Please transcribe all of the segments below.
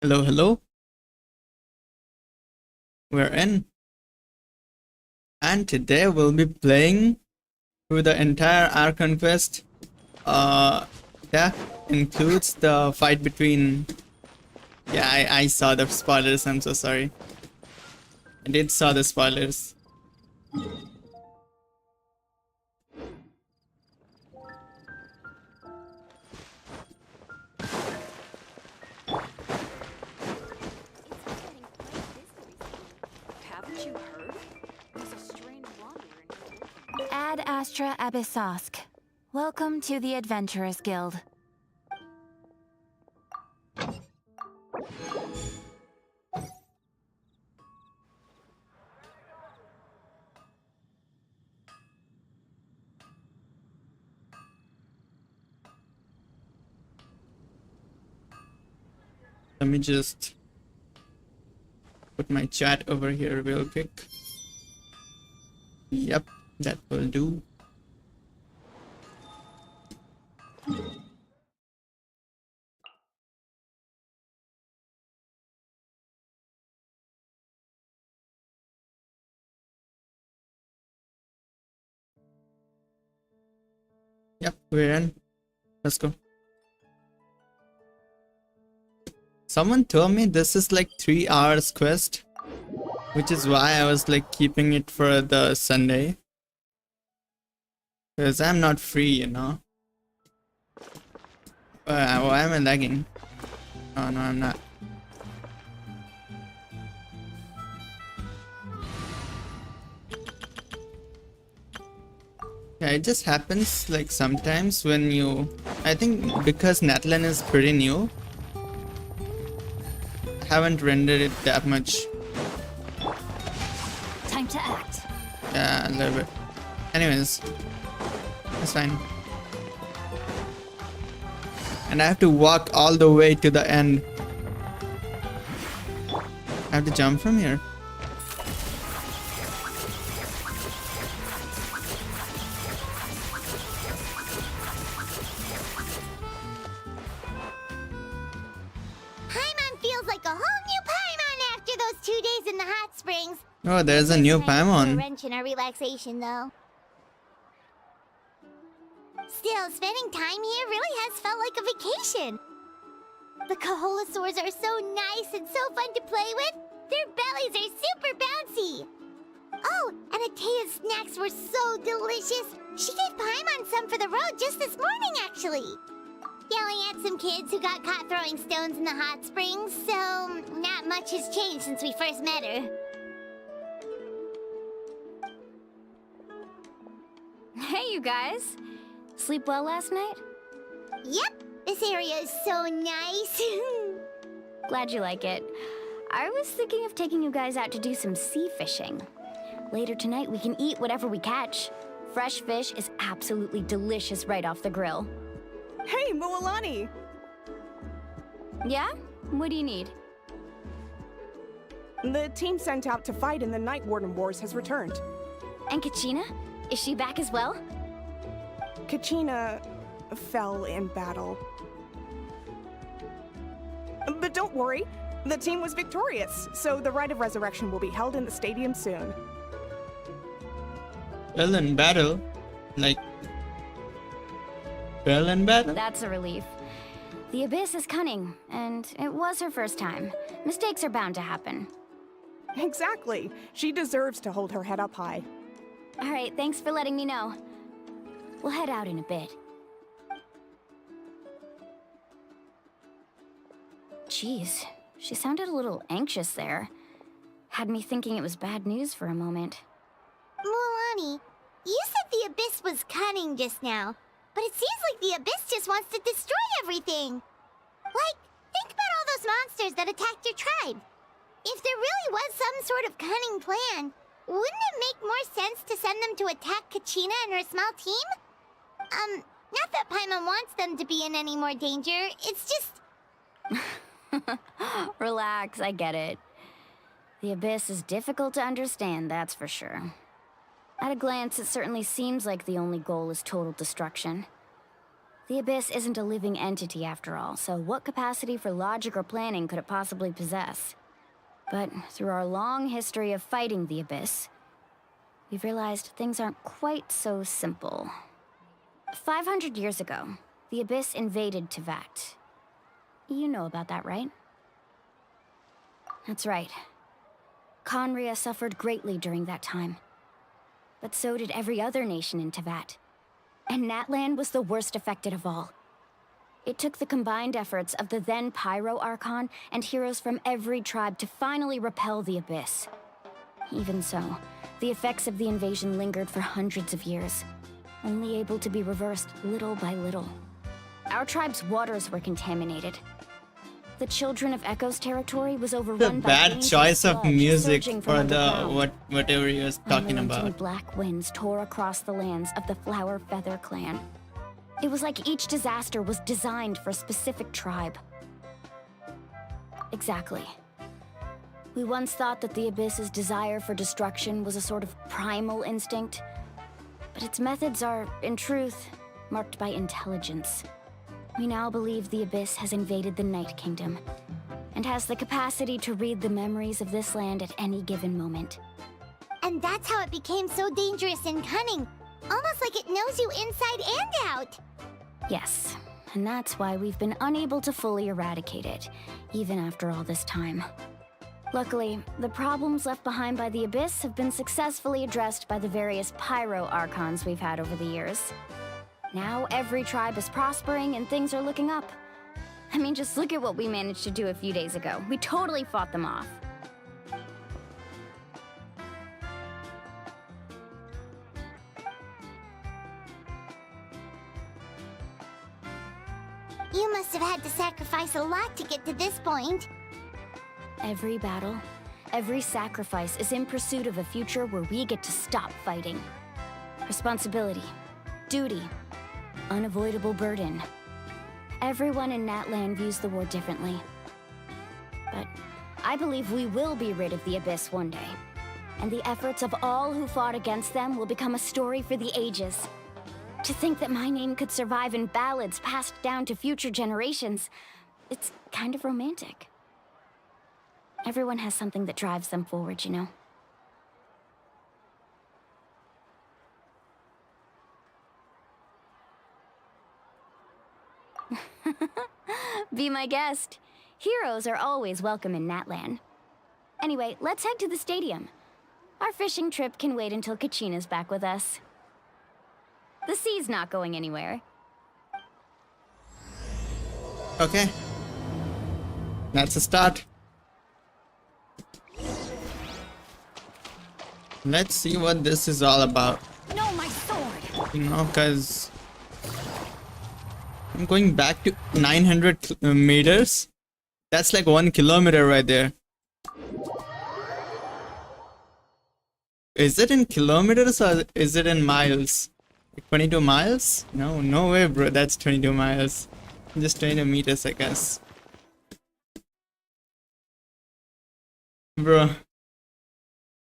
Hello, hello. We're in. And today we'll be playing through the entire Archon quest. That includes the fight between... Yeah, I saw the spoilers, I'm so sorry. I did saw the spoilers. Haven't you heard? There's a strange wanderer in Ad Astra Abyssosk. Welcome to the Adventurers Guild. Let me just put my chat over here real quick. Yep, that will do. Yep, we're in. Let's go. Someone told me this is like 3 hours quest, which is why I was like keeping it for the Sunday. Because I'm not free, you know. Why am I lagging? Oh no, I'm not. Yeah, it just happens like sometimes when you... I think because Natlan is pretty new, I haven't rendered it that much. Time to act. Yeah, a little bit. Anyways, that's fine. And I have to walk all the way to the end. I have to jump from here. Paimon feels like a whole new Paimon after those 2 days in the hot springs. Oh, there's a new A Paimon. wrench in our relaxation, though. Still, spending time here really has felt like a vacation. The Kaholosaurs are so nice and so fun to play with. Their bellies are super bouncy. Oh, and Atea's snacks were so delicious. She gave Paimon some for the road just this morning, actually. Yelling at some kids who got caught throwing stones in the hot springs, so not much has changed since we first met her. Hey, you guys. Sleep well last night? Yep, this area is so nice. Glad you like it. I was thinking of taking you guys out to do some sea fishing. Later tonight, we can eat whatever we catch. Fresh fish is absolutely delicious right off the grill. Hey, Mualani! Yeah? What do you need? The team sent out to fight in the Night Warden Wars has returned. And Kachina? Is she back as well? Kachina fell in battle. But don't worry, the team was victorious, so the Rite of Resurrection will be held in the stadium soon. Well, in battle, like... Well, in battle? That's a relief. The Abyss is cunning, and it was her first time. Mistakes are bound to happen. Exactly. She deserves to hold her head up high. Alright, thanks for letting me know. We'll head out in a bit. Jeez, she sounded a little anxious there. Had me thinking it was bad news for a moment. Mualani, you said the Abyss was cunning just now, but it seems like the Abyss just wants to destroy everything. Like, think about all those monsters that attacked your tribe. If there really was some sort of cunning plan, wouldn't it make more sense to send them to attack Kachina and her small team? Not that Paimon wants them to be in any more danger, it's just... Relax, I get it. The Abyss is difficult to understand, that's for sure. At a glance, it certainly seems like the only goal is total destruction. The Abyss isn't a living entity after all, so what capacity for logic or planning could it possibly possess? But through our long history of fighting the Abyss, we've realized things aren't quite so simple. 500 years ago, the Abyss invaded Teyvat. You know about that, right? That's right. Conria suffered greatly during that time. But so did every other nation in Teyvat. And Natlan was the worst affected of all. It took the combined efforts of the then Pyro Archon and heroes from every tribe to finally repel the Abyss. Even so, the effects of the invasion lingered for hundreds of years, only able to be reversed little by little. Our tribe's waters were contaminated. The Children of Echo's territory was The overrun by bad dangerous choice of sludge music surging from for the underground. whatever you're talking Unrelenting about. black winds tore across the lands of the Flower Feather clan. It was like each disaster was designed for a specific tribe. Exactly. We once thought that the Abyss's desire for destruction was a sort of primal instinct, but its methods are, in truth, marked by intelligence. We now believe the Abyss has invaded the Night Kingdom, and has the capacity to read the memories of this land at any given moment. And that's how it became so dangerous and cunning. Almost like it knows you inside and out. Yes, and that's why we've been unable to fully eradicate it, even after all this time. Luckily, the problems left behind by the Abyss have been successfully addressed by the various Pyro Archons we've had over the years. Now every tribe is prospering and things are looking up. I mean, just look at what we managed to do a few days ago. We totally fought them off. You must have had to sacrifice a lot to get to this point. Every battle, every sacrifice is in pursuit of a future where we get to stop fighting. Responsibility, duty, unavoidable burden. Everyone in Natlan views the war differently. But I believe we will be rid of the Abyss one day. And the efforts of all who fought against them will become a story for the ages. To think that my name could survive in ballads passed down to future generations, it's kind of romantic. Everyone has something that drives them forward, you know? Be my guest. Heroes are always welcome in Natlan. Anyway, let's head to the stadium. Our fishing trip can wait until Kachina's back with us. The sea's not going anywhere. Okay. That's a start. Let's see what this is all about. No, my sword! You know, because I'm going back to 900 meters. That's like 1 kilometer right there. Is it in kilometers or is it in miles? 22 miles? No, no way, bro. That's 22 miles. Just 22 meters, I guess. Bro.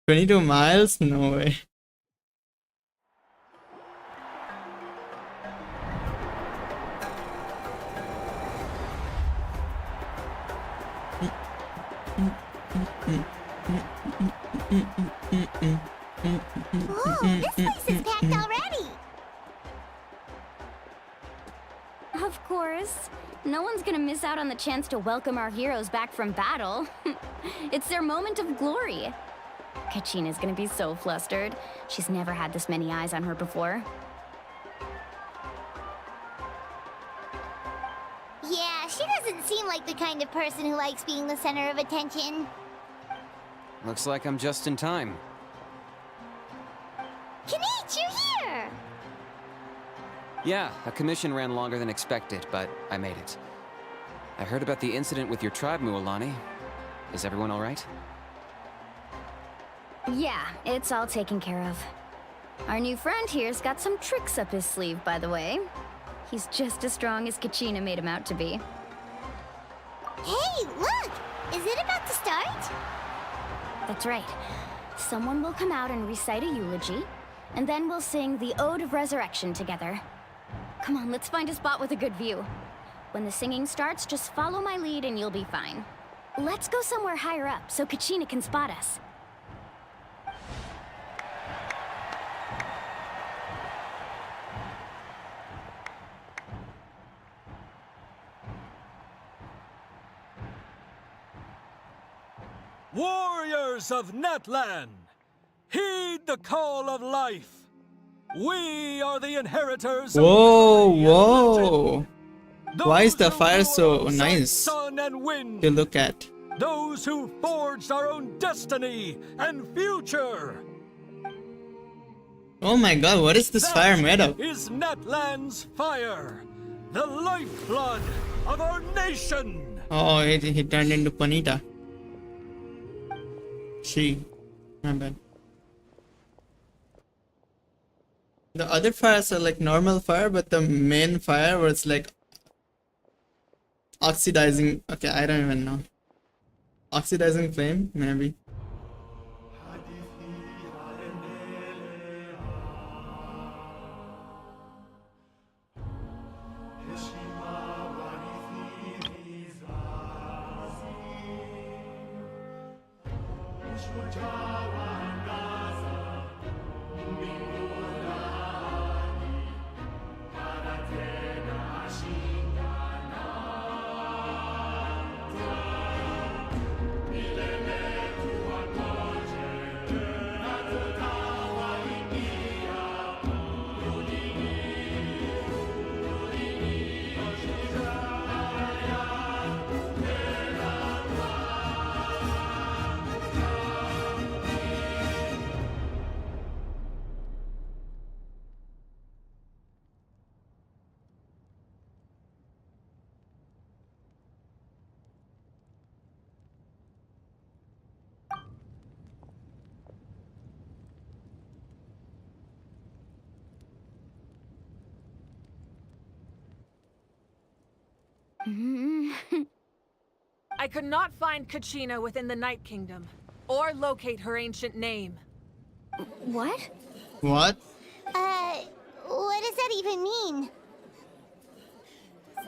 22 miles? No way. Whoa, this place is packed already. Of course. No one's gonna miss out on the chance to welcome our heroes back from battle. It's their moment of glory. Kachina's gonna be so flustered. She's never had this many eyes on her before. Yeah, she doesn't seem like the kind of person who likes being the center of attention. Looks like I'm just in time. Kinich, you're here! Yeah, a commission ran longer than expected, but I made it. I heard about the incident with your tribe, Mualani. Is everyone all right? Yeah, it's all taken care of. Our new friend here's got some tricks up his sleeve, by the way. He's just as strong as Kachina made him out to be. Hey, look! Is it about to start? That's right. Someone will come out and recite a eulogy, and then we'll sing the Ode of Resurrection together. Come on, let's find a spot with a good view. When the singing starts, just follow my lead and you'll be fine. Let's go somewhere higher up so Kachina can spot us. Warriors of Natlan, heed the call of life. We are the inheritors Whoa, of victory and whoa. legend. Why is the Those who fire rule so alongside nice sun and wind. to look at? Those who forged our own destiny and future. Oh my god, what is this fire made of? Is Natlan's fire, the lifeblood of our nation. Oh, he turned into Panita. She. My bad. The other fires are like normal fire, but the main fire where it's like oxidizing. Okay, I don't even know. Oxidizing flame, maybe. I could not find Kachina within the Night Kingdom, or locate her ancient name. What? What? What does that even mean?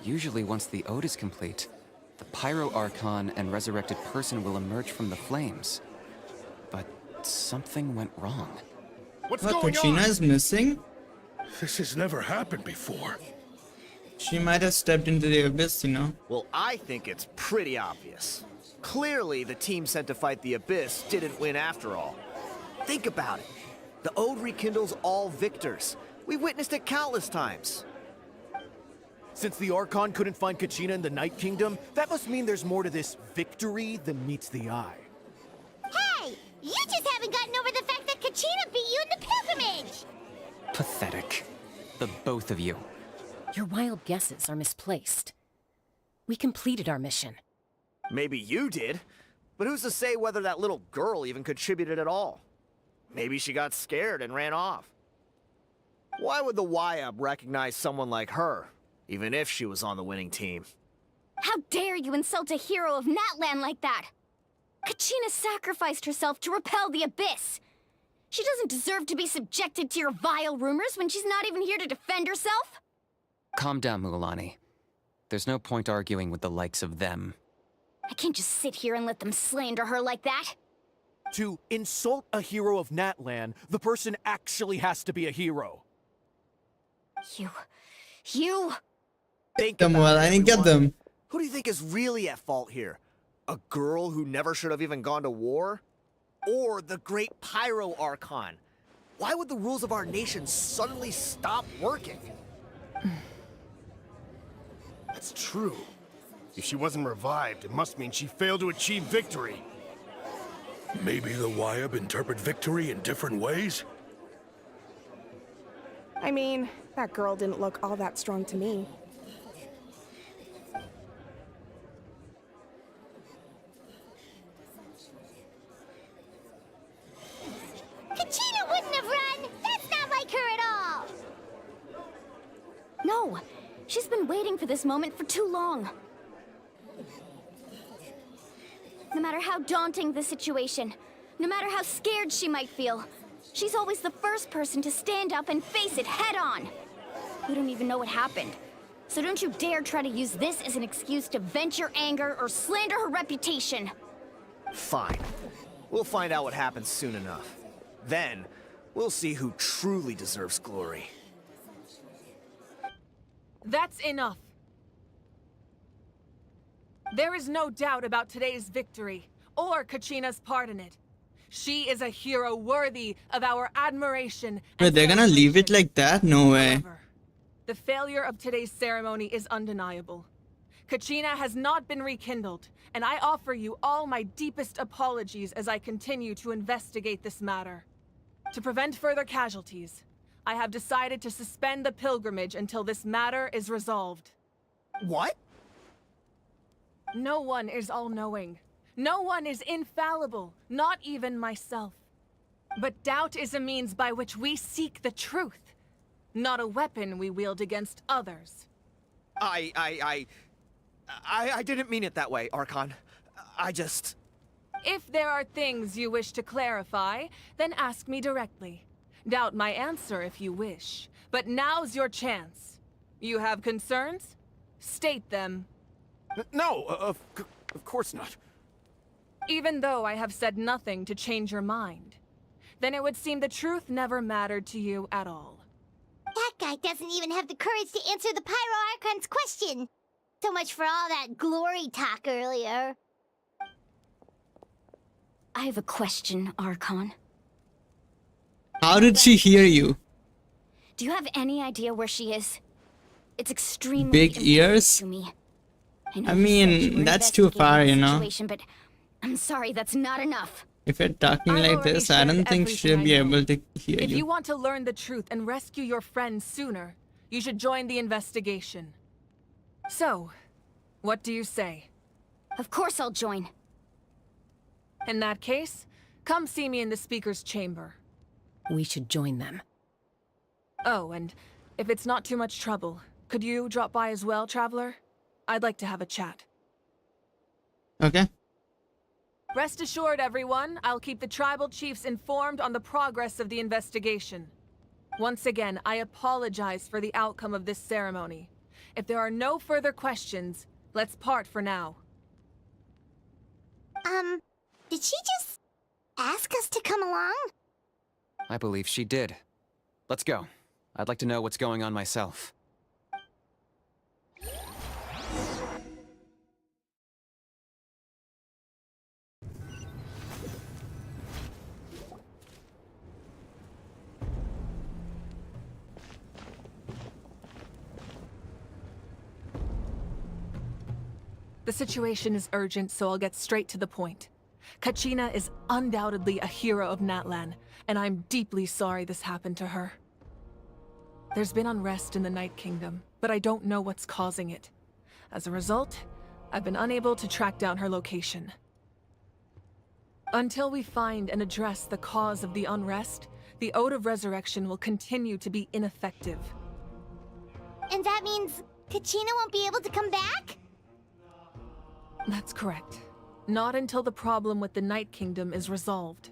Usually once the ode is complete, the Pyro Archon and resurrected person will emerge from the flames. But something went wrong. What's What, going Kachina on? is missing? This has never happened before. She might have stepped into the abyss, you know. Well, I think it's pretty obvious. Clearly, the team sent to fight the Abyss didn't win after all. Think about it. The Ode rekindles all victors. We witnessed it countless times. Since the Archon couldn't find Kachina in the Night Kingdom, that must mean there's more to this victory than meets the eye. Hey! You just haven't gotten over the fact that Kachina beat you in the pilgrimage! Pathetic. The both of you. Your wild guesses are misplaced. We completed our mission. Maybe you did, but who's to say whether that little girl even contributed at all? Maybe she got scared and ran off. Why would the YUB recognize someone like her, even if she was on the winning team? How dare you insult a hero of Natlan like that? Kachina sacrificed herself to repel the Abyss. She doesn't deserve to be subjected to your vile rumors when she's not even here to defend herself. Calm down, Mualani. There's no point arguing with the likes of them. I can't just sit here and let them slander her like that. To insult a hero of Natlan, the person actually has to be a hero. You... Think Them about well, it, I didn't get everyone. them. Who do you think is really at fault here? A girl who never should have even gone to war? Or the great Pyro Archon? Why would the rules of our nation suddenly stop working? That's true. If she wasn't revived, it must mean she failed to achieve victory. Maybe the YUB interpret victory in different ways? I mean, that girl didn't look all that strong to me. Kachina wouldn't have run! That's not like her at all! No, she's been waiting for this moment for too long. No matter how daunting the situation, no matter how scared she might feel, she's always the first person to stand up and face it head on. We don't even know what happened. So don't you dare try to use this as an excuse to vent your anger or slander her reputation. Fine. We'll find out what happens soon enough. Then, we'll see who truly deserves glory. That's enough. There is no doubt about today's victory, or Kachina's part in it. She is a hero worthy of our admiration. Wait, they're gonna leave it like that? No way. However, the failure of today's ceremony is undeniable. Kachina has not been rekindled, and I offer you all my deepest apologies as I continue to investigate this matter. To prevent further casualties, I have decided to suspend the pilgrimage until this matter is resolved. What? No one is all-knowing. No one is infallible, not even myself. But doubt is a means by which we seek the truth, not a weapon we wield against others. I didn't mean it that way, Archon. I just... If there are things you wish to clarify, then ask me directly. Doubt my answer if you wish, but now's your chance. You have concerns? State them. No, of course not. Even though I have said nothing to change your mind, then it would seem the truth never mattered to you at all. That guy doesn't even have the courage to answer the Pyro Archon's question. So much for all that glory talk earlier. I have a question, Archon. How did she hear you? Do you have any idea where she is? It's extremely Big important ears? to me. know I you said you mean, were that's too far, investigating you the know. situation, but I'm sorry, that's not enough. If you're talking I've like already this, I shared don't think everything she'll I be know. able to hear If you you. want to learn the truth and rescue your friends sooner, you should join the investigation. So, what do you say? Of course I'll join. In that case, come see me in the speaker's chamber. We should join them. Oh, and if it's not too much trouble, could you drop by as well, Traveler? I'd like to have a chat. Okay. Rest assured, everyone, I'll keep the tribal chiefs informed on the progress of the investigation. Once again, I apologize for the outcome of this ceremony. If there are no further questions, let's part for now. Did she just ask us to come along? I believe she did. Let's go. I'd like to know what's going on myself. The situation is urgent, so I'll get straight to the point. Kachina is undoubtedly a hero of Natlan, and I'm deeply sorry this happened to her. There's been unrest in the Night Kingdom, but I don't know what's causing it. As a result, I've been unable to track down her location. Until we find and address the cause of the unrest, the Ode of Resurrection will continue to be ineffective. And that means Kachina won't be able to come back? That's correct. Not until the problem with the Night Kingdom is resolved.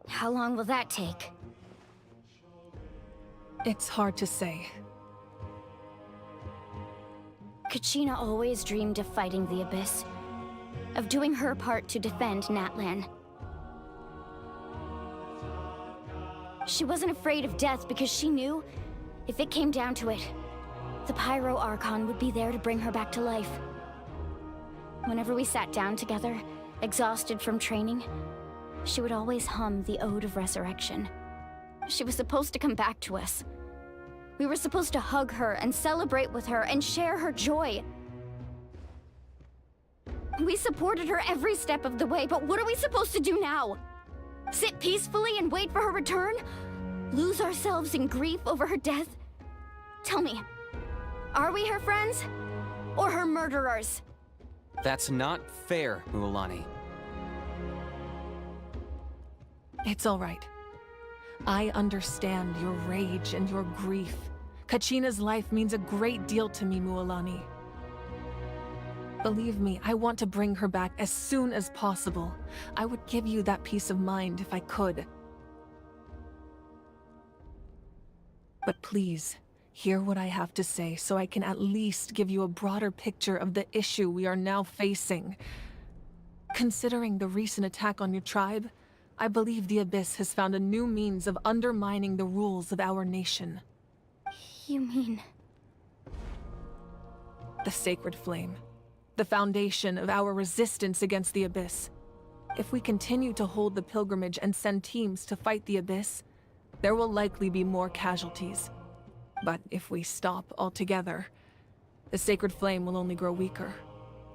How long will that take? It's hard to say. Kachina always dreamed of fighting the Abyss, of doing her part to defend Natlan. She wasn't afraid of death because she knew, if it came down to it, the Pyro Archon would be there to bring her back to life. Whenever we sat down together, exhausted from training, she would always hum the Ode of Resurrection. She was supposed to come back to us. We were supposed to hug her and celebrate with her and share her joy. We supported her every step of the way, but what are we supposed to do now? Sit peacefully and wait for her return? Lose ourselves in grief over her death? Tell me, are we her friends? Or her murderers? That's not fair, Mualani. It's all right. I understand your rage and your grief. Kachina's life means a great deal to me, Mualani. Believe me, I want to bring her back as soon as possible. I would give you that peace of mind if I could. But please, hear what I have to say so I can at least give you a broader picture of the issue we are now facing. Considering the recent attack on your tribe, I believe the Abyss has found a new means of undermining the rules of our nation. You mean... The Sacred Flame. The foundation of our resistance against the Abyss. If we continue to hold the pilgrimage and send teams to fight the Abyss, there will likely be more casualties. But if we stop altogether, the Sacred Flame will only grow weaker.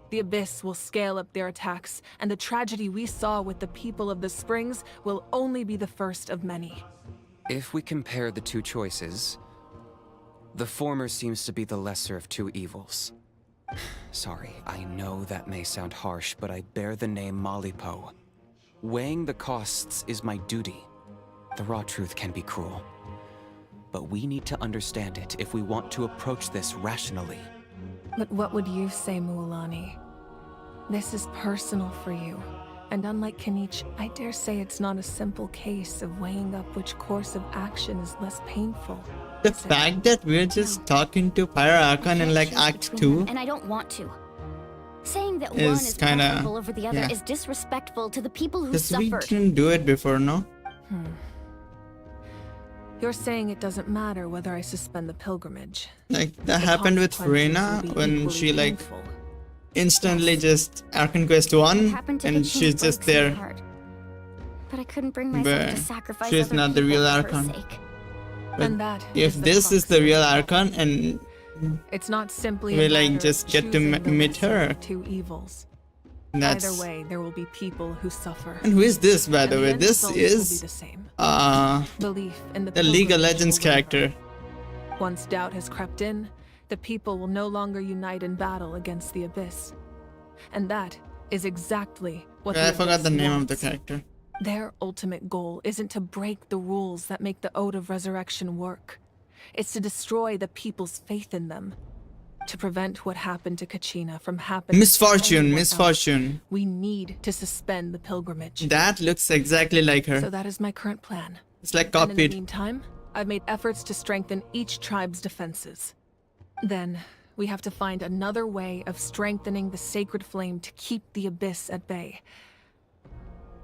The Abyss will scale up their attacks, and the tragedy we saw with the people of the Springs will only be the first of many. If we compare the two choices, the former seems to be the lesser of two evils. Sorry, I know that may sound harsh, but I bear the name Malipo. Weighing the costs is my duty. The raw truth can be cruel. But we need to understand it if we want to approach this rationally. But what would you say, Mualani? This is personal for you. And unlike Kinich, I dare say it's not a simple case of weighing up which course of action is less painful. The fact that we're just talking to Pyro Archon in like Act 2 and I don't want to. Saying that one is is kinda... preferable over the other yeah. is disrespectful to the people who Because we suffered. didn't do it before, no? You're saying it doesn't matter whether I suspend the pilgrimage. Like, that The happened with consequences Freyna will be when equally she like painful. instantly just Archon Quest 1 Happened to and the she's king just breaks my there. heart. But I couldn't bring myself But to sacrifice she's other not the real people for her Archon. sake. But And that if is this is crux the of real it. Archon and It's not simply we, a like, matter just of get to choosing the meet lesser her. of two evils. that's... Either way, there will be people who suffer. And who is this, by And the way? end This result will be is the same. Belief in the League of pilgrimage Legends will waver. character. Once doubt has crept in, the people will no longer unite in battle against the Abyss. And that is exactly what the I forgot the Abyss name of the wants. character. Their ultimate goal isn't to break the rules that make the Ode of Resurrection work. It's to destroy the people's faith in them. To prevent what happened to Kachina from happening Misfortune, to anyone else, misfortune. we need to suspend the pilgrimage. That looks exactly like her. So that is my current plan. It's like And in the copied. meantime, I've made efforts to strengthen each tribe's defenses. Then, we have to find another way of strengthening the Sacred Flame to keep the Abyss at bay.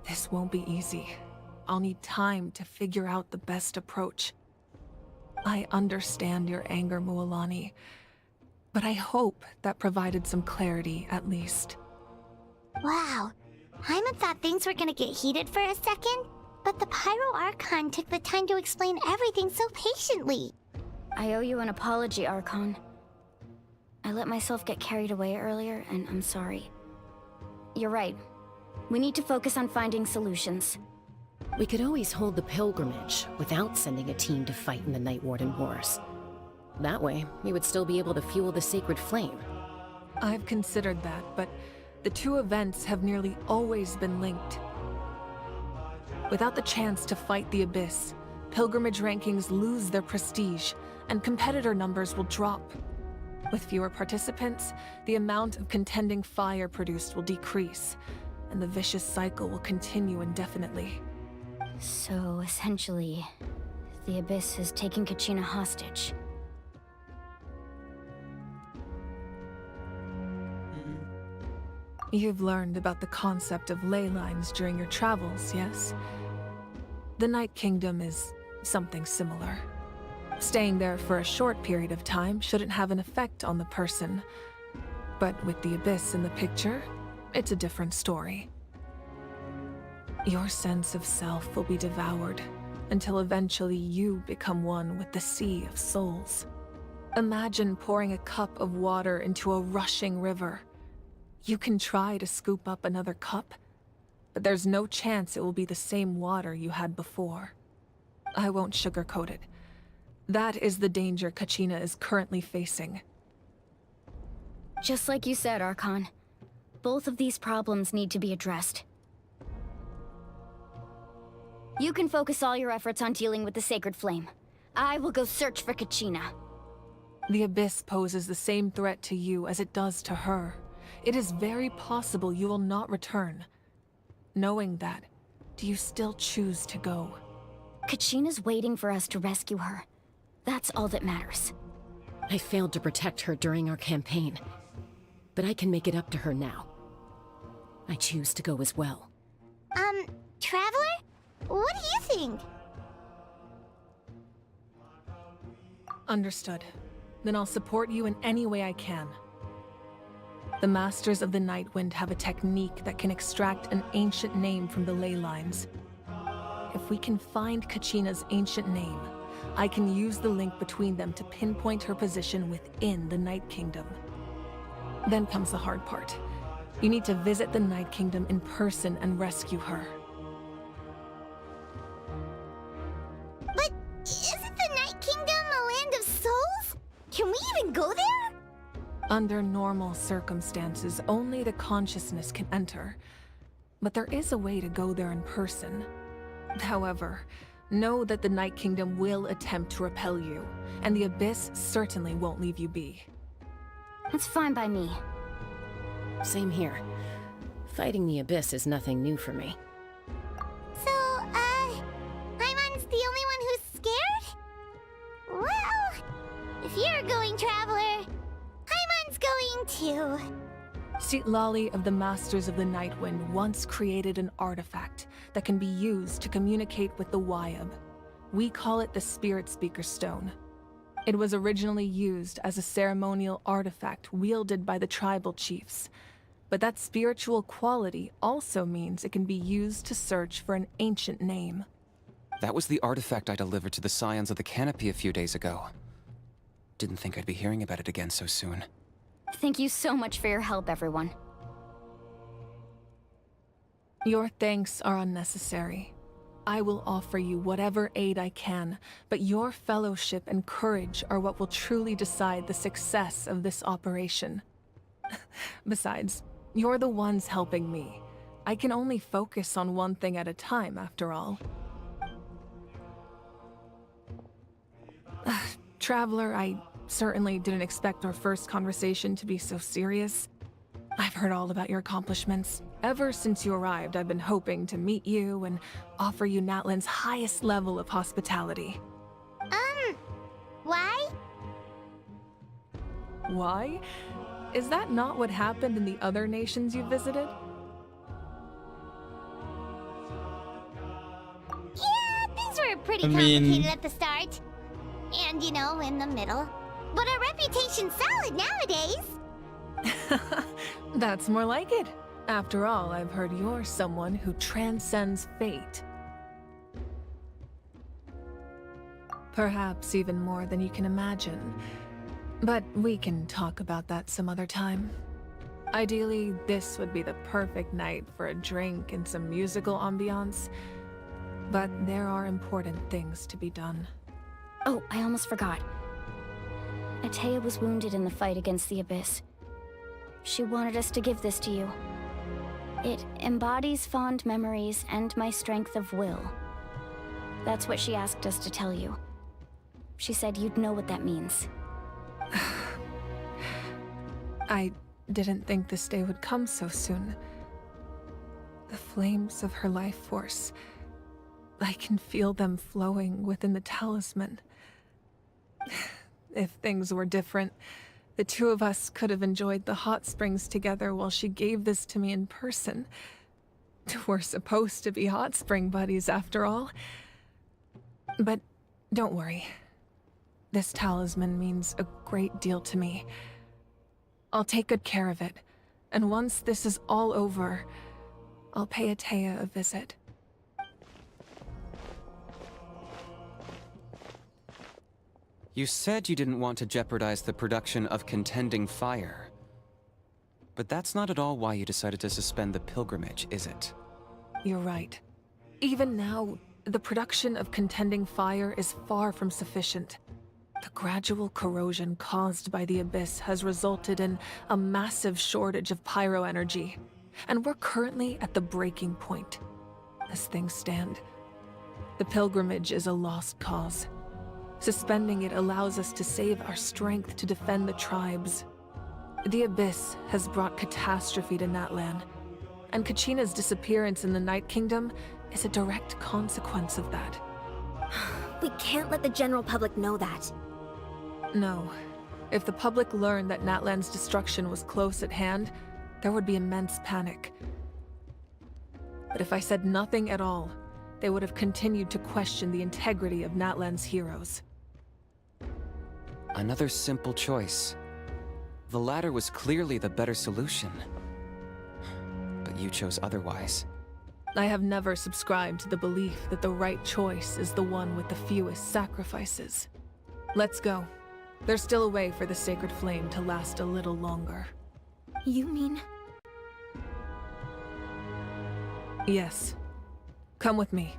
This won't be easy. I'll need time to figure out the best approach. I understand your anger, Mualani, but I hope that provided some clarity at least. Wow. Hyman thought things were gonna get heated for a second, but the Pyro Archon took the time to explain everything so patiently. I owe you an apology, Archon. I let myself get carried away earlier, and I'm sorry. You're right. We need to focus on finding solutions. We could always hold the pilgrimage without sending a team to fight in the Night Warden Wars. That way, we would still be able to fuel the Sacred Flame. I've considered that, but the two events have nearly always been linked. Without the chance to fight the Abyss, pilgrimage rankings lose their prestige, and competitor numbers will drop. With fewer participants, the amount of contending fire produced will decrease, and the vicious cycle will continue indefinitely. So, essentially, the Abyss is taking Kachina hostage. You've learned about the concept of ley lines during your travels, yes? The Night Kingdom is something similar. Staying there for a short period of time shouldn't have an effect on the person. But with the Abyss in the picture, it's a different story. Your sense of self will be devoured until eventually you become one with the sea of souls. Imagine pouring a cup of water into a rushing river. You can try to scoop up another cup, but there's no chance it will be the same water you had before. I won't sugarcoat it. That is the danger Kachina is currently facing. Just like you said, Archon. Both of these problems need to be addressed. You can focus all your efforts on dealing with the Sacred Flame. I will go search for Kachina. The Abyss poses the same threat to you as it does to her. It is very possible you will not return. Knowing that, do you still choose to go? Kachina's waiting for us to rescue her. That's all that matters. I failed to protect her during our campaign, but I can make it up to her now. I choose to go as well. Traveler? What do you think? Understood. Then I'll support you in any way I can. The Masters of the Nightwind have a technique that can extract an ancient name from the ley lines. If we can find Kachina's ancient name, I can use the link between them to pinpoint her position within the Night Kingdom. Then comes the hard part. You need to visit the Night Kingdom in person and rescue her. But isn't the Night Kingdom a land of souls? Can we even go there? Under normal circumstances, only the consciousness can enter. But there is a way to go there in person. However, know that the Night Kingdom will attempt to repel you, and the Abyss certainly won't leave you be. That's fine by me. Same here. Fighting the Abyss is nothing new for me. So, Paimon's the only one who's scared? Well, if you're going, Traveler, Paimon's going too. Citlali of the Masters of the Nightwind once created an artifact that can be used to communicate with the Wyab. We call it the Spirit Speaker Stone. It was originally used as a ceremonial artifact wielded by the tribal chiefs. But that spiritual quality also means it can be used to search for an ancient name. That was the artifact I delivered to the Scions of the Canopy a few days ago. Didn't think I'd be hearing about it again so soon. Thank you so much for your help, everyone. Your thanks are unnecessary. I will offer you whatever aid I can, but your fellowship and courage are what will truly decide the success of this operation. Besides, you're the ones helping me. I can only focus on one thing at a time, after all. Traveler, I certainly didn't expect our first conversation to be so serious. I've heard all about your accomplishments. Ever since you arrived, I've been hoping to meet you and offer you Natlan's highest level of hospitality. Why? Why? Is that not what happened in the other nations you visited? Yeah, things were pretty I mean- complicated at the start. And, in the middle. But our reputation's solid nowadays. That's more like it. After all, I've heard you're someone who transcends fate. Perhaps even more than you can imagine. But we can talk about that some other time. Ideally, this would be the perfect night for a drink and some musical ambiance. But there are important things to be done. Oh, I almost forgot. Atea was wounded in the fight against the Abyss. She wanted us to give this to you. It embodies fond memories and my strength of will. That's what she asked us to tell you. She said you'd know what that means. I didn't think this day would come so soon. The flames of her life force. I can feel them flowing within the talisman. If things were different, the two of us could have enjoyed the hot springs together while she gave this to me in person. We're supposed to be hot spring buddies after all. But don't worry. This talisman means a great deal to me. I'll take good care of it, and once this is all over, I'll pay Atea a visit. You said you didn't want to jeopardize the production of Contending Fire. But that's not at all why you decided to suspend the pilgrimage, is it? You're right. Even now, the production of Contending Fire is far from sufficient. The gradual corrosion caused by the Abyss has resulted in a massive shortage of pyro energy, and we're currently at the breaking point. As things stand, the pilgrimage is a lost cause. Suspending it allows us to save our strength to defend the tribes. The Abyss has brought catastrophe to Natlan, and Kachina's disappearance in the Night Kingdom is a direct consequence of that. We can't let the general public know that. No. If the public learned that Natlan's destruction was close at hand, there would be immense panic. But if I said nothing at all, they would have continued to question the integrity of Natlan's heroes. Another simple choice. The latter was clearly the better solution. But you chose otherwise. I have never subscribed to the belief that the right choice is the one with the fewest sacrifices. Let's go. There's still a way for the sacred flame to last a little longer. You mean? Yes. Come with me.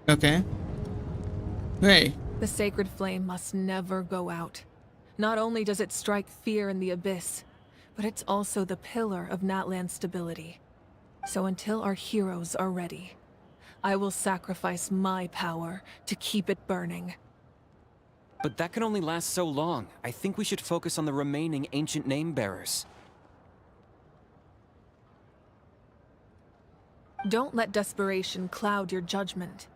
Okay. Hey. The sacred flame must never go out. Not only does it strike fear in the abyss, but it's also the pillar of Natlan's stability. So until our heroes are ready, I will sacrifice my power to keep it burning. But that can only last so long. I think we should focus on the remaining ancient name-bearers. Don't let desperation cloud your judgment.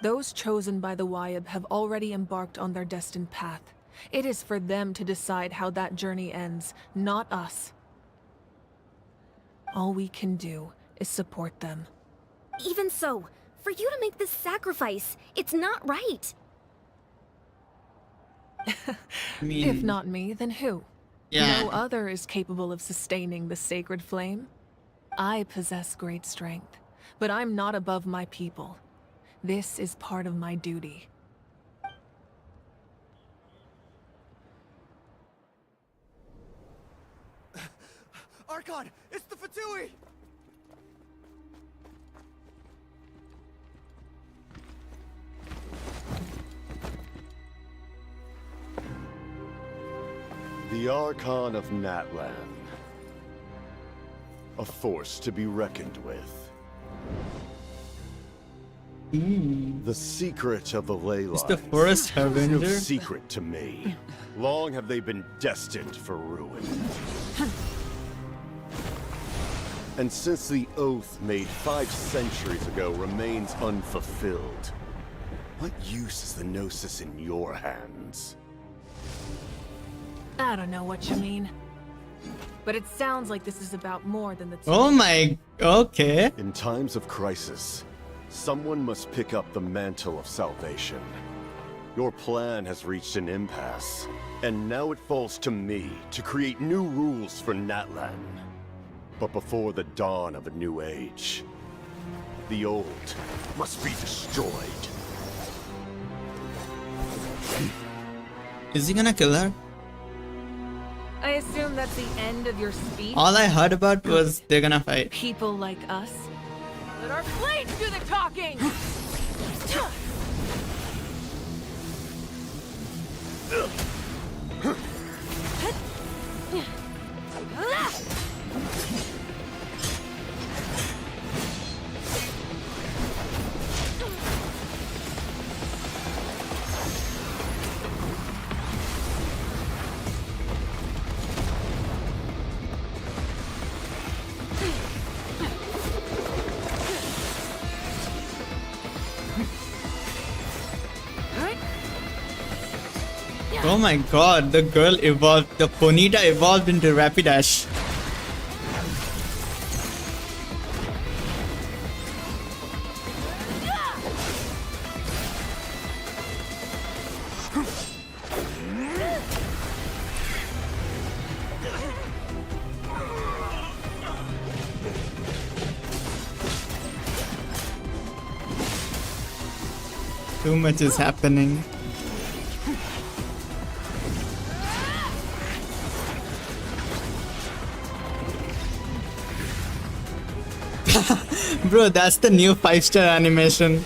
Those chosen by the Wayab have already embarked on their destined path. It is for them to decide how that journey ends, not us. All we can do is support them. Even so, for you to make this sacrifice, it's not right. If not me, then who? Yeah. No other is capable of sustaining the sacred flame. I possess great strength, but I'm not above my people. This is part of my duty. Archon, it's the Fatui! The Archon of Natlan. A force to be reckoned with. The secret of the ley lines Is the forest is no Harbinger? secret to me. Long have they been destined for ruin. And since the oath made 5 centuries ago remains unfulfilled, what use is the Gnosis in your hands? I don't know what you mean. But it sounds like this is about more than the two. Oh my. Okay. In times of crisis, someone must pick up the mantle of salvation. Your plan has reached an impasse, and now it falls to me to create new rules for Natlan. But before the dawn of a new age, the old must be destroyed. Is he gonna kill her? I assume that's the end of your speech? All I heard about was they're gonna fight. People like us? Let our blades do the talking! Oh my god, the girl evolved. The Ponyta evolved into Rapidash. Too much is happening. Bro, that's the new 5-star animation.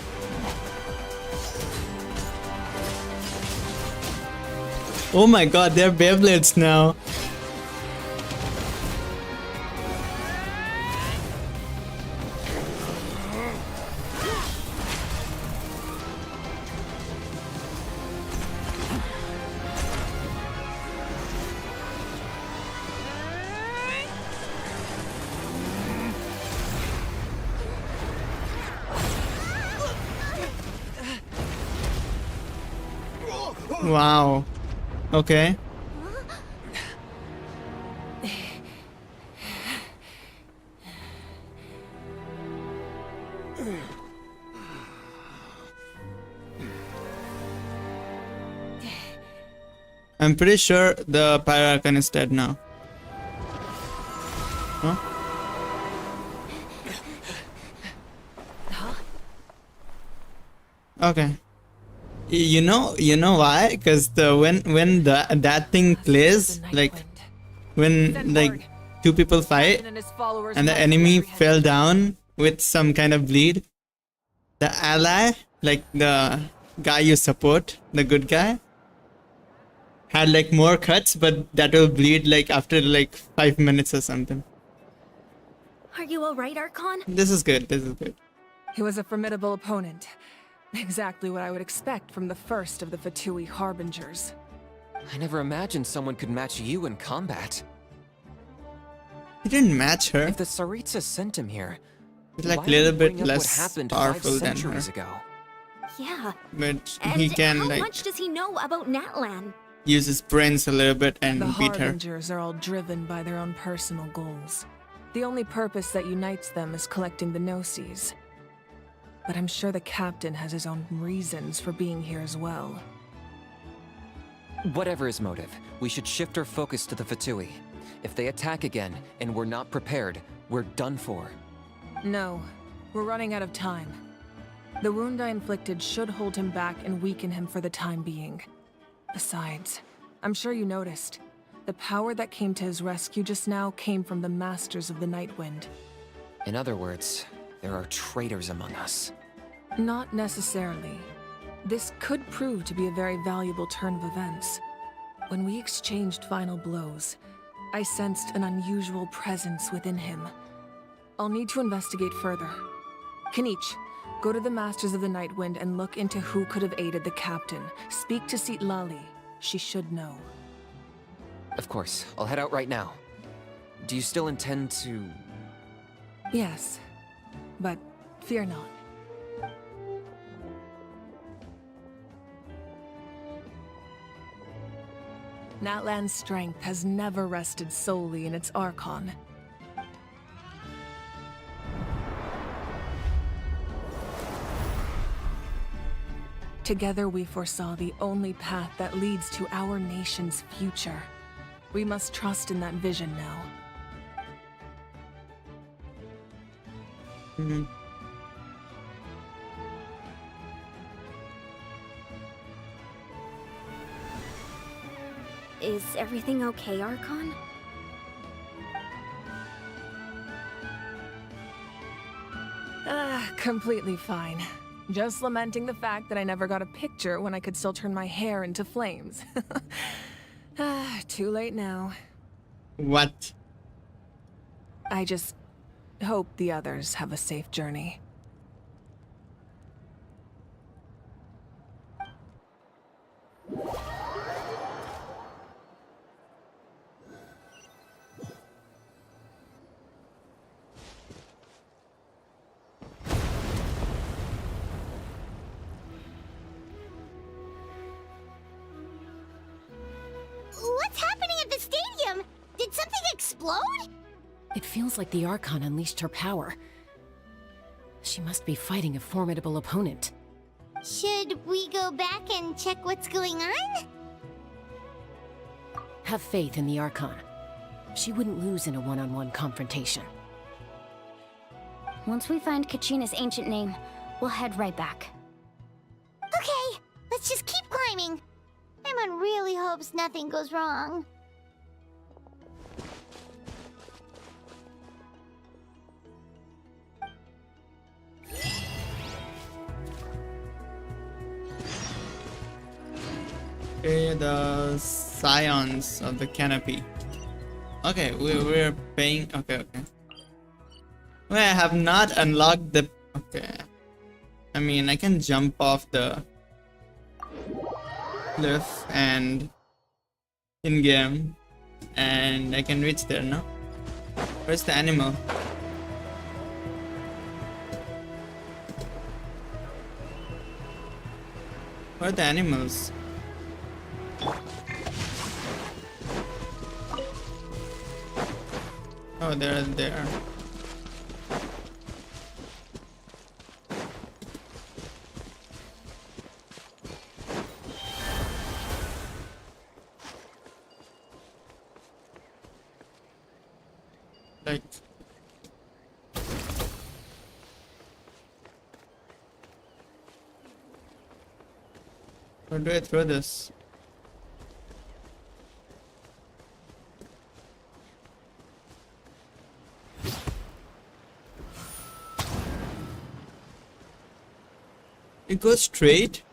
Oh my god, they're Beyblades now. Wow. Okay. I'm pretty sure the Pyro-Archon is dead now. Huh? Okay. You know why? Because when that thing plays, like when like two people fight and the enemy fell down with some kind of bleed, the ally, like the guy you support, the good guy, had like more cuts, but that will bleed like after like 5 minutes or something. Are you alright, Archon? This is good. This is good. He was a formidable opponent. Exactly what I would expect from the first of the Fatui Harbingers. I never imagined someone could match you in combat. He didn't match her. If the Tsaritsa sent him here, He's like why a little would he bit bring up less what happened powerful 5 than her. centuries ago? Yeah. But And he can how like much does he know about Natlan? use his brains a little bit and The beat her. Harbingers are all driven by their own personal goals. The only purpose that unites them is collecting the Gnosis. But I'm sure the captain has his own reasons for being here as well. Whatever his motive, we should shift our focus to the Fatui. If they attack again and we're not prepared, we're done for. No, we're running out of time. The wound I inflicted should hold him back and weaken him for the time being. Besides, I'm sure you noticed, the power that came to his rescue just now came from the Masters of the Nightwind. In other words, there are traitors among us. Not necessarily. This could prove to be a very valuable turn of events. When we exchanged final blows, I sensed an unusual presence within him. I'll need to investigate further. Kanich, go to the Masters of the Nightwind and look into who could have aided the captain. Speak to Lali. She should know. Of course, I'll head out right now. Do you still intend to... Yes, but fear not. Natlan's strength has never rested solely in its Archon. Together we foresaw the only path that leads to our nation's future. We must trust in that vision now. Is everything okay, Archon? Completely fine. Just lamenting the fact that I never got a picture when I could still turn my hair into flames. Too late now. What? I just hope the others have a safe journey. What's happening at the stadium? Did something explode? It feels like the Archon unleashed her power. She must be fighting a formidable opponent. Should we go back and check what's going on? Have faith in the Archon. She wouldn't lose in a one-on-one confrontation. Once we find Kachina's ancient name, we'll head right back. Okay, let's just keep climbing. Emon really hopes nothing goes wrong. Okay, the scions of the canopy. Okay, we're paying. Okay. Well, I have not unlocked the. Okay. I mean, I can jump off the cliff and in game, and I can reach there. No. Where's the animal? Where are the animals? Oh, they're there. Like, where do I throw this? It goes straight.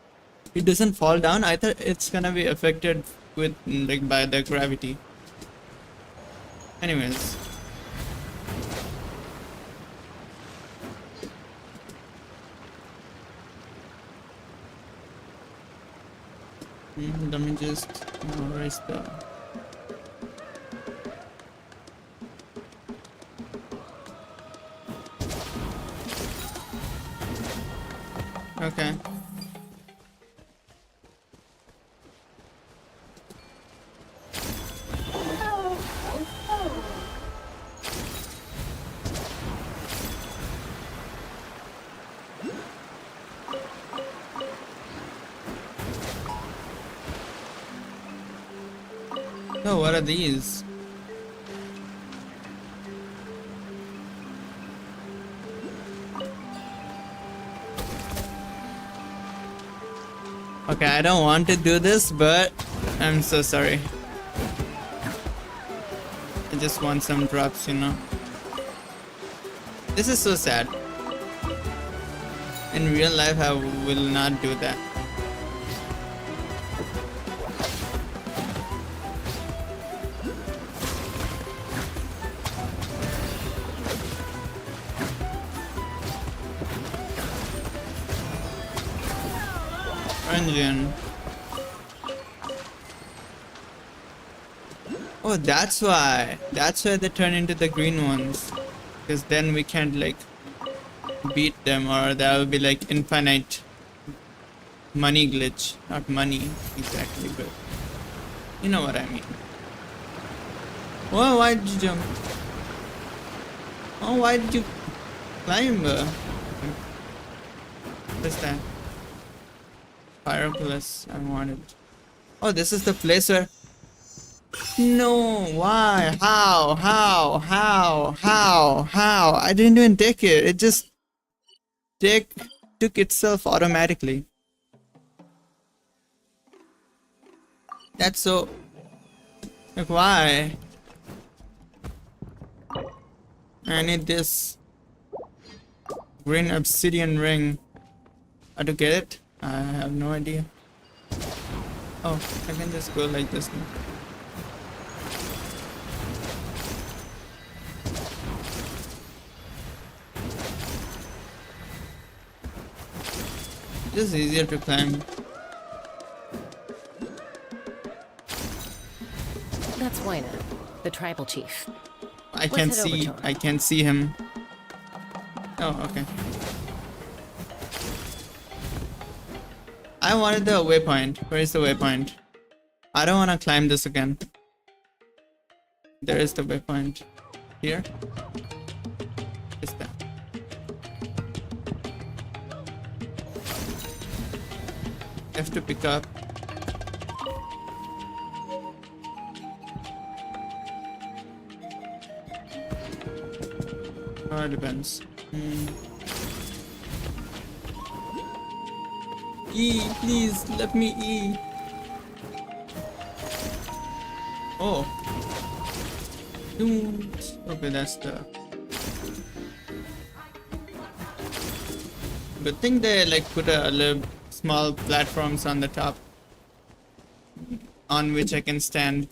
It doesn't fall down. I thought it's gonna be affected with like by the gravity. Anyways. Let me just erase the. Okay. Oh, what are these? Okay, I don't want to do this, but I'm so sorry. I just want some drops, you know. This is so sad. In real life, I will not do that. Engine. Oh, that's why. That's why they turn into the green ones. Because then we can't like beat them, or there will be like infinite money glitch. Not money exactly, but you know what I mean. Oh, why did you jump? Oh, why did you climb? What's that? Pyropolis, I wanted. Oh, this is the place where. No, why? How? I didn't even take it. It just took itself automatically. That's so. Like, why? I need this green obsidian ring. How to get it? I have no idea. Oh, I can just go like this now. Just easier to climb. That's Wina, the tribal chief. I can see him. Oh, okay. I wanted the waypoint. Where is the waypoint? I don't want to climb this again. There is the waypoint. Here? Is that? Have to pick up. Oh, it depends. E, please, let me E. Oh. Don't. Okay, that's the. Good thing they like put a little small platforms on the top on which I can stand.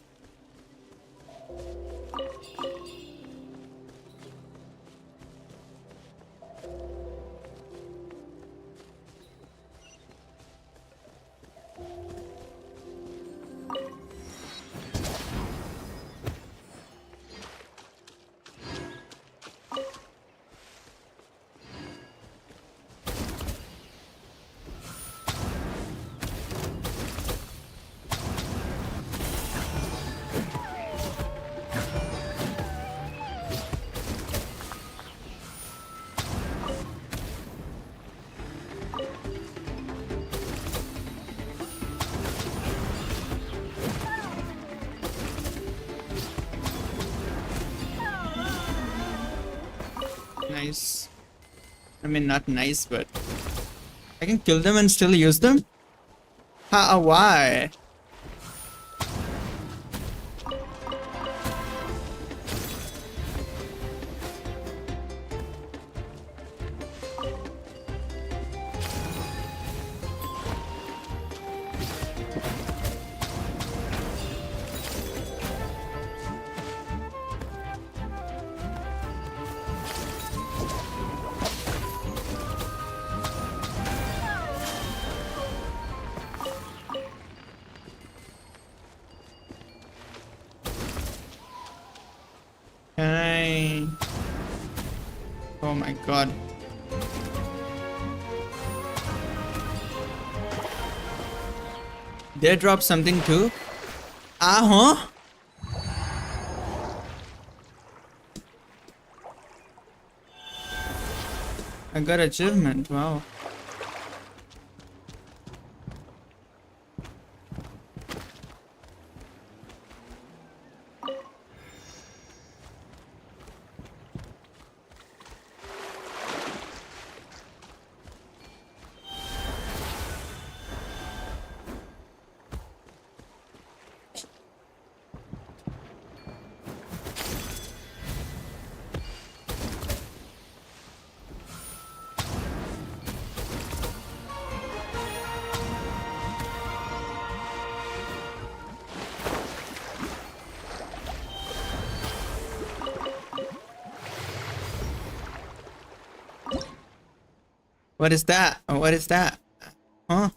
Nice. I mean, not nice, but I can kill them and still use them? How? Why? Can I? Oh my god. They dropped something too? Huh? I got achievement, wow. What is that? What is that? Huh?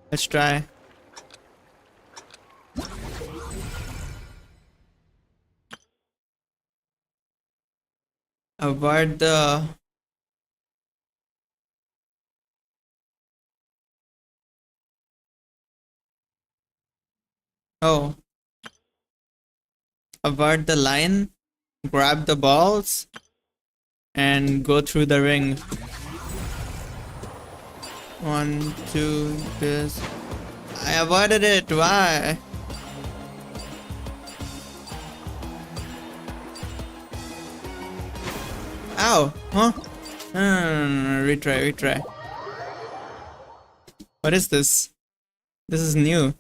Let's try. Avoid the... Oh. Avoid the line, grab the balls, and go through the ring. 1, 2, this. I avoided it, why? Ow, huh? No, retry. What is this? This is new.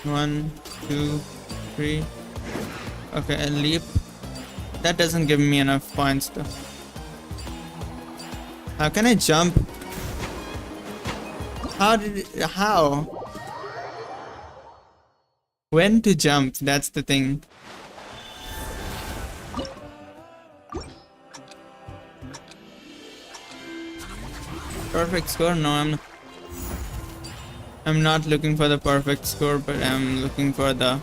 One, 2, 3. Okay, a leap. That doesn't give me enough points though. How can I jump? How? When to jump? That's the thing. Perfect score? No, I'm not looking for the perfect score, but I'm looking for the...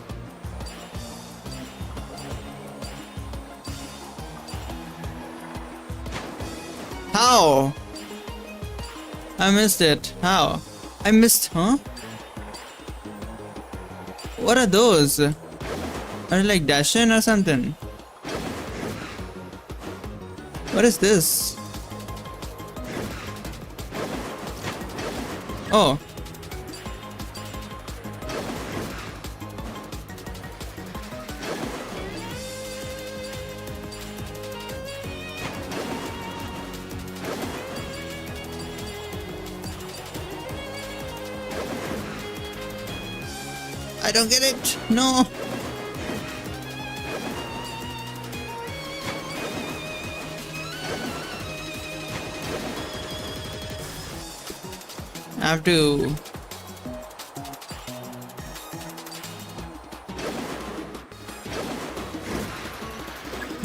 How? I missed it. How? I missed, huh? What are those? Are they like Dashin or something? What is this? Oh. I don't get it. No. I have to...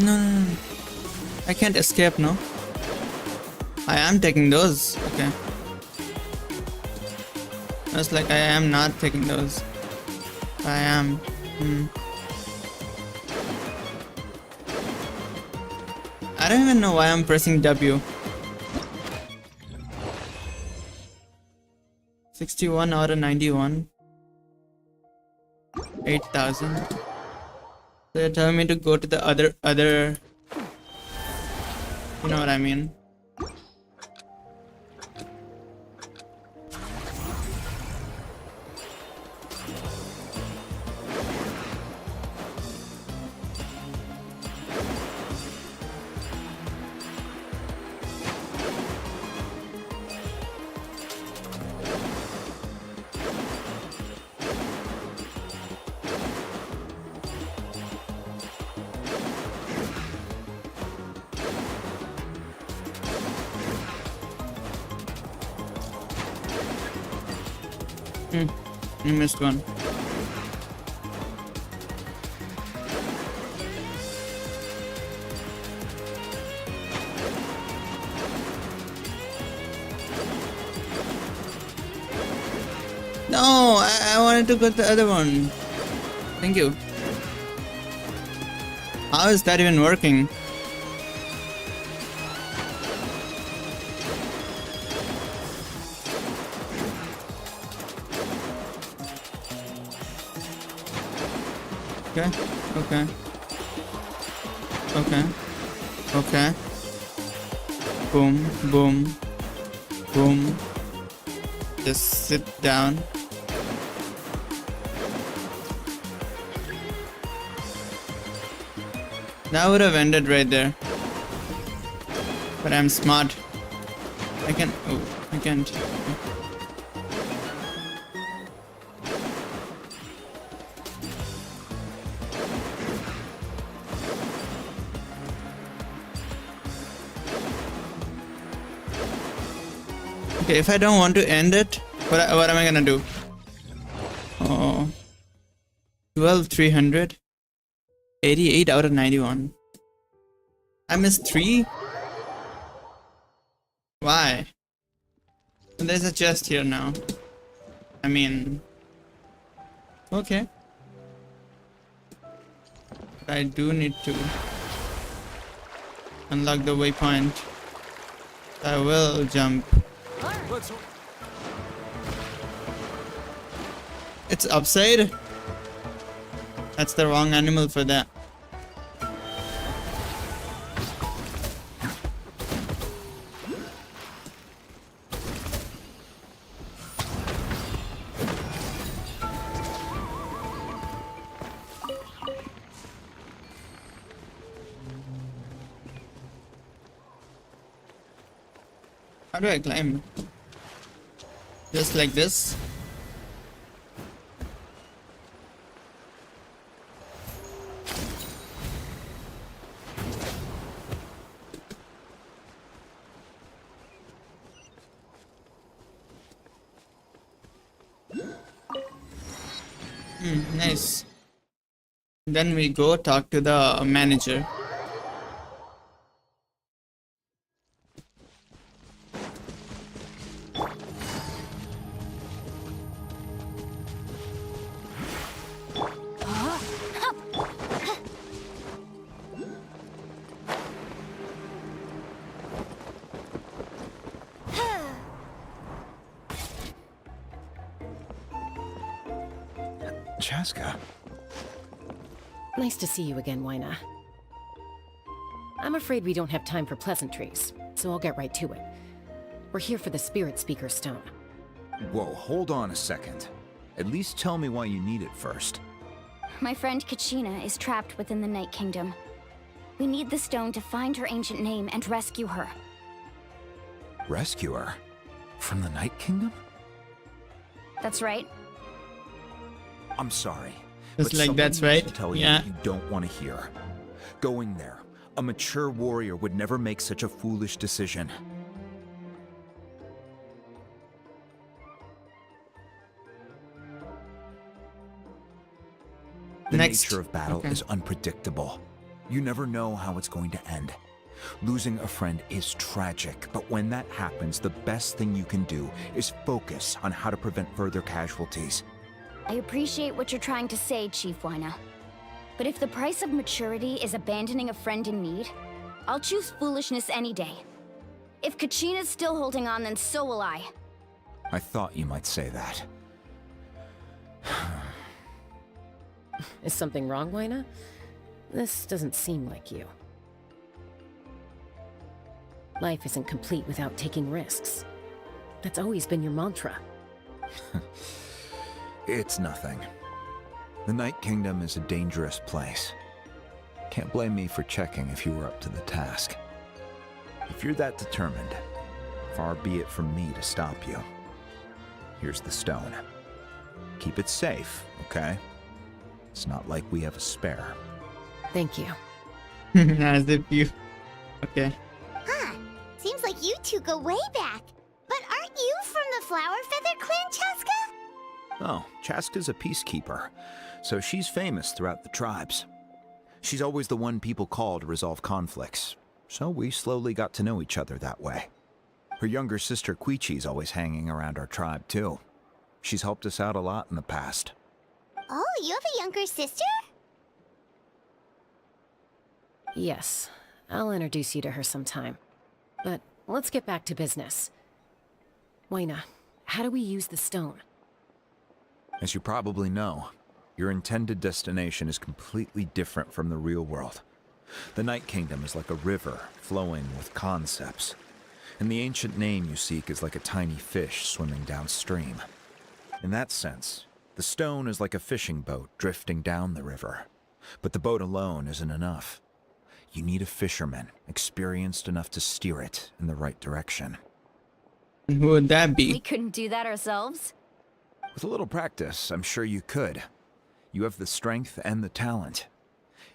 No. I can't escape, no? I am taking those. Okay. It's like I am not taking those. I am. I don't even know why I'm pressing W. 61 out of 91. 8,000. So they're telling me to go to the other. You know what I mean? You missed one. No, I wanted to get the other one. Thank you. How is that even working? Okay, okay. Okay. Okay. Boom, boom, boom. Just sit down. That would have ended right there. But I'm smart. I can. Oh, I can't. Okay, if I don't want to end it, what am I gonna do? Oh, 12,300. 88 out of 91. I missed 3? Why? There's a chest here now. I mean... Okay. I do need to unlock the waypoint. I will jump. It's upside? That's the wrong animal for that. How do I climb? Just like this? Nice. Then we go talk to the manager. Chaska. Nice to see you again, Wyna. I'm afraid we don't have time for pleasantries, so I'll get right to it. We're here for the Spirit Speaker Stone. Whoa, hold on a second. At least tell me why you need it first. My friend Kachina is trapped within the Night Kingdom. We need the stone to find her ancient name and rescue her. Rescue her? From the Night Kingdom? That's right. I'm sorry. Just but like that's somebody right. needs to tell you Yeah. what you don't want to hear. Going there, a mature warrior would never make such a foolish decision. The Next. nature of battle Okay. is unpredictable. You never know how it's going to end. Losing a friend is tragic, but when that happens, the best thing you can do is focus on how to prevent further casualties. I appreciate what you're trying to say, Chief Wyna. But if the price of maturity is abandoning a friend in need, I'll choose foolishness any day. If Kachina's still holding on, then so will I. I thought you might say that. Is something wrong, Wyna? This doesn't seem like you. Life isn't complete without taking risks. That's always been your mantra. It's nothing. The Night Kingdom is a dangerous place. Can't blame me for checking if you were up to the task. If you're that determined, far be it from me to stop you. Here's the stone. Keep it safe, okay? It's not like we have a spare. Thank you. As if you. Okay. Huh. Seems like you two go way back. But aren't you from the Flower Feather Clan, Chaska? Oh, Chaska's a peacekeeper, so she's famous throughout the tribes. She's always the one people call to resolve conflicts, so we slowly got to know each other that way. Her younger sister Quichi's always hanging around our tribe, too. She's helped us out a lot in the past. Oh, you have a younger sister? Yes, I'll introduce you to her sometime. But let's get back to business. Waina, how do we use the stone? As you probably know, your intended destination is completely different from the real world. The Night Kingdom is like a river flowing with concepts, and the ancient name you seek is like a tiny fish swimming downstream. In that sense, the stone is like a fishing boat drifting down the river, but the boat alone isn't enough. You need a fisherman experienced enough to steer it in the right direction. And who would that We be? couldn't do that ourselves? With a little practice, I'm sure you could. You have the strength and the talent.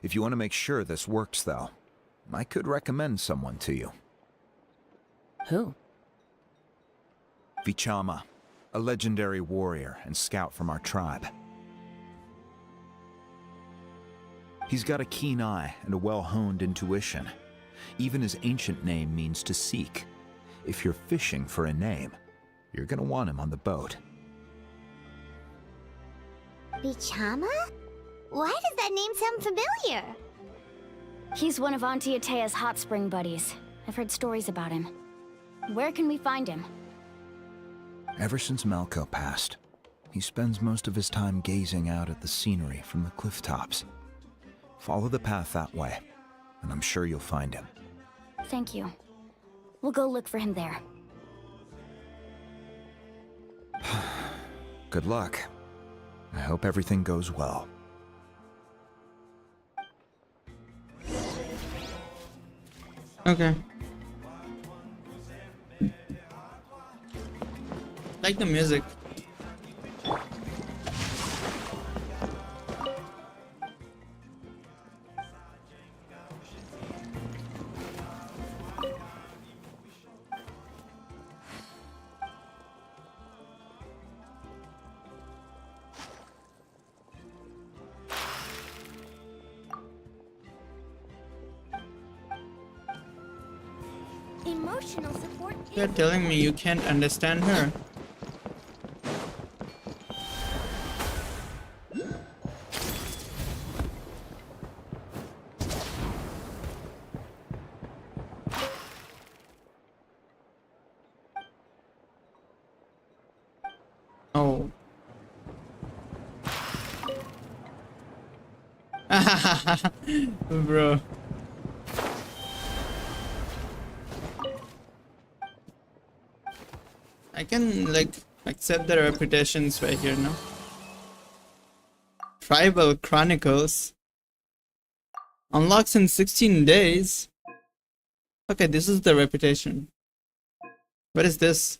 If you want to make sure this works, though, I could recommend someone to you. Who? Vichama, a legendary warrior and scout from our tribe. He's got a keen eye and a well-honed intuition. Even his ancient name means to seek. If you're fishing for a name, you're gonna want him on the boat. Bichama? Why does that name sound familiar? He's one of Auntie Atea's hot spring buddies. I've heard stories about him. Where can we find him? Ever since Malco passed, he spends most of his time gazing out at the scenery from the cliff tops. Follow the path that way, and I'm sure you'll find him. Thank you. We'll go look for him there. Good luck. I hope everything goes well. Okay. Like the music. Emotional support. You're telling me you can't understand her? Oh. Bro. I can like accept the reputations right here now. Tribal Chronicles unlocks in 16 days. Okay, this is the reputation. What is this?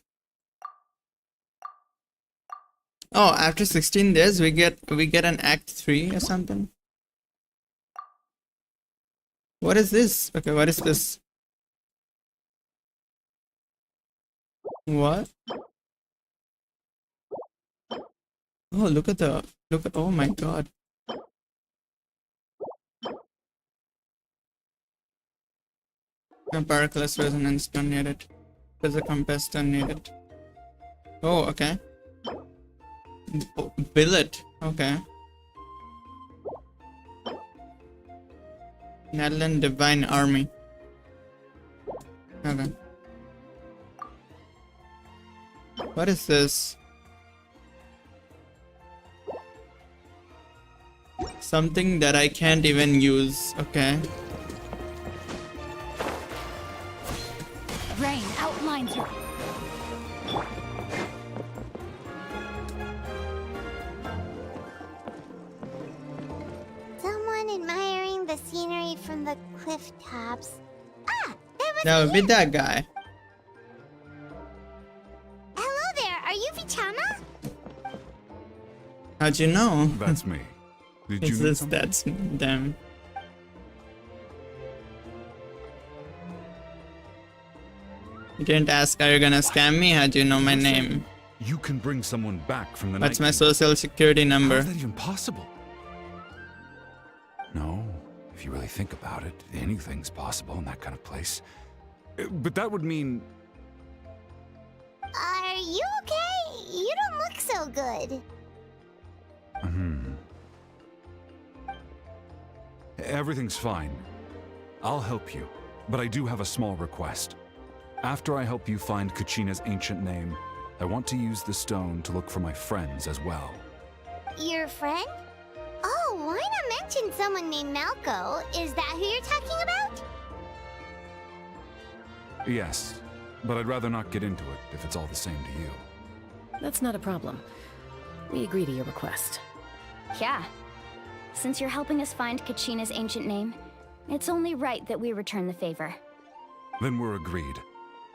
Oh, after 16 days we get an act 3 or something. What is this? Okay, what is this? What? Oh, look at oh my god. A Paraclus resonance don't need it. There's a compass don't need it. Oh, okay. Billet, okay. Natlan Divine Army. Okay. What is this? Something that I can't even use. Okay. Rain outlines her. the scenery from the cliff tops. Ah, there was That would be that guy. Hello there, are you Vichama? How'd you know? That's me. Did you Is need this something? that's them? You didn't ask, are you gonna scam me? How'd you know my name? You can bring someone back from the What's Night my Kingdom. social security How number? is that even possible? No, if you really think about it, anything's possible in that kind of place. But that would mean... Are you okay? You don't look so good. Everything's fine. I'll help you, but I do have a small request. After I help you find Kachina's ancient name, I want to use the stone to look for my friends as well. Your friend? Oh, why not mention someone named Malco? Is that who you're talking about? Yes, but I'd rather not get into it if it's all the same to you. That's not a problem. We agree to your request. Yeah. Since you're helping us find Kachina's ancient name, it's only right that we return the favor. Then we're agreed.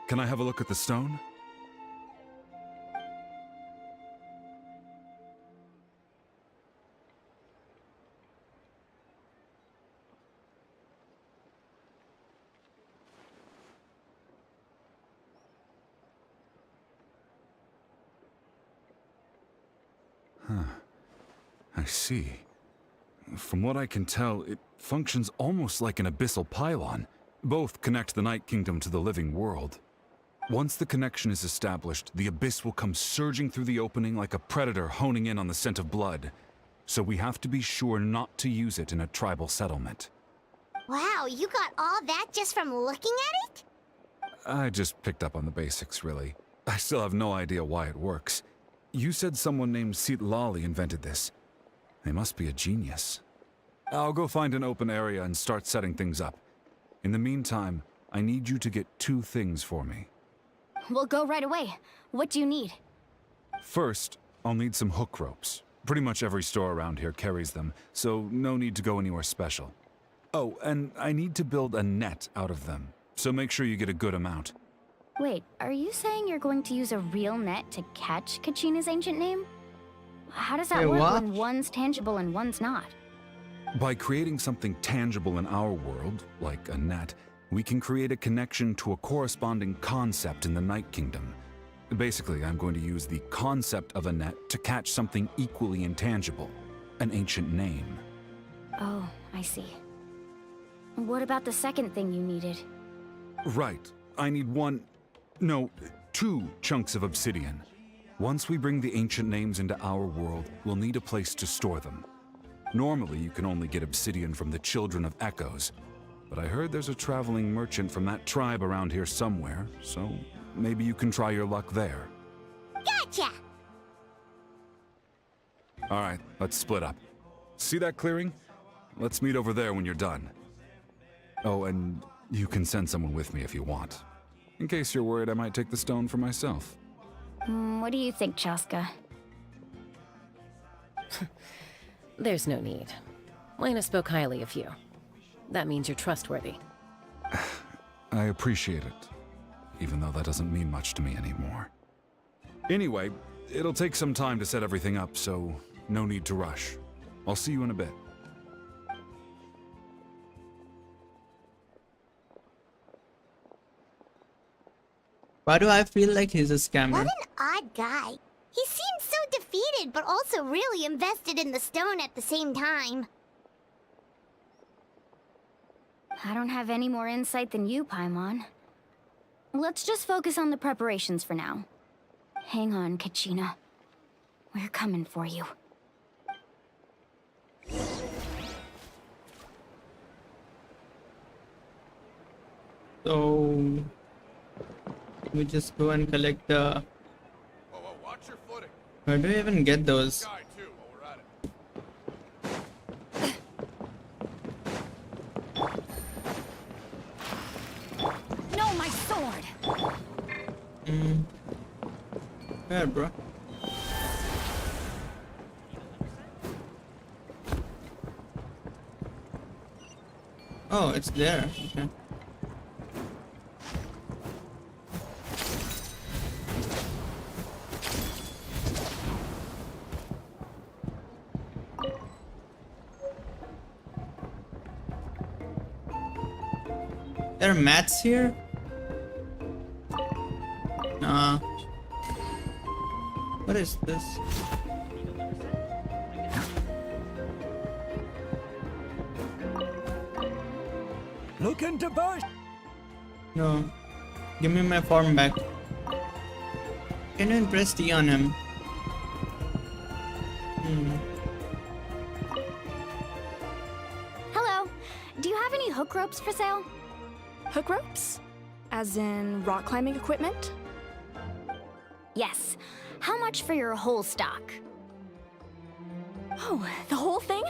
Can I have a look at the stone? I see. From what I can tell, it functions almost like an abyssal pylon. Both connect the Night Kingdom to the living world. Once the connection is established, the abyss will come surging through the opening like a predator honing in on the scent of blood. So we have to be sure not to use it in a tribal settlement. Wow, you got all that just from looking at it? I just picked up on the basics, really. I still have no idea why it works. You said someone named Lali invented this. They must be a genius. I'll go find an open area and start setting things up. In the meantime, I need you to get 2 things for me. We'll go right away. What do you need? First, I'll need some hook ropes. Pretty much every store around here carries them, so no need to go anywhere special. Oh, and I need to build a net out of them, so make sure you get a good amount. Wait, are you saying you're going to use a real net to catch Kachina's ancient name? How does that Wait, work what? when one's tangible and one's not? By creating something tangible in our world, like a net, we can create a connection to a corresponding concept in the Night Kingdom. Basically, I'm going to use the concept of a net to catch something equally intangible, an ancient name. Oh, I see. What about the second thing you needed? Right. I need 2 chunks of obsidian. Once we bring the ancient names into our world, we'll need a place to store them. Normally, you can only get obsidian from the Children of Echoes, but I heard there's a traveling merchant from that tribe around here somewhere, so maybe you can try your luck there. Gotcha! Alright, let's split up. See that clearing? Let's meet over there when you're done. Oh, and you can send someone with me if you want. In case you're worried I might take the stone for myself. What do you think, Chaska? There's no need. Lena spoke highly of you. That means you're trustworthy. I appreciate it, even though that doesn't mean much to me anymore. Anyway, it'll take some time to set everything up, so no need to rush. I'll see you in a bit. Why do I feel like he's a scammer? What an odd guy. He seems so defeated, but also really invested in the stone at the same time. I don't have any more insight than you, Paimon. Let's just focus on the preparations for now. Hang on, Kachina. We're coming for you. So we just go and collect the. Watch your footing. Where do you even get those? Guy too, while we're at it. No, my sword! Where, bro? Oh, it's there. Okay. There are mats here? Nah. What is this? Looking to buy? No. Give me my form back. Can you press T on him? Hello. Do you have any hook ropes for sale? Hook ropes? As in rock climbing equipment? Yes. How much for your whole stock? Oh, the whole thing?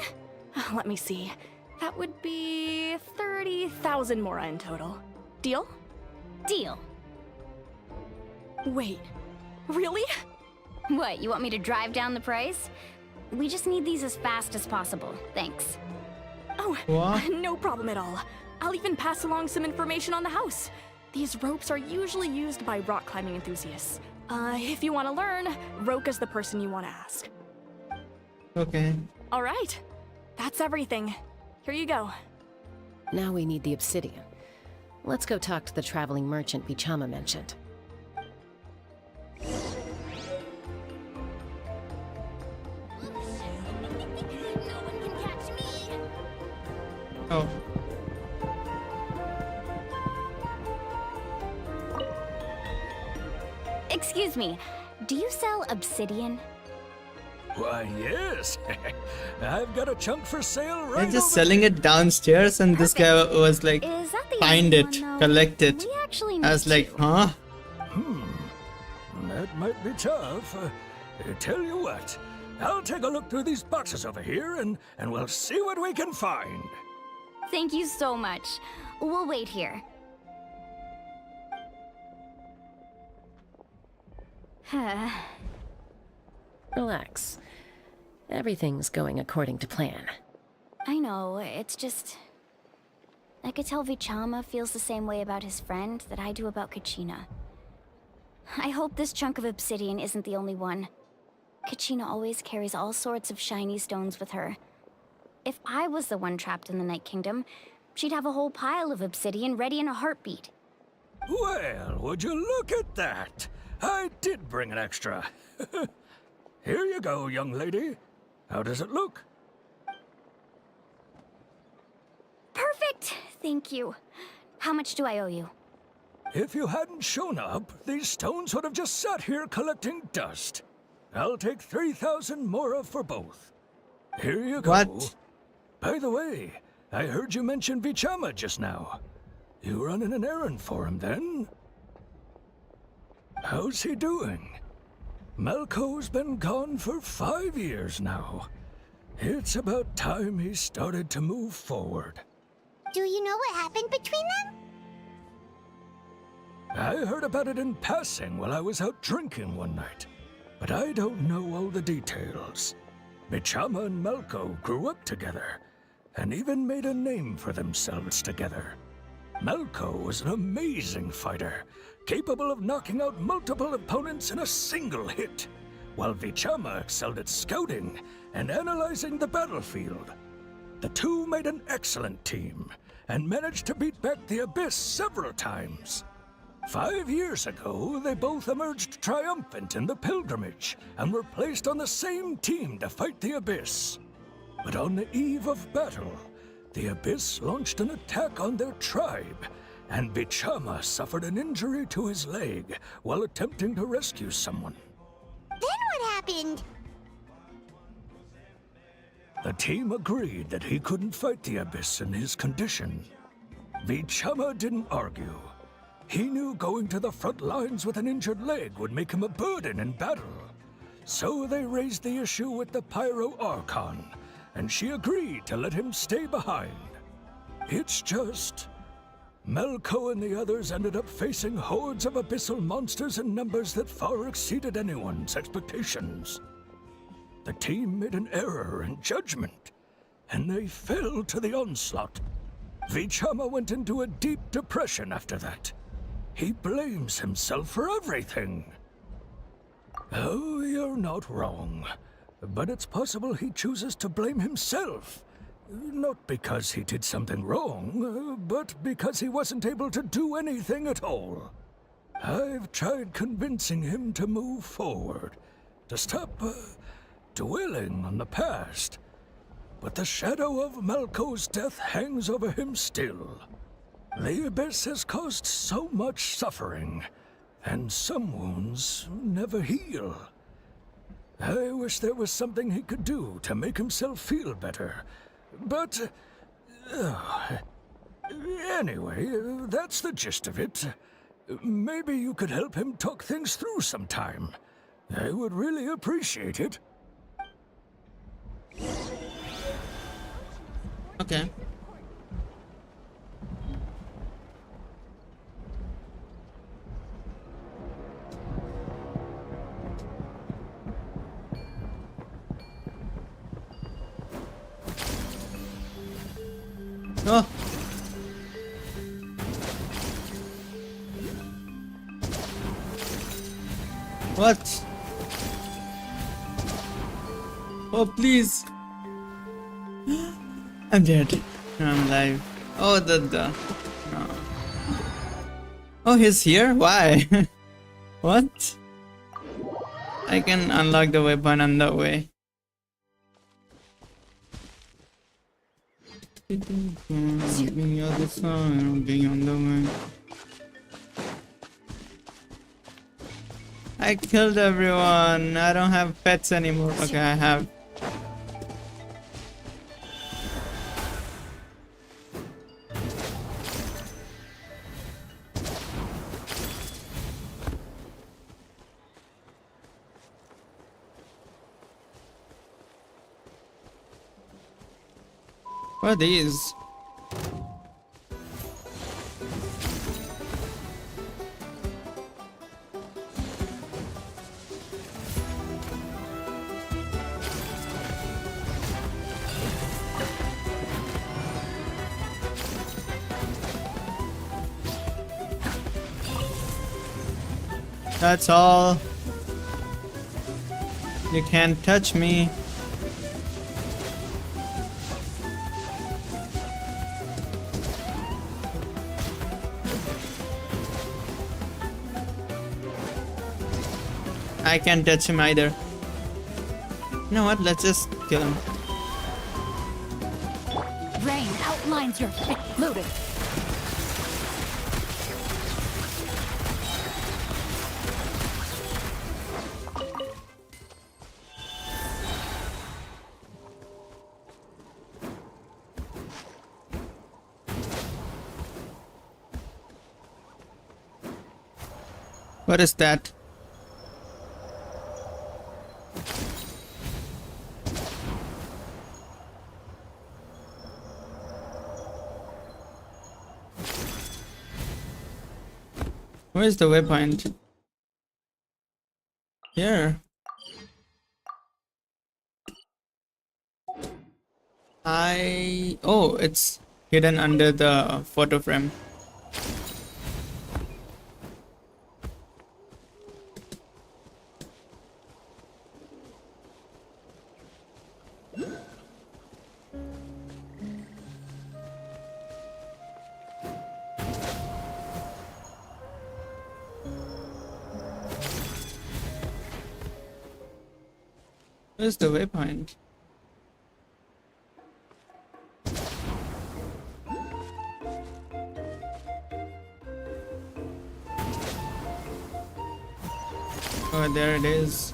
Let me see. That would be 30,000 mora in total. Deal? Deal. Wait, really? What, you want me to drive down the price? We just need these as fast as possible. Thanks. Oh, What? no problem at all. I'll even pass along some information on the house. These ropes are usually used by rock climbing enthusiasts. If you want to learn, Roka's the person you want to ask. Okay. All right, that's everything. Here you go. Now we need the obsidian. Let's go talk to the traveling merchant Bichama mentioned. Oh. Excuse me, do you sell obsidian? Why, yes. I've got a chunk for sale right They're just over selling there. it downstairs, and this guy was like, Is that the find only it, one, though? collect it. We actually I was need like, two. huh? That might be tough. Tell you what, I'll take a look through these boxes over here, and we'll see what we can find. Thank you so much. We'll wait here. Relax. Everything's going according to plan. I know, it's just... I could tell Vichama feels the same way about his friend that I do about Kachina. I hope this chunk of obsidian isn't the only one. Kachina always carries all sorts of shiny stones with her. If I was the one trapped in the Night Kingdom, she'd have a whole pile of obsidian ready in a heartbeat. Well, would you look at that? I did bring an extra. Here you go, young lady. How does it look? Perfect! Thank you. How much do I owe you? If you hadn't shown up, these stones would have just sat here collecting dust. I'll take 3,000 mora for both. Here you go. What? By the way, I heard you mention Vichama just now. You running an errand for him, then? How's he doing? Malco's been gone for 5 years now. It's about time he started to move forward. Do you know what happened between them? I heard about it in passing while I was out drinking one night, but I don't know all the details. Vichama and Malco grew up together, and even made a name for themselves together. Malco was an amazing fighter, capable of knocking out multiple opponents in a single hit, while Vichama excelled at scouting and analyzing the battlefield. The two made an excellent team, and managed to beat back the Abyss several times. 5 years ago, they both emerged triumphant in the pilgrimage, and were placed on the same team to fight the Abyss. But on the eve of battle, the Abyss launched an attack on their tribe, and Vichama suffered an injury to his leg while attempting to rescue someone. Then what happened? The team agreed that he couldn't fight the Abyss in his condition. Vichama didn't argue. He knew going to the front lines with an injured leg would make him a burden in battle. So they raised the issue with the Pyro Archon, and she agreed to let him stay behind. It's just... Malco and the others ended up facing hordes of abyssal monsters in numbers that far exceeded anyone's expectations. The team made an error in judgment, and they fell to the onslaught. Vichama went into a deep depression after that. He blames himself for everything. Oh, you're not wrong. But it's possible he chooses to blame himself. Not because he did something wrong, but because he wasn't able to do anything at all. I've tried convincing him to move forward, to stop dwelling on the past. But the shadow of Malco's death hangs over him still. The Abyss has caused so much suffering, and some wounds never heal. I wish there was something he could do to make himself feel better. But... anyway, that's the gist of it. Maybe you could help him talk things through sometime. I would really appreciate it. Okay. Oh. What? Oh, please. I'm dead. No, I'm alive. Oh, no. Oh, he's here? Why? What? I can unlock the weapon on the way. Being on the side, being on the way. I killed everyone. I don't have pets anymore. Okay, I have. What are these? That's all. You can't touch me. I can't touch him either. You know what? Let's just kill him. Rain outlines your loaded. What is that? Where's the waypoint? Here. Oh, it's hidden under the photo frame. Where's the waypoint? Oh, there it is.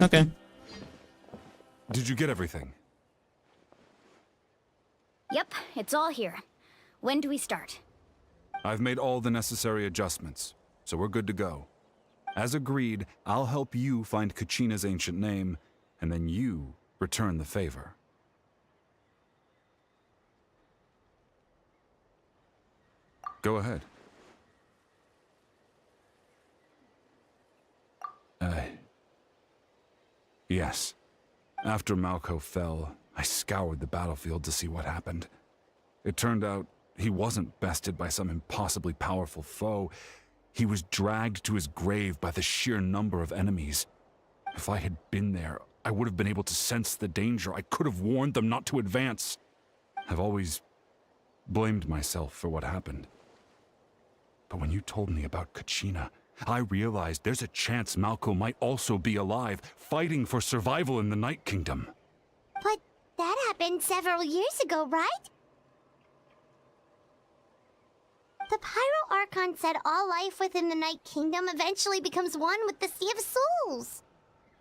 Okay. Did you get everything? Yep, it's all here. When do we start? I've made all the necessary adjustments, so we're good to go. As agreed, I'll help you find Kachina's ancient name, and then you return the favor. Go ahead. Yes. After Malco fell, I scoured the battlefield to see what happened. It turned out he wasn't bested by some impossibly powerful foe. He was dragged to his grave by the sheer number of enemies. If I had been there, I would have been able to sense the danger. I could have warned them not to advance. I've always blamed myself for what happened. But when you told me about Kachina, I realized there's a chance Malco might also be alive, fighting for survival in the Night Kingdom. But that happened several years ago, right? The Pyro Archon said all life within the Night Kingdom eventually becomes one with the Sea of Souls.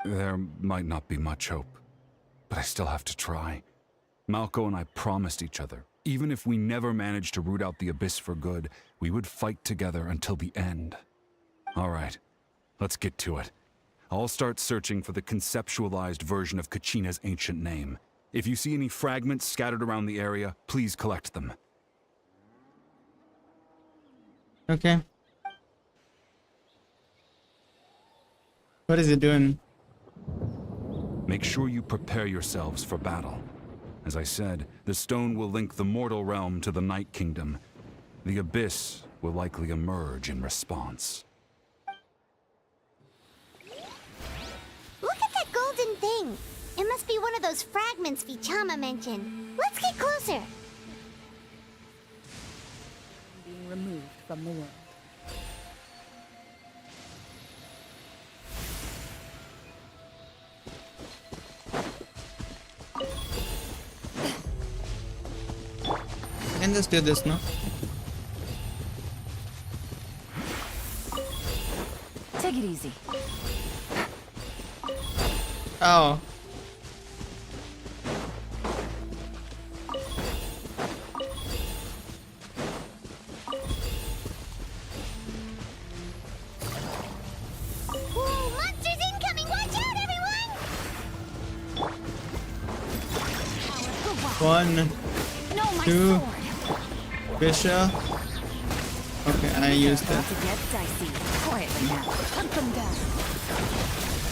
There might not be much hope, but I still have to try. Malco and I promised each other, even if we never managed to root out the Abyss for good, we would fight together until the end. All right, let's get to it. I'll start searching for the conceptualized version of Kachina's ancient name. If you see any fragments scattered around the area, please collect them. Okay. What is it doing? Make sure you prepare yourselves for battle. As I said, the stone will link the mortal realm to the Night Kingdom. The Abyss will likely emerge in response. Look at that golden thing. It must be one of those fragments Vichama mentioned. Let's get closer. Being removed from the world. I can just do this, no? Take it easy. Oh. Whoa, monsters incoming! Watch out, everyone! 1, No, my 2, sword! Bishop. Okay, I used About it. to get dicey. Quietly now. Hunt them down.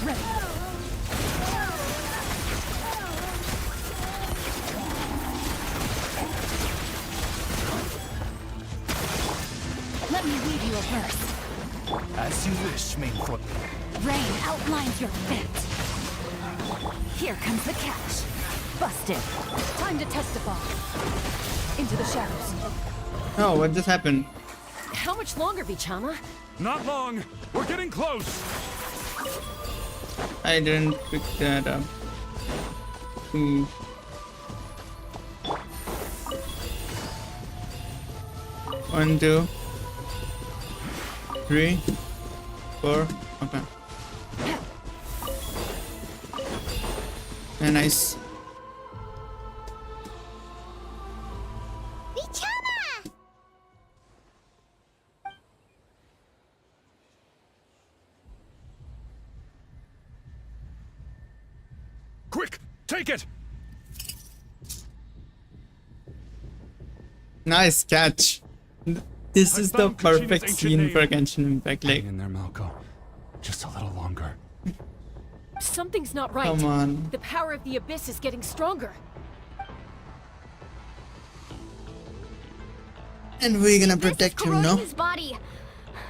Ready. Let me weave you a verse. As you wish, main front. Rain outlines your fate. Here comes the catch. Busted. Time to testify. Into the shadows. Oh, what just happened? How much longer, Vichama? Not long! We're getting close! I didn't pick that up. Ooh. One, 2, 3, 4. Okay. Yeah, nice. Vichama! Quick! Take it! Nice catch. This I is the found Kachina's perfect ancient scene name. for Genshin Impact. Like, Hang in there, Malco. Just a little longer. Something's not right. come on. The power of the Abyss is getting stronger. And we're gonna This is protect him, corroding no? his body.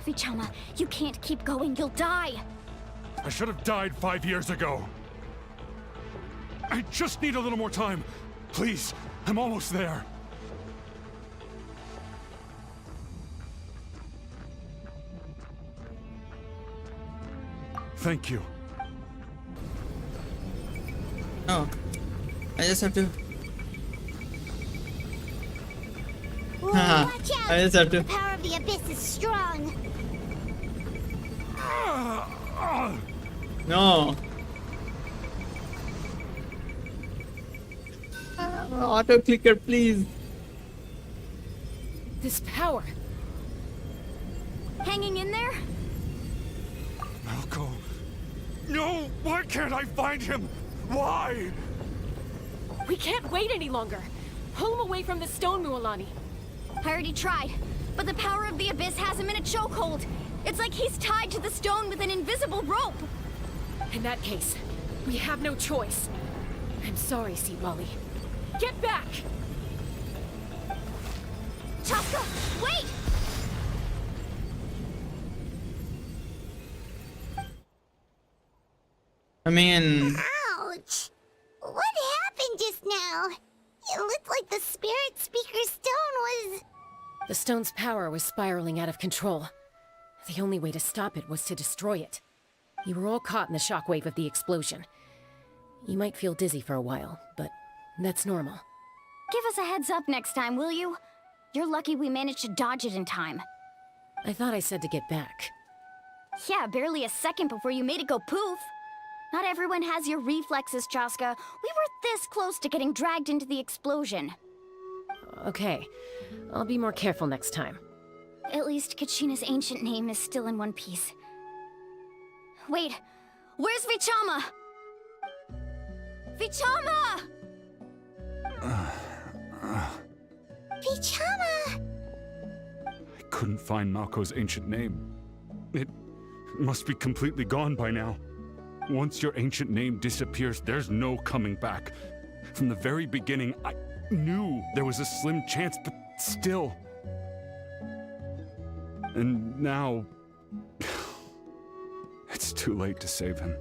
Vichama, you can't keep going. You'll die. I should have died 5 years ago. I just need a little more time. Please, I'm almost there. Thank you. Oh. I just have to. Whoa, Haha, watch out! I just have to. The power of the Abyss is strong. No. Auto clicker, please. This power. Hanging in there? Malco. No! Why can't I find him? Why? We can't wait any longer. Pull him away from the stone, Mualani. I already tried, but the power of the Abyss has him in a chokehold. It's like he's tied to the stone with an invisible rope. In that case, we have no choice. I'm sorry, Sea Wally. Get back! Chaska, wait! I mean, Ouch! What happened just now? It looked like the spirit speaker's stone was... The stone's power was spiraling out of control. The only way to stop it was to destroy it. You were all caught in the shockwave of the explosion. You might feel dizzy for a while, but that's normal. Give us a heads up next time, will you? You're lucky we managed to dodge it in time. I thought I said to get back. Yeah, barely a second before you made it go poof. Not everyone has your reflexes, Chaska. We were this close to getting dragged into the explosion. Okay, I'll be more careful next time. At least Kachina's ancient name is still in one piece. Wait, where's Vichama? Vichama! Vichama! I couldn't find Malco's ancient name. It must be completely gone by now. Once your ancient name disappears, there's no coming back. From the very beginning, I knew there was a slim chance, but still. And now... it's too late to save him.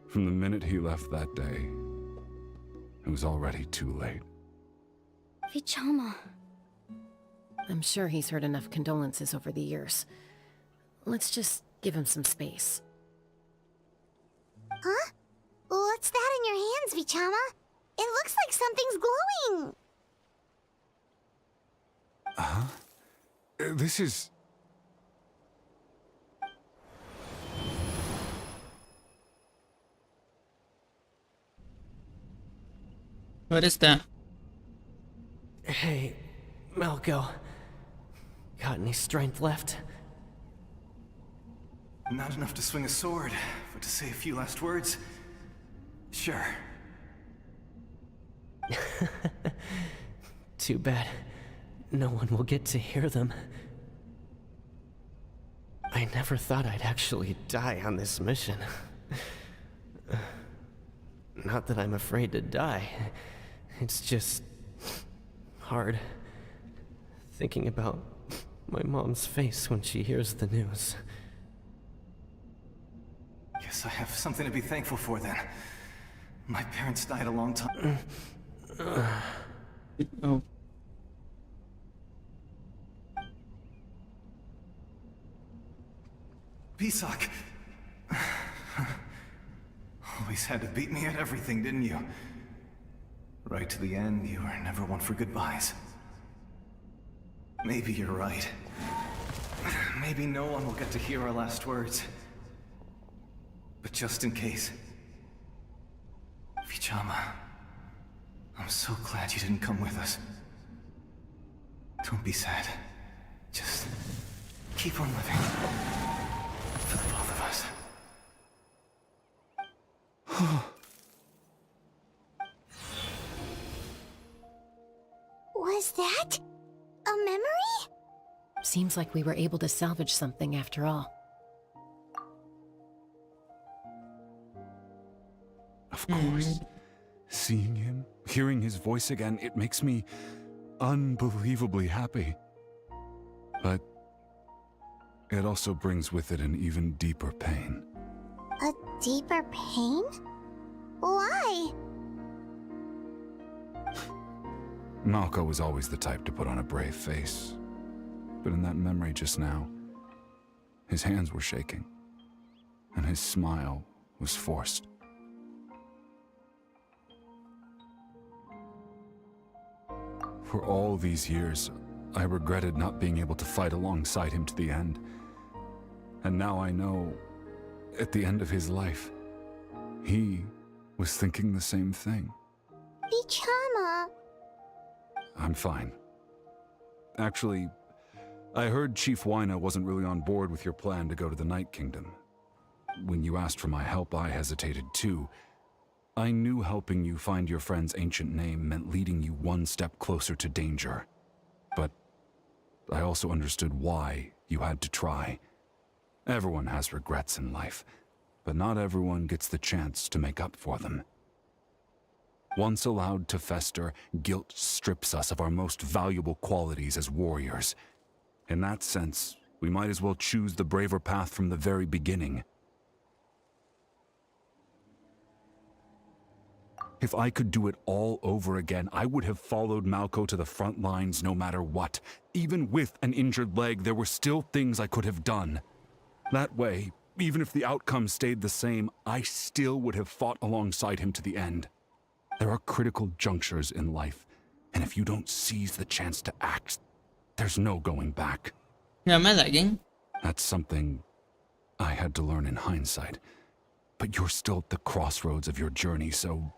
From the minute he left that day, it was already too late. Vichama. I'm sure he's heard enough condolences over the years. Let's just give him some space. Huh? What's that in your hands, Vichama? It looks like something's glowing! This is... what is that? Hey, Malco. Got any strength left? Not enough to swing a sword, but to say a few last words? Sure. Too bad. No one will get to hear them. I never thought I'd actually die on this mission. Not that I'm afraid to die. It's just... hard. Thinking about my mom's face when she hears the news. Guess I have something to be thankful for then. My parents died a long time. Oh. Pisak! Always had to beat me at everything, didn't you? Right to the end, you were never one for goodbyes. Maybe you're right. Maybe no one will get to hear our last words. But just in case... Vichama, I'm so glad you didn't come with us. Don't be sad. Just keep on living. For the both of us. Was that a memory? Seems like we were able to salvage something after all. Of course. Seeing him, hearing his voice again, it makes me unbelievably happy. But it also brings with it an even deeper pain. A deeper pain? Why? Malco was always the type to put on a brave face. But in that memory just now, his hands were shaking, and his smile was forced. For all these years, I regretted not being able to fight alongside him to the end. And now I know, at the end of his life, he was thinking the same thing. Vichama. I'm fine. Actually, I heard Chief Wyna wasn't really on board with your plan to go to the Night Kingdom. When you asked for my help, I hesitated too. I knew helping you find your friend's ancient name meant leading you one step closer to danger. But I also understood why you had to try. Everyone has regrets in life, but not everyone gets the chance to make up for them. Once allowed to fester, guilt strips us of our most valuable qualities as warriors. In that sense, we might as well choose the braver path from the very beginning. If I could do it all over again, I would have followed Malco to the front lines no matter what. Even with an injured leg, there were still things I could have done. That way, even if the outcome stayed the same, I still would have fought alongside him to the end. There are critical junctures in life, and if you don't seize the chance to act, there's no going back. Yeah, am I lagging? That's something I had to learn in hindsight. But you're still at the crossroads of your journey, so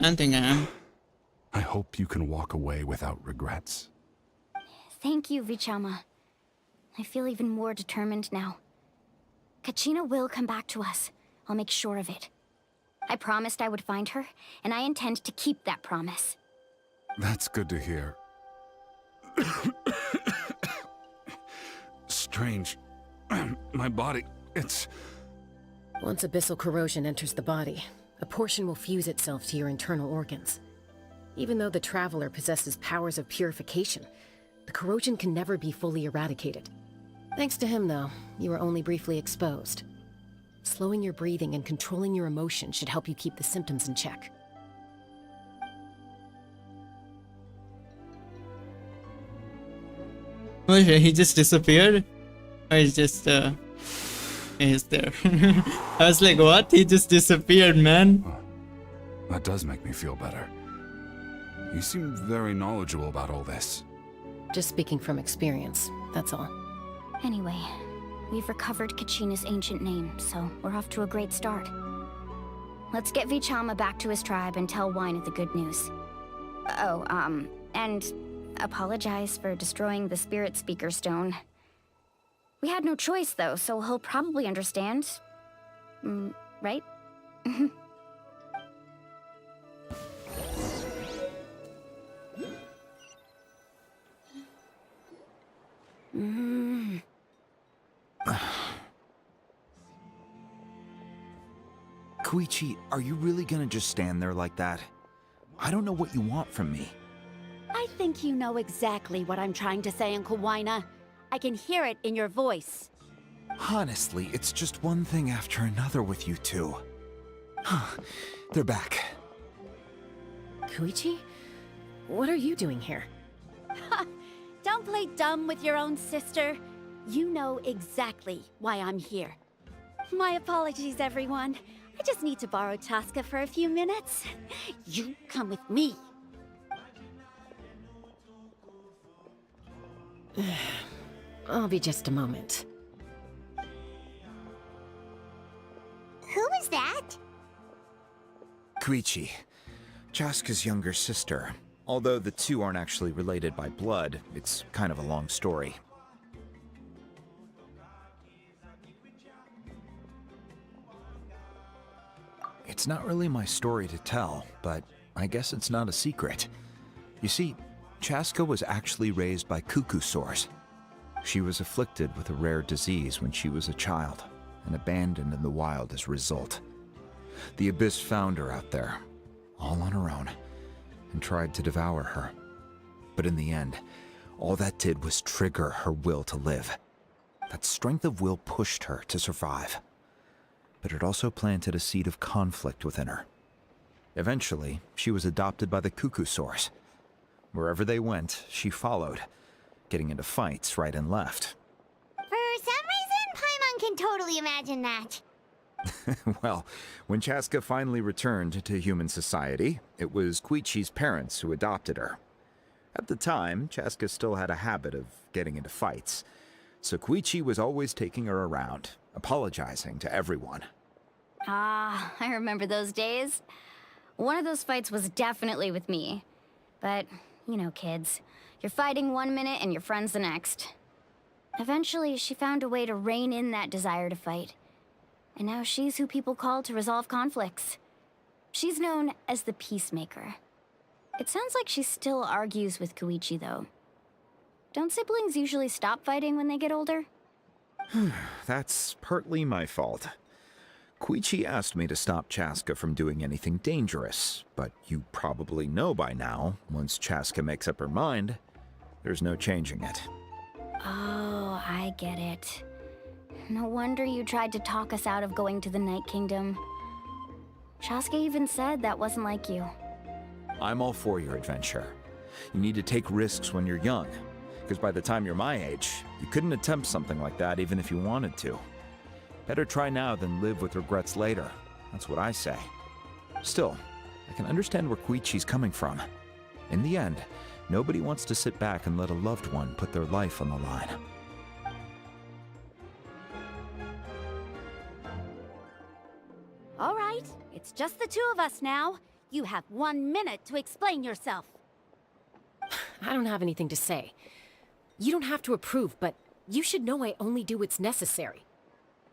I think I am. I hope you can walk away without regrets. Thank you, Vichama. I feel even more determined now. Kachina will come back to us. I'll make sure of it. I promised I would find her, and I intend to keep that promise. That's good to hear. Strange. My body, it's... Once abyssal corrosion enters the body, a portion will fuse itself to your internal organs. Even though the Traveler possesses powers of purification, the corrosion can never be fully eradicated. Thanks to him, though, you were only briefly exposed. Slowing your breathing and controlling your emotions should help you keep the symptoms in check. Oh shit, he just disappeared? Or he's just, he's there. I was like, what? He just disappeared, man. That does make me feel better. You seem very knowledgeable about all this. Just speaking from experience, that's all. Anyway, we've recovered Kachina's ancient name, so we're off to a great start. Let's get Vichama back to his tribe and tell Wyna the good news. Oh, and apologize for destroying the Spirit Speaker Stone. We had no choice, though, so he'll probably understand. Right? Koichi, are you really gonna just stand there like that? I don't know what you want from me. I think you know exactly what I'm trying to say, Uncle Wyna. I can hear it in your voice. Honestly, it's just one thing after another with you two. They're back. Koichi? What are you doing here? Don't play dumb with your own sister. You know exactly why I'm here. My apologies, everyone. I just need to borrow Tosca for a few minutes. You come with me. I'll be just a moment. Who is that? Koichi, Chaska's younger sister. Although the two aren't actually related by blood, it's kind of a long story. It's not really my story to tell, but I guess it's not a secret. You see, Chaska was actually raised by cuckoo sores. She was afflicted with a rare disease when she was a child, and abandoned in the wild as a result. The Abyss found her out there, all on her own, and tried to devour her. But in the end, all that did was trigger her will to live. That strength of will pushed her to survive. But it also planted a seed of conflict within her. Eventually, she was adopted by the cuckoo sores. Wherever they went, she followed, getting into fights right and left. For some reason, Paimon can totally imagine that. Well, when Chaska finally returned to human society, it was Koichi's parents who adopted her. At the time, Chaska still had a habit of getting into fights, so Koichi was always taking her around, apologizing to everyone. Ah, I remember those days. One of those fights was definitely with me. But, you know, kids. You're fighting one minute and your friend's the next. Eventually, she found a way to rein in that desire to fight. And now she's who people call to resolve conflicts. She's known as the Peacemaker. It sounds like she still argues with Koichi, though. Don't siblings usually stop fighting when they get older? That's partly my fault. Koichi asked me to stop Chaska from doing anything dangerous, but you probably know by now, once Chaska makes up her mind, there's no changing it. Oh, I get it. No wonder you tried to talk us out of going to the Night Kingdom. Chaska even said that wasn't like you. I'm all for your adventure. You need to take risks when you're young, because by the time you're my age, you couldn't attempt something like that even if you wanted to. Better try now than live with regrets later. That's what I say. Still, I can understand where Koichi's coming from. In the end, nobody wants to sit back and let a loved one put their life on the line. All right, it's just the two of us now. You have 1 minute to explain yourself. I don't have anything to say. You don't have to approve, but you should know I only do what's necessary.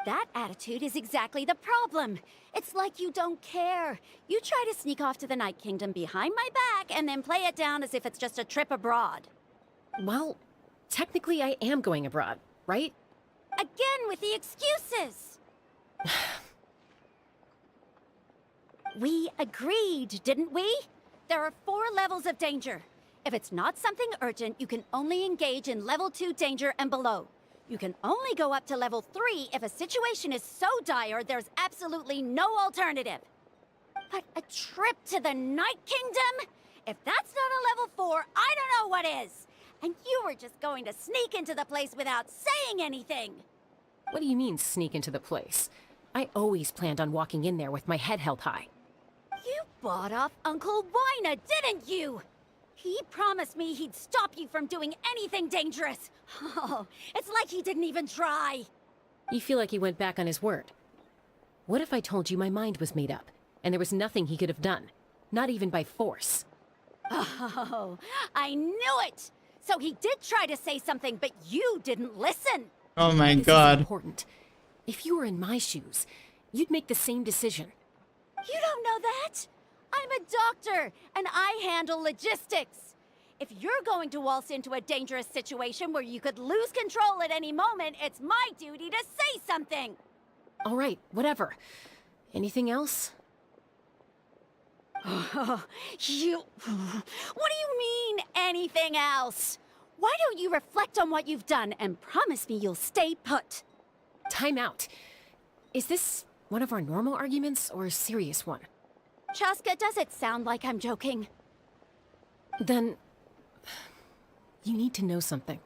That attitude is exactly the problem. It's like you don't care. You try to sneak off to the Night Kingdom behind my back and then play it down as if it's just a trip abroad. Well, technically I am going abroad, right? Again with the excuses! We agreed, didn't we? There are 4 levels of danger. If it's not something urgent, you can only engage in level 2 danger and below. You can only go up to level 3 if a situation is so dire there's absolutely no alternative. But a trip to the Night Kingdom? If that's not a level 4, I don't know what is. And you were just going to sneak into the place without saying anything. What do you mean, sneak into the place? I always planned on walking in there with my head held high. You bought off Uncle Wina, didn't you? He promised me he'd stop you from doing anything dangerous. Oh, it's like he didn't even try. You feel like he went back on his word. What if I told you my mind was made up, and there was nothing he could have done? Not even by force. Oh, I knew it! So he did try to say something, but you didn't listen. Oh my This god. is important. If you were in my shoes, you'd make the same decision. You don't know that? I'm a doctor, and I handle logistics. If you're going to waltz into a dangerous situation where you could lose control at any moment, it's my duty to say something. All right, whatever. Anything else? What do you mean, anything else? Why don't you reflect on what you've done and promise me you'll stay put? Time out. Is this one of our normal arguments or a serious one? Chaska, does it sound like I'm joking? Then, you need to know something.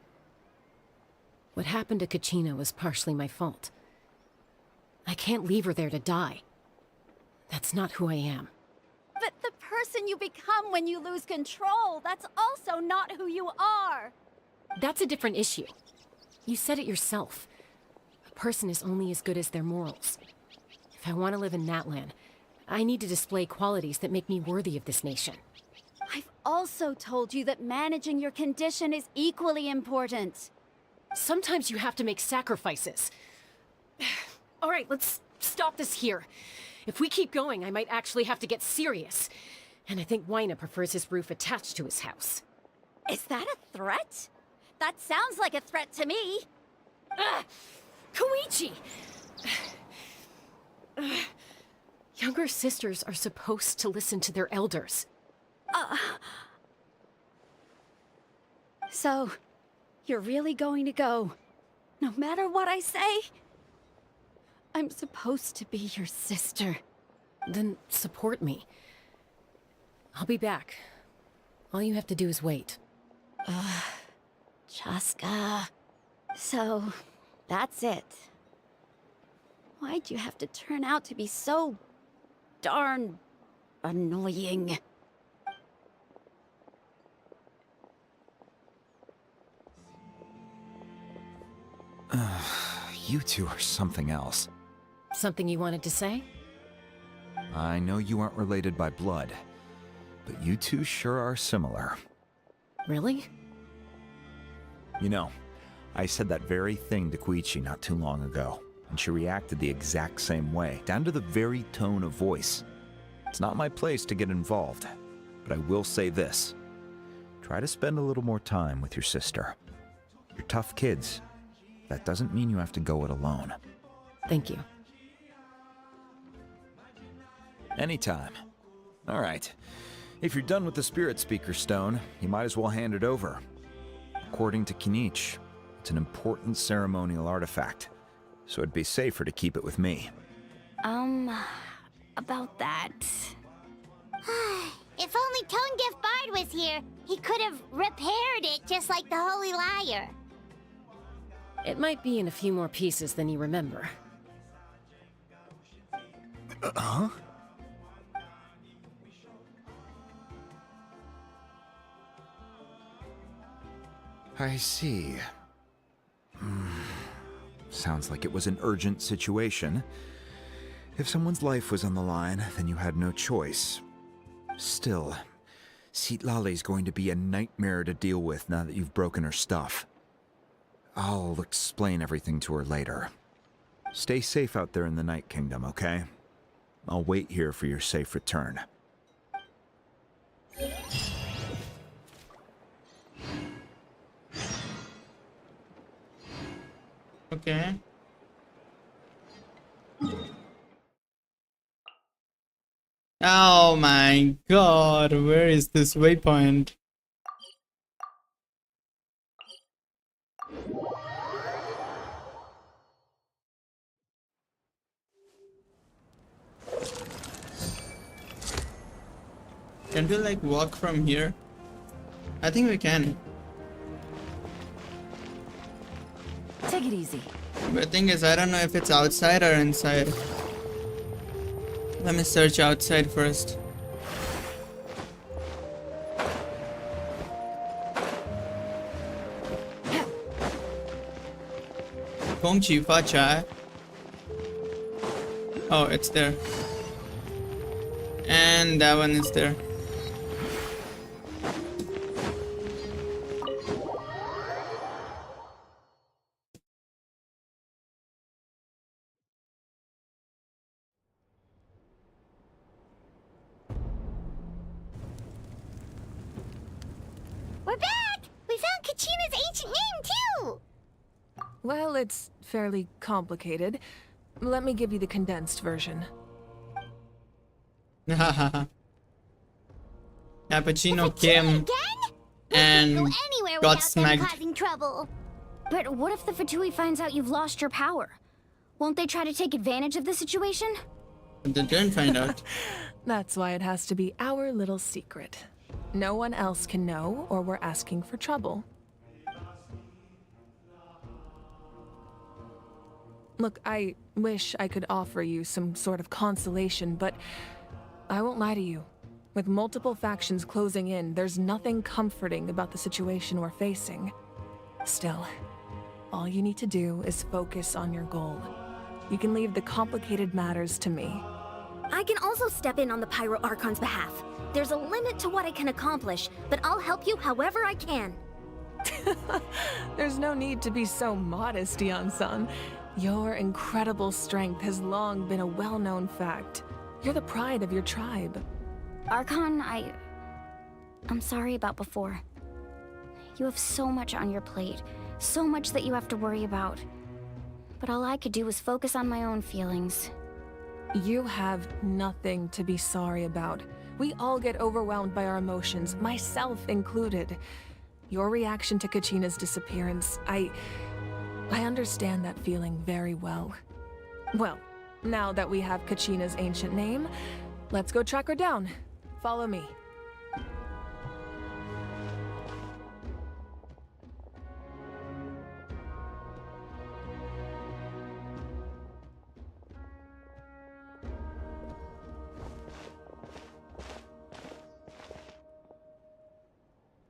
What happened to Kachina was partially my fault. I can't leave her there to die. That's not who I am. But the person you become when you lose control, that's also not who you are. That's a different issue. You said it yourself. A person is only as good as their morals. If I want to live in Natlan, I need to display qualities that make me worthy of this nation. I've also told you that managing your condition is equally important. Sometimes you have to make sacrifices. All right, let's stop this here. If we keep going, I might actually have to get serious. And I think Wina prefers his roof attached to his house. Is that a threat? That sounds like a threat to me. Koichi! Younger sisters are supposed to listen to their elders. So, you're really going to go, no matter what I say? I'm supposed to be your sister. Then support me. I'll be back. All you have to do is wait. Chaska. So, that's it. Why'd you have to turn out to be so darn annoying? You two are something else. Something you wanted to say? I know you aren't related by blood, but you two sure are similar. Really? You know, I said that very thing to Koichi not too long ago, and she reacted the exact same way, down to the very tone of voice. It's not my place to get involved, but I will say this. Try to spend a little more time with your sister. You're tough kids. That doesn't mean you have to go it alone. Thank you. Anytime. All right. If you're done with the Spirit Speaker Stone, you might as well hand it over. According to Kinich, it's an important ceremonial artifact, so it'd be safer to keep it with me. About that. If only Tone Deaf Bard was here, he could have repaired it just like the Holy Liar. It might be in a few more pieces than you remember. Huh? I see. Sounds like it was an urgent situation. If someone's life was on the line, then you had no choice. Still, Citlali's going to be a nightmare to deal with now that you've broken her stuff. I'll explain everything to her later. Stay safe out there in the Night Kingdom, okay? I'll wait here for your safe return. Okay. Oh my god, where is this waypoint? Can we like walk from here? I think we can. Take it easy. But the thing is, I don't know if it's outside or inside. Let me search outside first. Kong Chi Fa Chai. Oh, it's there. And that one is there. We're back! We found Kachina's ancient name, too! Well, it's fairly complicated. Let me give you the condensed version. Cappuccino came and Go anywhere got without them smacked. causing trouble. But what if the Fatui finds out you've lost your power? Won't they try to take advantage of the situation? They didn't find out. That's why it has to be our little secret. No one else can know, or we're asking for trouble. Look, I wish I could offer you some sort of consolation, but I won't lie to you. With multiple factions closing in, there's nothing comforting about the situation we're facing. Still, all you need to do is focus on your goal. You can leave the complicated matters to me. I can also step in on the Pyro Archon's behalf. There's a limit to what I can accomplish, but I'll help you however I can. There's no need to be so modest, Dion-san. Your incredible strength has long been a well-known fact. You're the pride of your tribe. Archon, I'm sorry about before. You have so much on your plate, so much that you have to worry about. But all I could do was focus on my own feelings. You have nothing to be sorry about. We all get overwhelmed by our emotions, myself included. Your reaction to Kachina's disappearance, I understand that feeling very well. Well, now that we have Kachina's ancient name, let's go track her down. Follow me.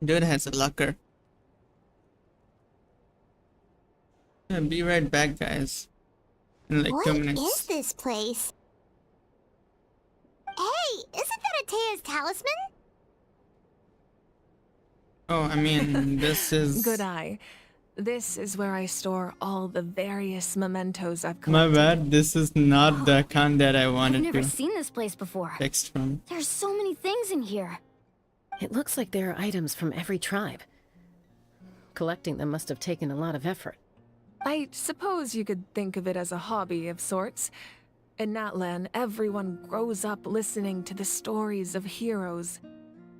Dude has a locker. Yeah, be right back, guys. In like 2 minutes. What is this place? Hey, isn't that Atea's talisman? Oh, I mean, this is... Good eye. This is where I store all the various mementos I've My collected. bad, this is not the account that I I've wanted never to seen this place before. text from. There's so many things in here. It looks like there are items from every tribe. Collecting them must have taken a lot of effort. I suppose you could think of it as a hobby of sorts. In Natlan, everyone grows up listening to the stories of heroes,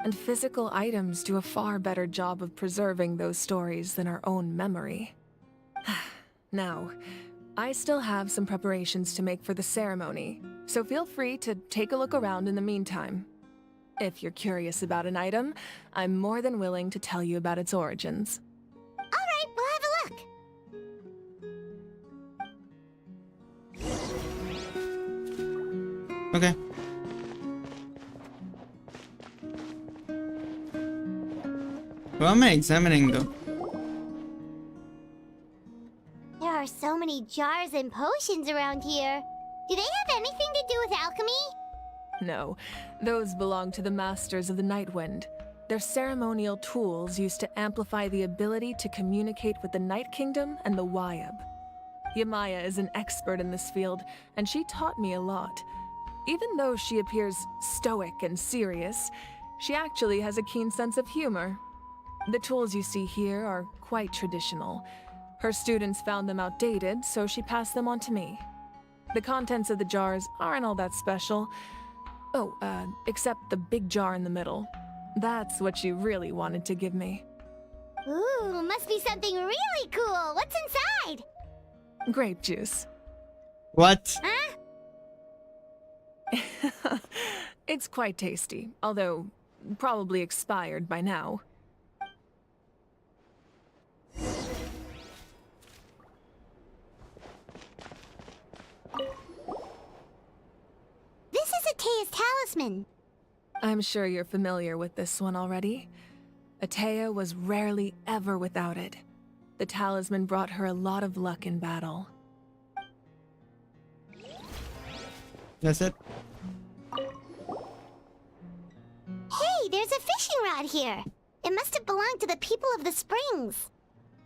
and physical items do a far better job of preserving those stories than our own memory. Now, I still have some preparations to make for the ceremony, so feel free to take a look around in the meantime. If you're curious about an item, I'm more than willing to tell you about its origins. Alright, we'll have a look. Okay. What am I examining though? There are so many jars and potions around here. Do they have anything to do with alchemy? No, those belong to the Masters of the Nightwind. They're ceremonial tools used to amplify the ability to communicate with the Night Kingdom and the Wyab. Yamaya is an expert in this field, and she taught me a lot. Even though she appears stoic and serious, she actually has a keen sense of humor. The tools you see here are quite traditional. Her students found them outdated, so she passed them on to me. The contents of the jars aren't all that special. Oh, except the big jar in the middle. That's what she really wanted to give me. Ooh, must be something really cool. What's inside? Grape juice. What? Huh? It's quite tasty, although probably expired by now. This is Atea's talisman. I'm sure you're familiar with this one already. Atea was rarely ever without it. The talisman brought her a lot of luck in battle. That's it. Hey, there's a fishing rod here. It must have belonged to the people of the springs.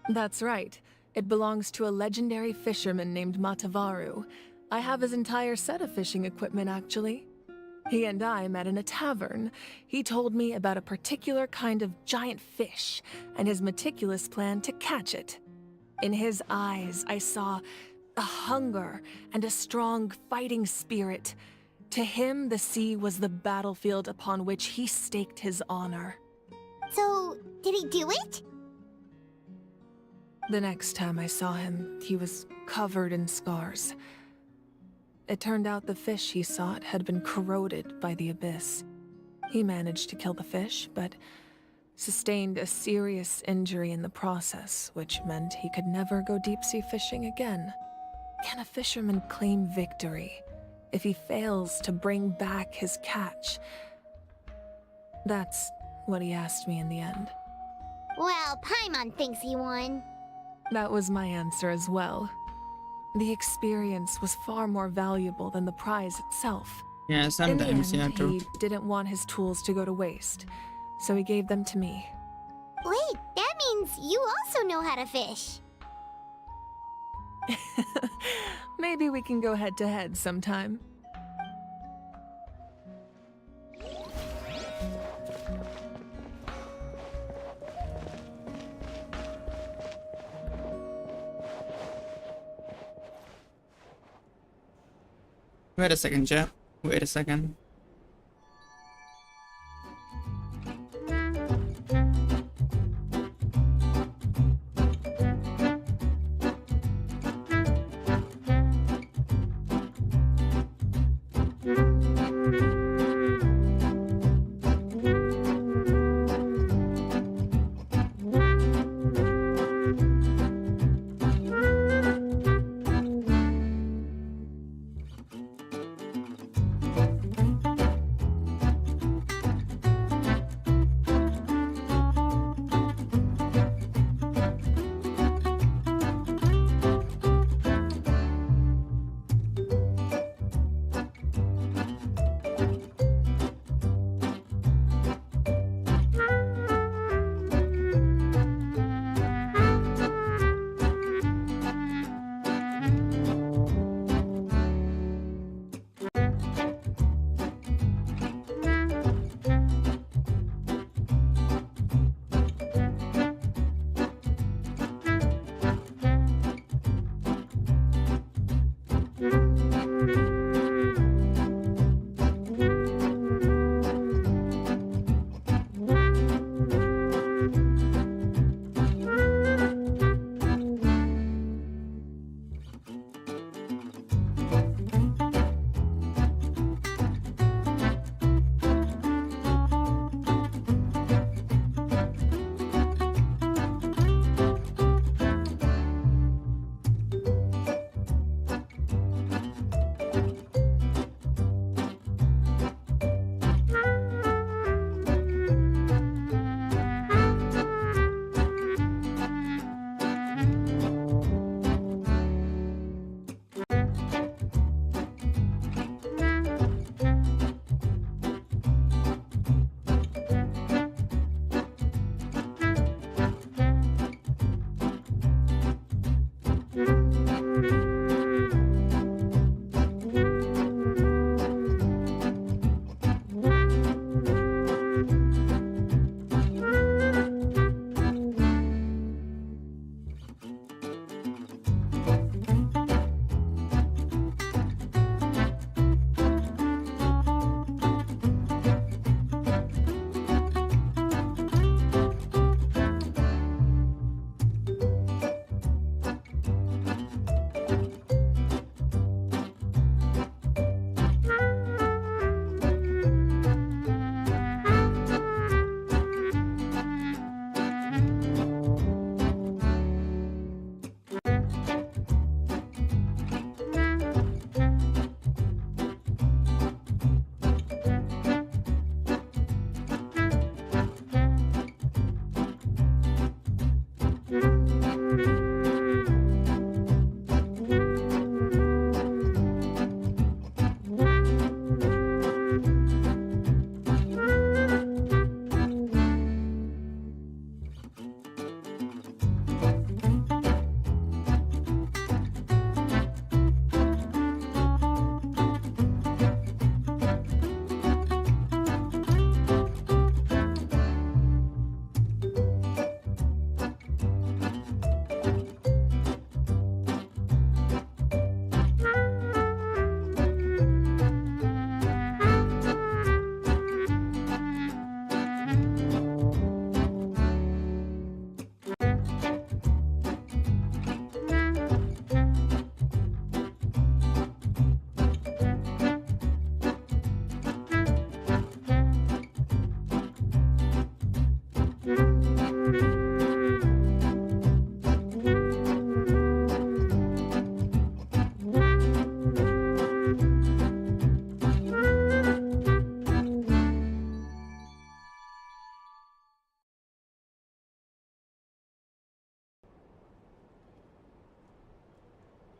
That's right. It belongs to a legendary fisherman named Matavaru. I have his entire set of fishing equipment, actually. He and I met in a tavern. He told me about a particular kind of giant fish and his meticulous plan to catch it. In his eyes, I saw a hunger and a strong fighting spirit. To him, the sea was the battlefield upon which he staked his honor. So, did he do it? The next time I saw him, he was covered in scars. It turned out the fish he sought had been corroded by the abyss. He managed to kill the fish, but sustained a serious injury in the process, which meant he could never go deep-sea fishing again. Can a fisherman claim victory if he fails to bring back his catch? That's what he asked me in the end. Well, Paimon thinks he won. That was my answer as well. The experience was far more valuable than the prize itself. Yeah, sometimes, in the yeah, end, true. he didn't want his tools to go to waste, so he gave them to me. Wait, that means you also know how to fish. Maybe we can go head-to-head sometime. Wait a second, chat. Wait a second.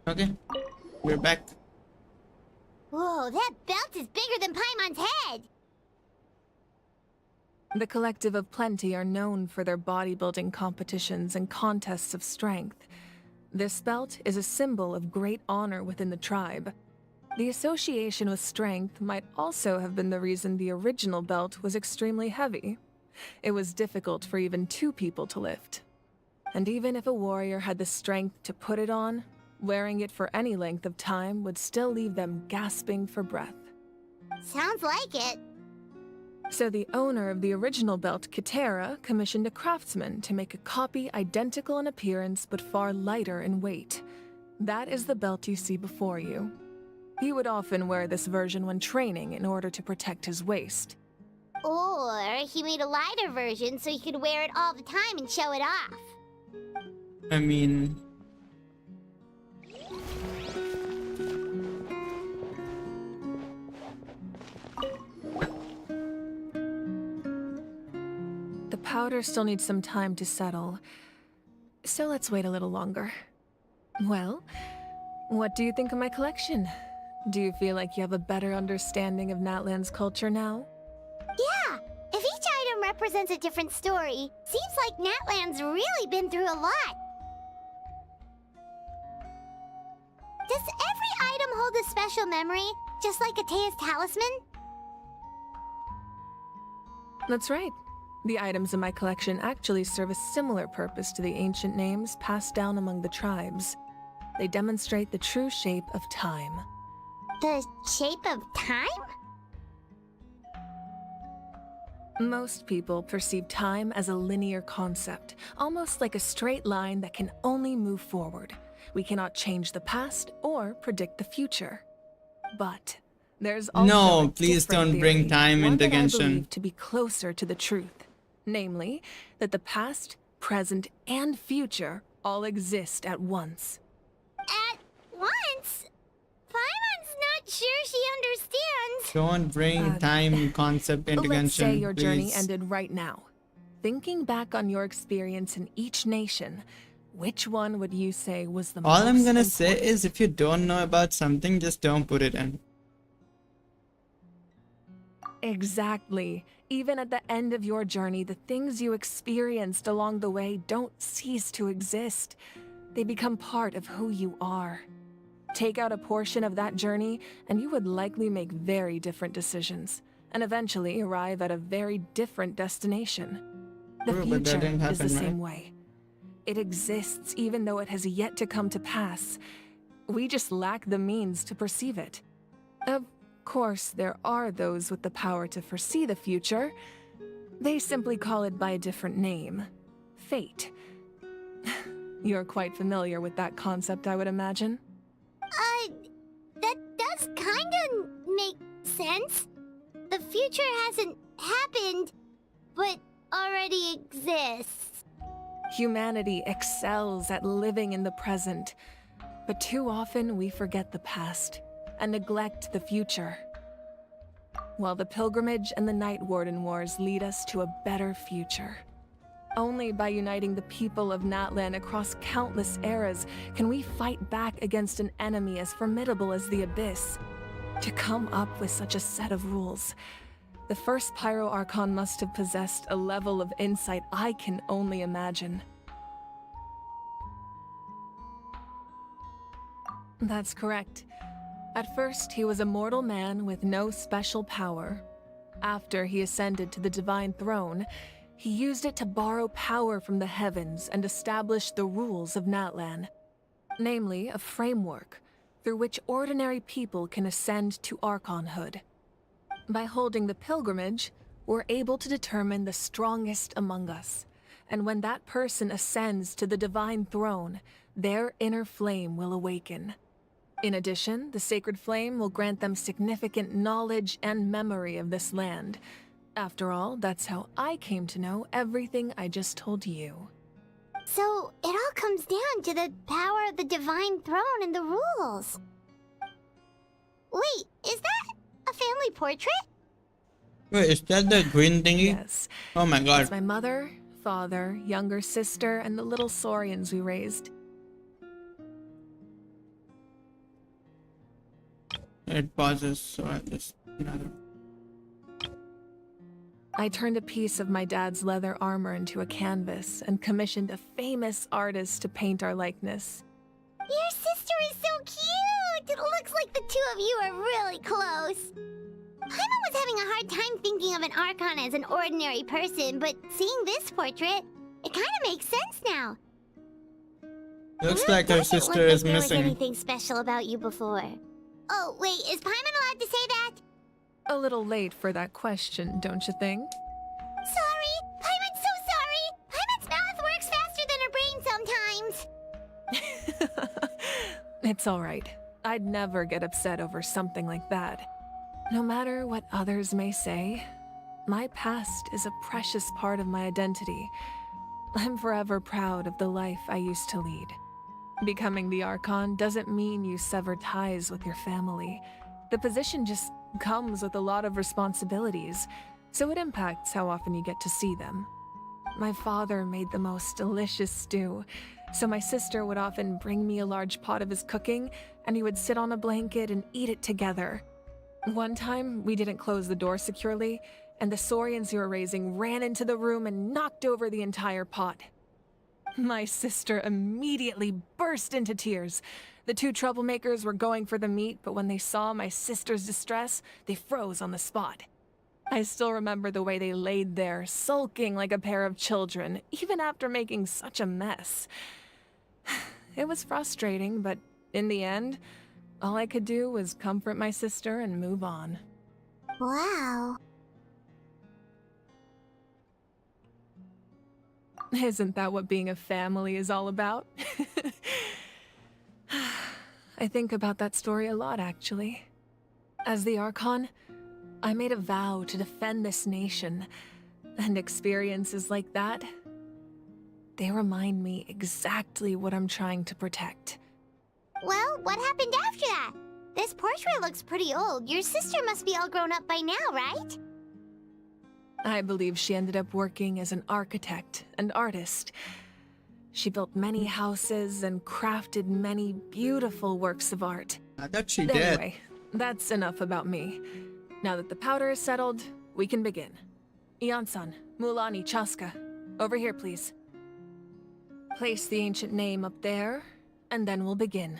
Okay, we're back. Whoa, that belt is bigger than Paimon's head! The Collective of Plenty are known for their bodybuilding competitions and contests of strength. This belt is a symbol of great honor within the tribe. The association with strength might also have been the reason the original belt was extremely heavy. It was difficult for even 2 people to lift. And even if a warrior had the strength to put it on, wearing it for any length of time would still leave them gasping for breath. Sounds like it. So the owner of the original belt, Kitera, commissioned a craftsman to make a copy identical in appearance but far lighter in weight. That is the belt you see before you. He would often wear this version when training in order to protect his waist. Or he made a lighter version so he could wear it all the time and show it off. I mean... The powder still needs some time to settle, so let's wait a little longer. Well, what do you think of my collection? Do you feel like you have a better understanding of Natlan's culture now? Yeah! If each item represents a different story, seems like Natlan's really been through a lot. Does every item hold a special memory, just like Atea's talisman? That's right. The items in my collection actually serve a similar purpose to the ancient names passed down among the tribes. They demonstrate the true shape of time. The shape of time? Most people perceive time as a linear concept, almost like a straight line that can only move forward. We cannot change the past or predict the future. But there's also No, a please different don't bring theory, time one into that I Genshin. believe to be closer to the truth. Namely, that the past, present, and future all exist at once. At once? Paimon's not sure she understands. Don't bring time concept into Let's Genshin, say your journey please. ended right now. Thinking back on your experience in each nation, which one would you say was the most All I'm gonna important? say is if you don't know about something, just don't put it in. Exactly. Even at the end of your journey, the things you experienced along the way don't cease to exist. They become part of who you are. Take out a portion of that journey, and you would likely make very different decisions, and eventually arrive at a very different destination. The True, but that future didn't is the happen, same right? way. It exists even though it has yet to come to pass. We just lack the means to perceive it. Of course, there are those with the power to foresee the future. They simply call it by a different name. Fate. You're quite familiar with that concept, I would imagine. That does kinda make sense. The future hasn't happened, but already exists. Humanity excels at living in the present, but too often we forget the past and neglect the future. While the pilgrimage and the Night Warden Wars lead us to a better future. Only by uniting the people of Natlan across countless eras can we fight back against an enemy as formidable as the Abyss. To come up with such a set of rules, the first Pyro Archon must have possessed a level of insight I can only imagine. That's correct. At first, he was a mortal man with no special power. After he ascended to the Divine Throne, he used it to borrow power from the heavens and establish the rules of Natlan. Namely, a framework through which ordinary people can ascend to Archonhood. By holding the pilgrimage, we're able to determine the strongest among us. And when that person ascends to the Divine Throne, their inner flame will awaken. In addition, the sacred flame will grant them significant knowledge and memory of this land. After all, that's how I came to know everything I just told you. So, it all comes down to the power of the Divine Throne and the rules. Wait, is that a family portrait? Wait, is that the green thingy? Yes. Oh my god. It's my mother, father, younger sister, and the little saurians we raised. It pauses, so I just another. I turned a piece of my dad's leather armor into a canvas and commissioned a famous artist to paint our likeness. Your sister is so cute! It looks like the two of you are really close. Paimon was having a hard time thinking of an Archon as an ordinary person, but seeing this portrait, it kind of makes sense now. Looks like her sister is There was missing. anything special about you before. Oh, wait, is Paimon allowed to say that? A little late for that question, don't you think? Sorry! Paimon's so sorry! Paimon's mouth works faster than her brain sometimes! It's alright. I'd never get upset over something like that. No matter what others may say, my past is a precious part of my identity. I'm forever proud of the life I used to lead. Becoming the Archon doesn't mean you sever ties with your family. The position just comes with a lot of responsibilities, so it impacts how often you get to see them. My father made the most delicious stew, so my sister would often bring me a large pot of his cooking, and we would sit on a blanket and eat it together. One time, we didn't close the door securely, and the Saurians who were raising ran into the room and knocked over the entire pot. My sister immediately burst into tears. The two troublemakers were going for the meat, but when they saw my sister's distress, they froze on the spot. I still remember the way they laid there, sulking like a pair of children, even after making such a mess. It was frustrating, but in the end, all I could do was comfort my sister and move on. Wow. Isn't that what being a family is all about? I think about that story a lot, actually. As the Archon, I made a vow to defend this nation, and experiences like that, they remind me exactly what I'm trying to protect. Well, what happened after that? This portrait looks pretty old. Your sister must be all grown up by now, right? I believe she ended up working as an architect and artist. She built many houses and crafted many beautiful works of art. I thought she did. Anyway, that's enough about me. Now that the powder is settled, we can begin. Ian-san, Mulani, Chaska, over here, please. Place the ancient name up there, and then we'll begin.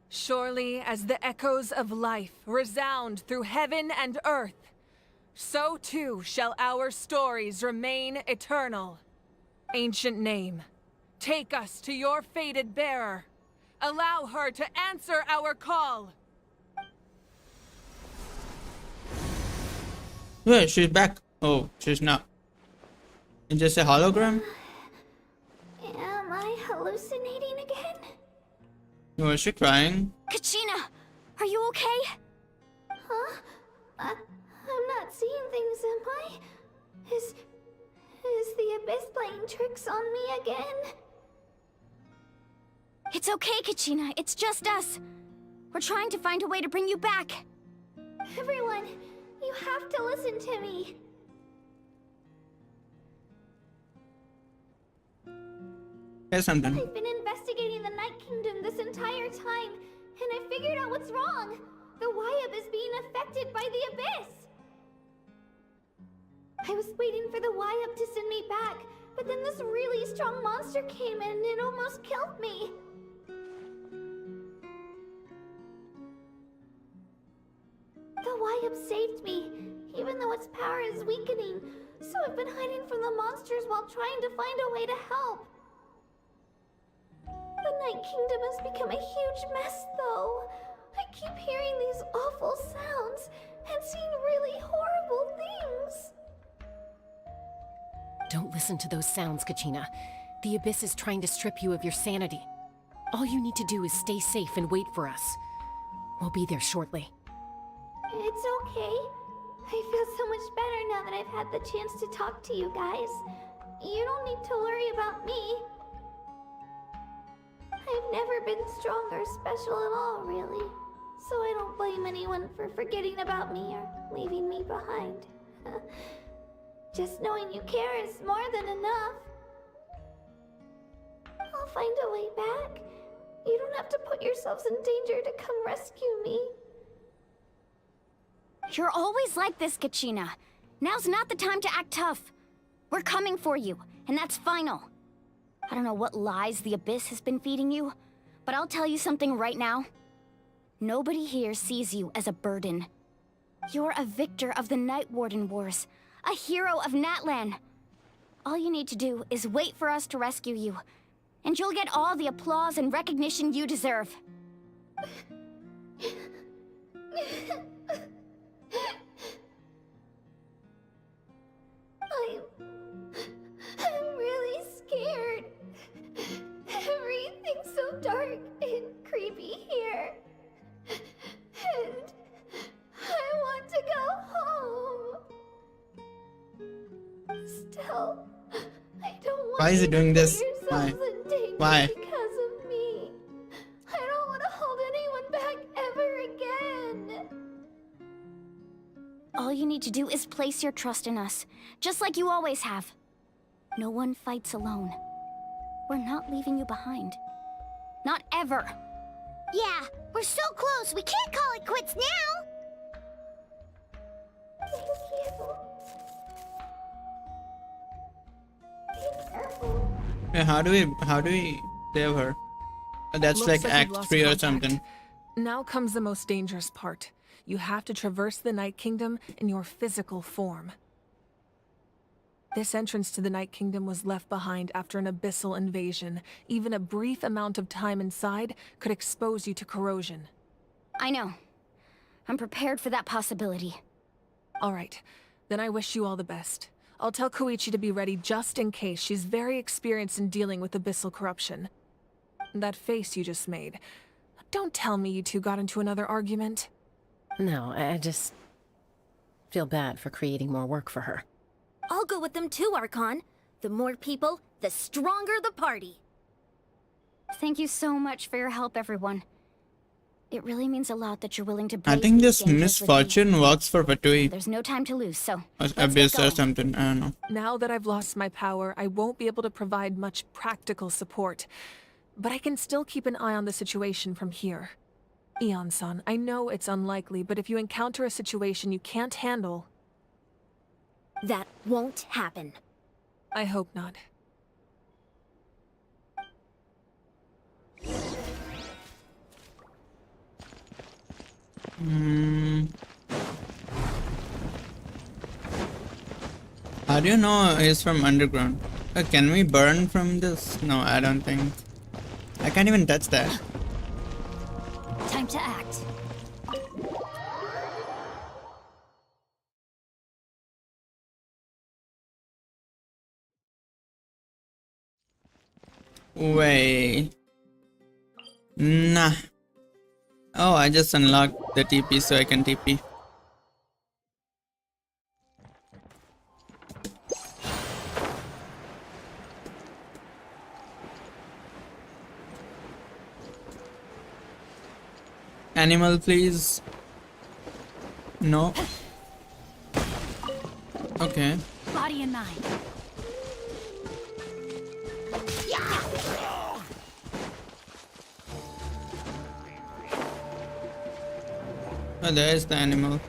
Surely as the echoes of life resound through heaven and earth, so too shall our stories remain eternal. Ancient name, take us to your fated bearer. Allow her to answer our call. Wait, she's back. Oh, she's not. It's just a hologram? Am I hallucinating again? Was she crying? Kachina, are you okay? Huh? I'm not seeing things, am I? Is the Abyss playing tricks on me again? It's okay, Kachina. It's just us. We're trying to find a way to bring you back. Everyone, you have to listen to me. Here's something. I've been investigating the Night Kingdom this entire time, and I figured out what's wrong. The Wyab is being affected by the Abyss. I was waiting for the Wyab to send me back, but then this really strong monster came in and it almost killed me. The Wyab saved me, even though its power is weakening, so I've been hiding from the monsters while trying to find a way to help. The Night Kingdom has become a huge mess, though. I keep hearing these awful sounds and seeing really horrible things. Don't listen to those sounds, Kachina. The Abyss is trying to strip you of your sanity. All you need to do is stay safe and wait for us. We'll be there shortly. It's okay. I feel so much better now that I've had the chance to talk to you guys. You don't need to worry about me. I've never been strong or special at all, really. So I don't blame anyone for forgetting about me or leaving me behind. Just knowing you care is more than enough. I'll find a way back. You don't have to put yourselves in danger to come rescue me. You're always like this, Kachina. Now's not the time to act tough. We're coming for you, and that's final. I don't know what lies the Abyss has been feeding you, but I'll tell you something right now. Nobody here sees you as a burden. You're a victor of the Night Warden Wars, a hero of Natlan. All you need to do is wait for us to rescue you, and you'll get all the applause and recognition you deserve. I'm really scared. Everything's so dark and creepy here. And I want to go home. Still, I don't want Why is he you to doing put this? yourselves Why? in danger Why? because of me. I don't want to hold anyone back ever again. All you need to do is place your trust in us, just like you always have. No one fights alone. We're not leaving you behind. Not ever. Yeah, we're so close. We can't call it quits now. Thank you. Be careful. Yeah, how do we save her? That's Looks like you've Act lost 3 or contact. something. Now comes the most dangerous part. You have to traverse the Night Kingdom in your physical form. This entrance to the Night Kingdom was left behind after an abyssal invasion. Even a brief amount of time inside could expose you to corrosion. I know. I'm prepared for that possibility. All right, then I wish you all the best. I'll tell Koichi to be ready just in case. She's very experienced in dealing with abyssal corruption. That face you just made. Don't tell me you two got into another argument. No, I just feel bad for creating more work for her. I'll go with them too, Archon. The more people, the stronger the party. Thank you so much for your help, everyone. It really means a lot that you're willing to I brave think these this dangers with me. misfortune works for Fatui. There's no time to lose, so Or let's get Abyss or going. something. I don't know. Now that I've lost my power, I won't be able to provide much practical support. But I can still keep an eye on the situation from here. Eon-san, I know it's unlikely, but if you encounter a situation you can't handle... That won't happen. I hope not. How do you know he's from underground? Can we burn from this? No, I don't think. I can't even touch that. Time to act. Wait. Nah. Oh, I just unlocked the TP so I can TP. Animal, please. No. Okay. Body and mind. Oh, there is the animal.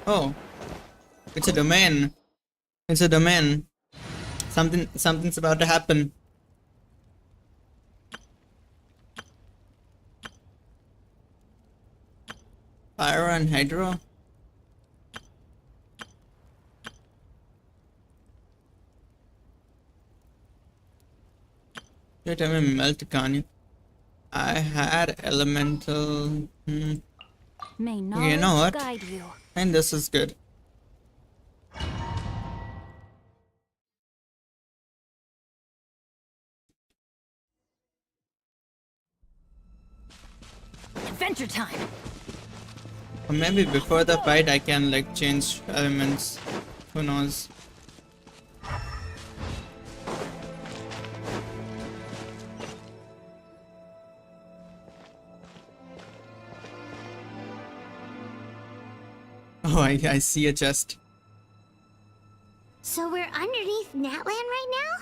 Oh, it's a domain. It's a domain. Something's about to happen. Pyro and Hydro. You tell me melt, can't you? I had elemental. May Okay, you know what? guide you. And this is good. Adventure time. Or maybe before the fight I can like change elements. Who knows? Oh, I see a chest. So we're underneath Natlan right now?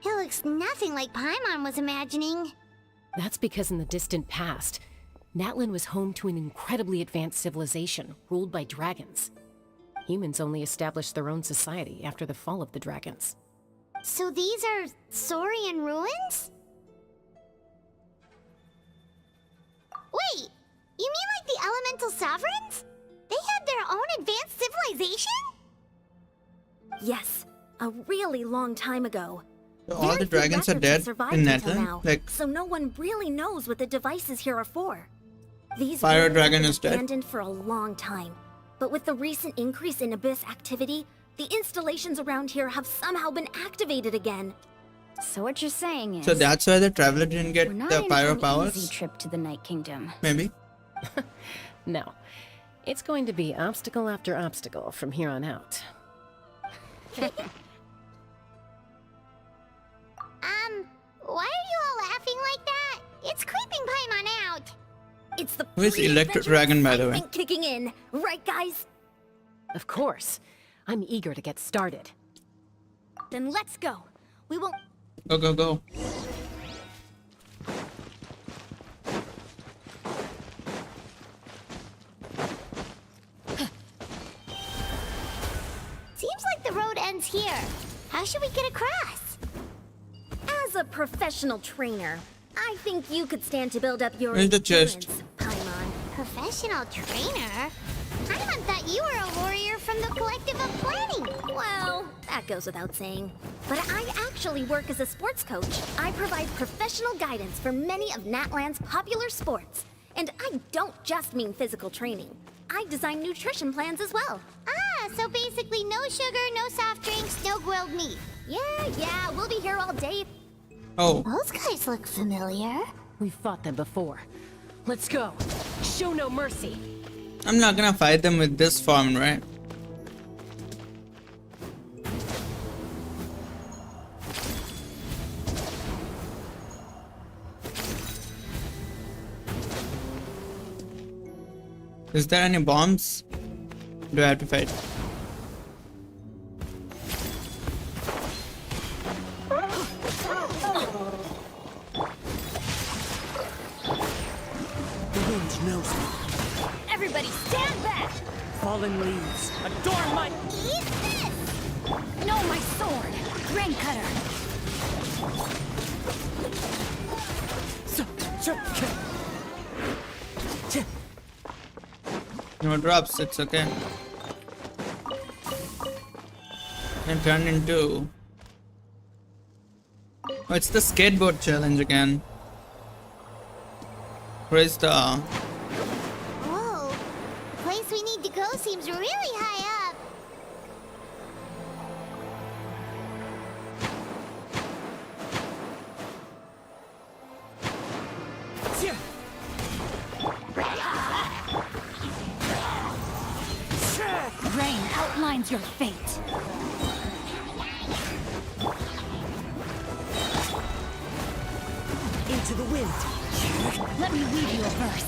It looks nothing like Paimon was imagining. That's because in the distant past, Natlan was home to an incredibly advanced civilization ruled by dragons. Humans only established their own society after the fall of the dragons. So these are Saurian ruins? Wait, you mean like the elemental sovereigns? They had their own advanced civilization? Yes, a really long time ago. So all the dragons are dead in Natlan? Like, so no one really knows what the devices here are for. These Fire ruins Dragon have is been dead. abandoned for a long time. But with the recent increase in Abyss activity, the installations around here have somehow been activated again. So what you're saying is... so that's why the traveler didn't get we're not the in pyro for an powers? easy trip to the Night Kingdom. Maybe. No. It's going to be obstacle after obstacle from here on out. Why are you all laughing like that? It's creeping Paimon out. It's the Who is Electric Dragon, by the way? excitement kicking in, right guys? Of course. I'm eager to get started. Then let's go. We won't... Go, go, go. Seems like the road ends here. How should we get across? As a professional trainer, I think you could stand to build up your Where's the chest? endurance, Paimon. Professional trainer? Paimon thought you were a warrior from the Collective of Planning. Well, that goes without saying. But I actually work as a sports coach. I provide professional guidance for many of Natlan's popular sports. And I don't just mean physical training. I design nutrition plans as well. Ah, so basically no sugar, no soft drinks, no grilled meat. Yeah, we'll be here all day. Oh. Those guys look familiar. We've fought them before. Let's go. Show no mercy. I'm not gonna fight them with this form, right? Is there any bombs? Do I have to fight? The wind knows me. Everybody stand back! Fallen leaves adorn my... Eat this! No, my sword! Grain cutter! No drops, it's okay. And turn into... oh, it's the skateboard challenge again. Where's the... Whoa, the place we need to go seems really high up. Rain outlines your fate. Into the wind. Let me weave you a verse.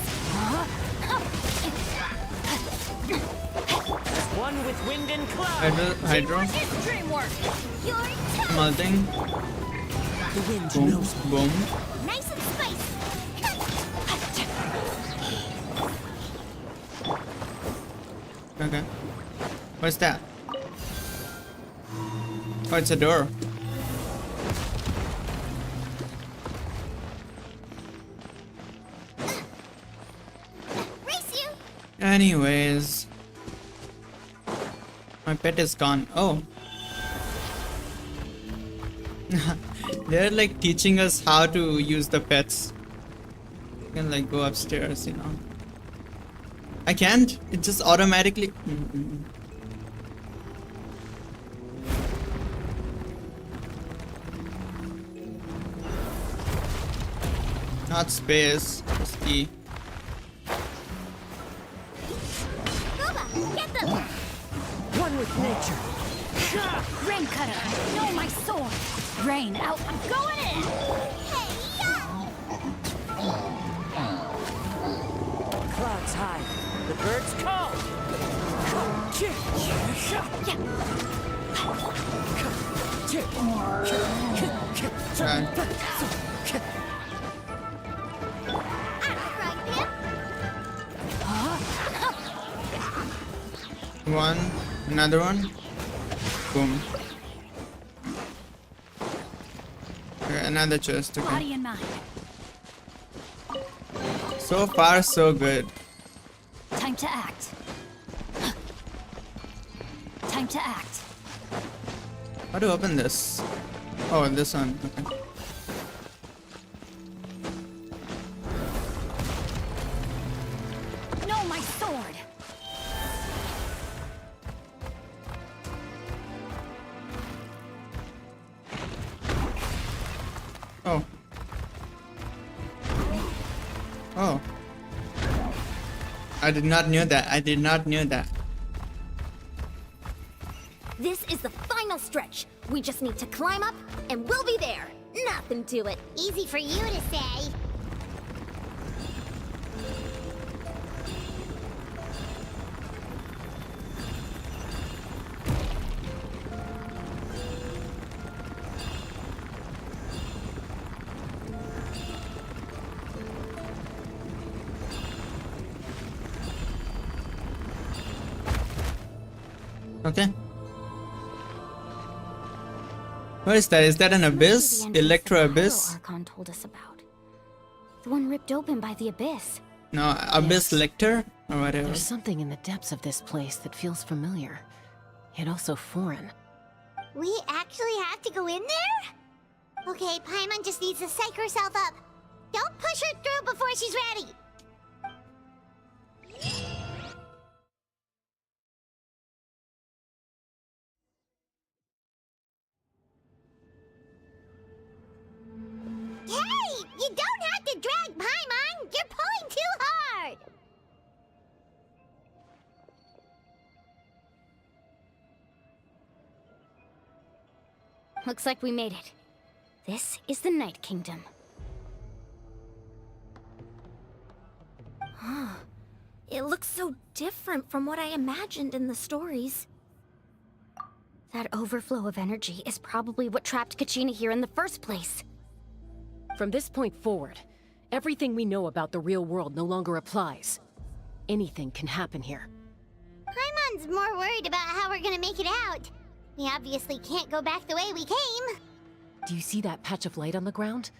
As one with wind and cloud. Hydro. Dreamwork. Melting. The wind Boom. knows me. Boom. Nice and spicy. Okay. What's that? Oh, it's a door. Race you. Anyways. My pet is gone. Oh. They're like teaching us how to use the pets. You can like go upstairs, you know. I can't. It just automatically. Not space. Just E. Boba, get them. One with nature. Rain cutter. No, my sword. Rain out. I'm going in. Hey, yeah. Clouds high. The birds call. One, another one. Boom. Okay, another chest. Okay. Body in mind. So far, so good. Time to act. Time to act. How to open this? Oh, this one. Okay. No, my sword. Oh. Oh. I did not knew that. I did not knew that. This is the final stretch. We just need to climb up, and we'll be there. Nothing to it. Easy for you to say. Okay. What is that? Is that an abyss? Electro abyss? Archon told us about. The one ripped open by the abyss. No, abyss lector or whatever. There's something in the depths of this place that feels familiar, yet also foreign. We actually have to go in there? Okay, Paimon just needs to psych herself up. Don't push her through before she's ready. Hey! You don't have to drag Paimon! You're pulling too hard! Looks like we made it. This is the Night Kingdom. It looks so different from what I imagined in the stories. That overflow of energy is probably what trapped Kachina here in the first place. From this point forward, everything we know about the real world no longer applies. Anything can happen here. Paimon's more worried about how we're gonna make it out. We obviously can't go back the way we came. Do you see that patch of light on the ground?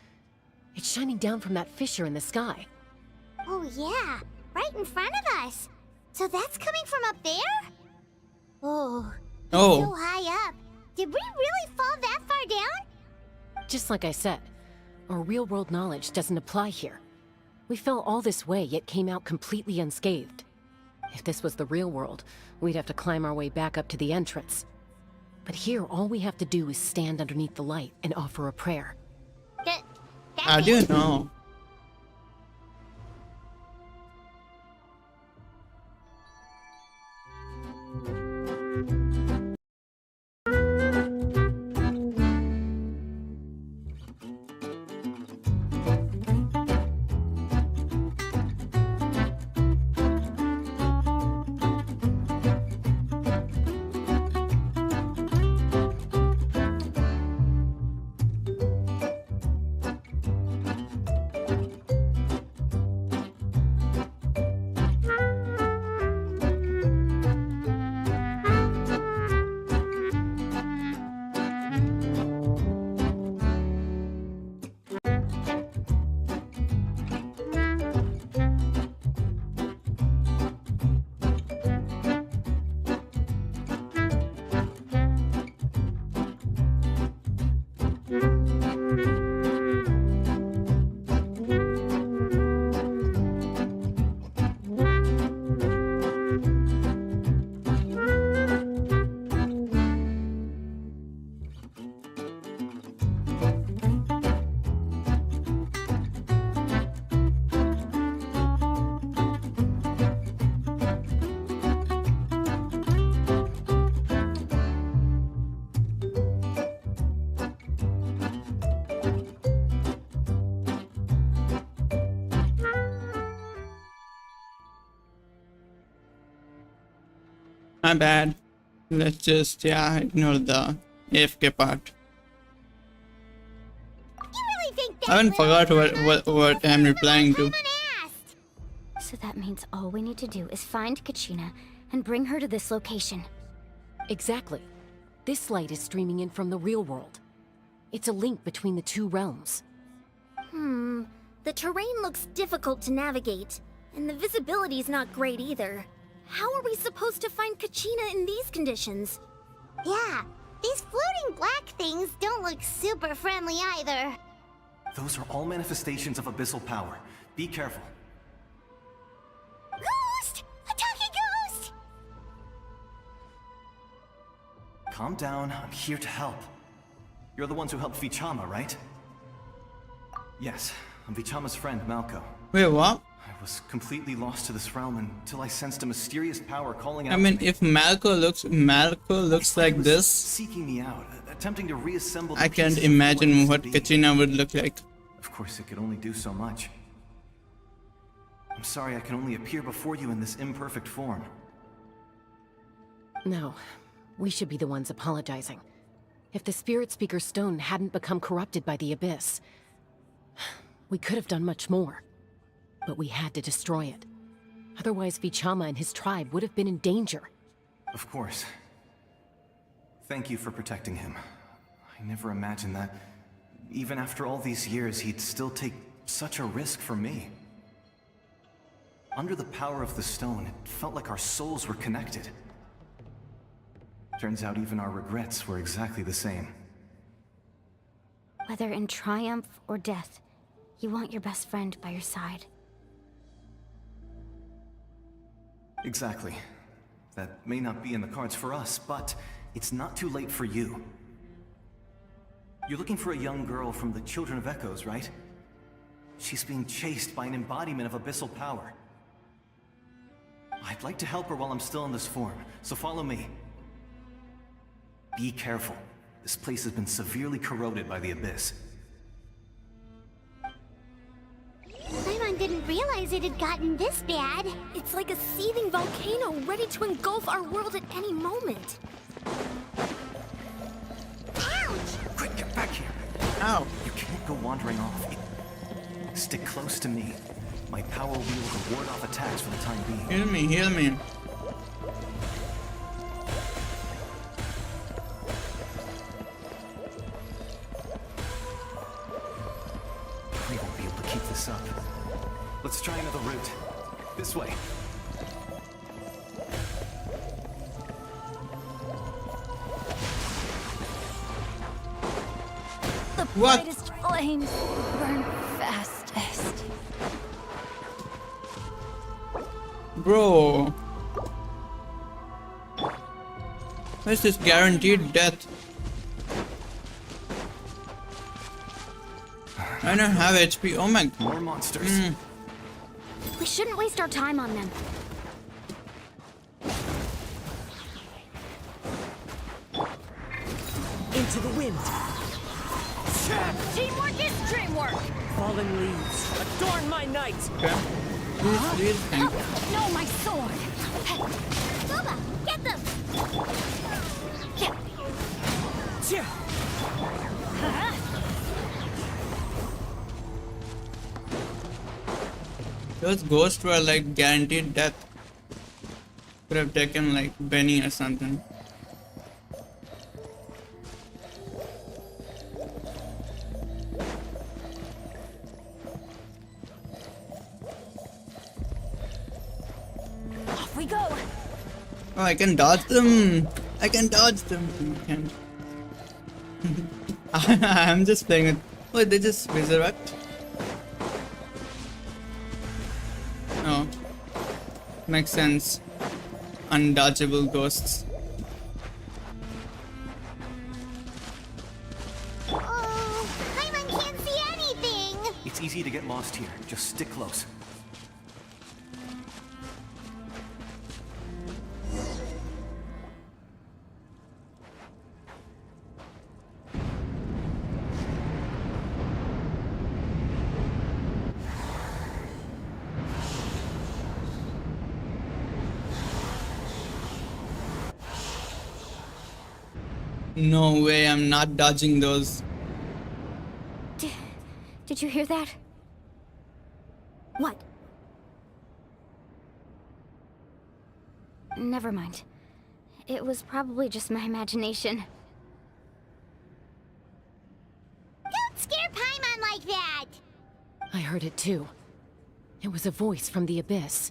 It's shining down from that fissure in the sky. Oh yeah, right in front of us. So that's coming from up there? Oh. Oh. So high up. Did we really fall that far down? Just like I said, our real-world knowledge doesn't apply here. We fell all this way, yet came out completely unscathed. If this was the real world, we'd have to climb our way back up to the entrance. But here, all we have to do is stand underneath the light and offer a prayer. I do know. My bad. Let's just, yeah, ignore the AFK part. You really think I haven't forgot what I'm replying to. So that means all we need to do is find Kachina and bring her to this location. Exactly. This light is streaming in from the real world. It's a link between the two realms. The terrain looks difficult to navigate, and the visibility's not great either. How are we supposed to find Kachina in these conditions? Yeah, these floating black things don't look super friendly either. Those are all manifestations of abyssal power. Be careful. Ghost! A talking ghost! Calm down, I'm here to help. You're the ones who helped Vichama, right? Yes, I'm Vichama's friend, Malco. Wait, what? I was completely lost to this realm until I sensed a mysterious power calling out I mean, to me. if Malco looks like this, seeking me out, attempting to reassemble the I can't pieces of imagine used what to be. Kachina would look like. Of course, it could only do so much. I'm sorry I can only appear before you in this imperfect form. No, we should be the ones apologizing. If the Spirit Speaker Stone hadn't become corrupted by the Abyss, we could have done much more. But we had to destroy it. Otherwise, Vichama and his tribe would have been in danger. Of course. Thank you for protecting him. I never imagined that, even after all these years, he'd still take such a risk for me. Under the power of the stone, it felt like our souls were connected. Turns out even our regrets were exactly the same. Whether in triumph or death, you want your best friend by your side. Exactly. That may not be in the cards for us, but it's not too late for you. You're looking for a young girl from the Children of Echoes, right? She's being chased by an embodiment of abyssal power. I'd like to help her while I'm still in this form, so follow me. Be careful. This place has been severely corroded by the Abyss. Paimon didn't realize it had gotten this bad. It's like a seething volcano ready to engulf our world at any moment. Ouch! Quick, get back here! Ow. You can't go wandering off. Stick close to me. My power will be able to ward off attacks for the time being. Heal me, heal me. We won't be able to keep this up. Let's try another route. This way. The What? brightest flames burn fastest. Bro. Where's this guaranteed death? I don't have HP. Oh my. More monsters. We shouldn't waste our time on them. Into the wind. Teamwork is dreamwork! Fallen leaves. Adorn my night. Okay. Please, thank you. No, my sword! Boba, get them! Tja. Those ghosts were like guaranteed death. Could have taken like Benny or something. Off we go! Oh, I can dodge them. I can dodge them. You can't. I'm just playing it. Oh, they just resurrect. Oh, makes sense. Undodgeable ghosts. Oh, Paimon can't see anything! It's easy to get lost here. Just stick close. No way, I'm not dodging those. Did you hear that? What? Never mind. It was probably just my imagination. Don't scare Paimon like that! I heard it too. It was a voice from the abyss.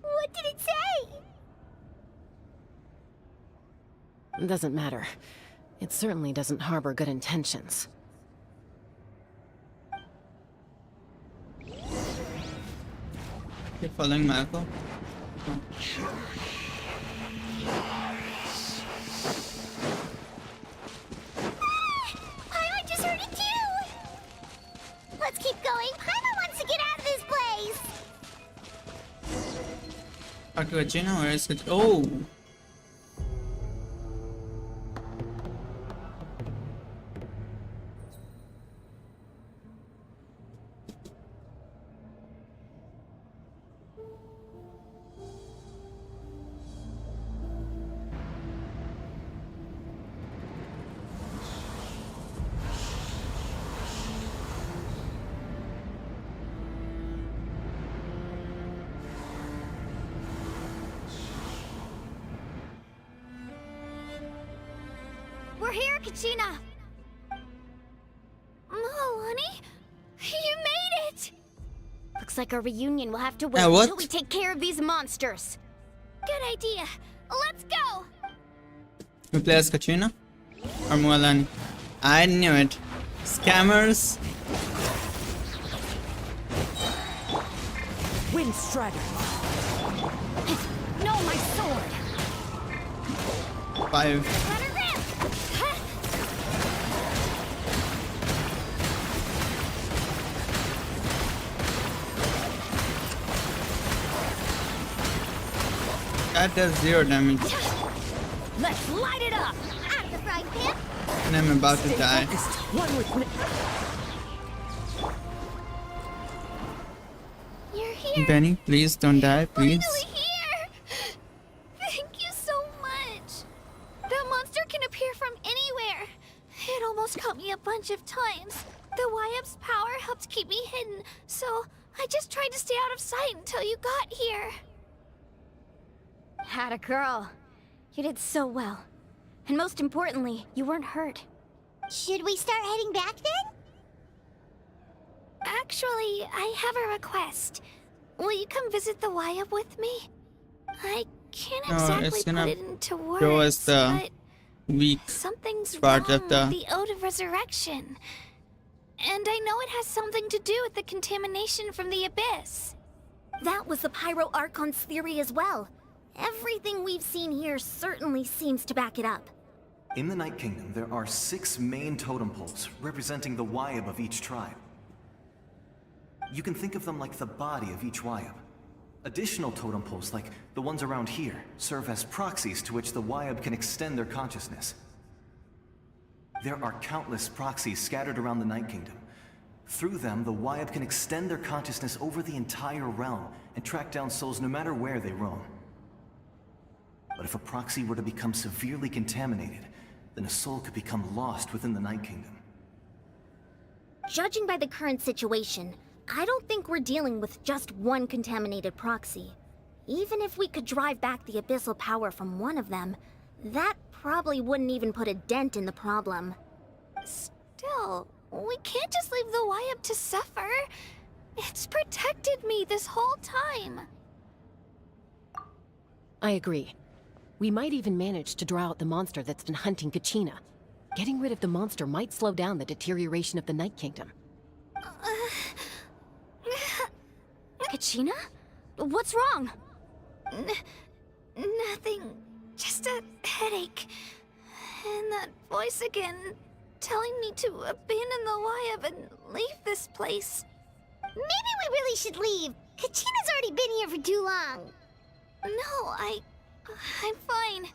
What did it say? Doesn't matter. It certainly doesn't harbor good intentions. You're following Malcolm? Paimon just heard it too! Let's keep going. Paimon wants to get out of this place! Talk to Gina, where is it? Oh! We're here, Kachina! Honey? You made it! Looks like our reunion will have to wait what? until we take care of these monsters. Good idea. Let's go! Who plays Kachina? Or Mualani? I knew it. Scammers. Wind Strider. No, my sword! 5. Let her rip! That does 0 damage. Let's light it up! Out of the frying pan! And I'm about to die. One with me. You're here! Benny, please don't die, please. Finally here! Thank you so much! That monster can appear from anywhere. It almost caught me a bunch of times. The Wyab's power helped keep me hidden, so I just tried to stay out of sight until you got here. Had a girl. You did so well. And most importantly, you weren't hurt. Should we start heading back then? Actually, I have a request. Will you come visit the Wyab with me? I can't No, exactly it's put gonna it into words, show us the but weak something's part wrong of the... with the Ode of Resurrection. And I know it has something to do with the contamination from the Abyss. That was the Pyro Archon's theory as well. Everything we've seen here certainly seems to back it up. In the Night Kingdom, there are 6 main totem poles representing the Wyab of each tribe. You can think of them like the body of each Wyab. Additional totem poles, like the ones around here, serve as proxies to which the Wyab can extend their consciousness. There are countless proxies scattered around the Night Kingdom. Through them, the Wyab can extend their consciousness over the entire realm and track down souls no matter where they roam. But if a proxy were to become severely contaminated, then a soul could become lost within the Night Kingdom. Judging by the current situation, I don't think we're dealing with just one contaminated proxy. Even if we could drive back the abyssal power from one of them, that probably wouldn't even put a dent in the problem. Still, we can't just leave the Wyab to suffer. It's protected me this whole time. I agree. We might even manage to draw out the monster that's been hunting Kachina. Getting rid of the monster might slow down the deterioration of the Night Kingdom. Kachina? What's wrong? Nothing. Just a headache. And that voice again, telling me to abandon the Wyab and leave this place. Maybe we really should leave. Kachina's already been here for too long. No, I'm fine.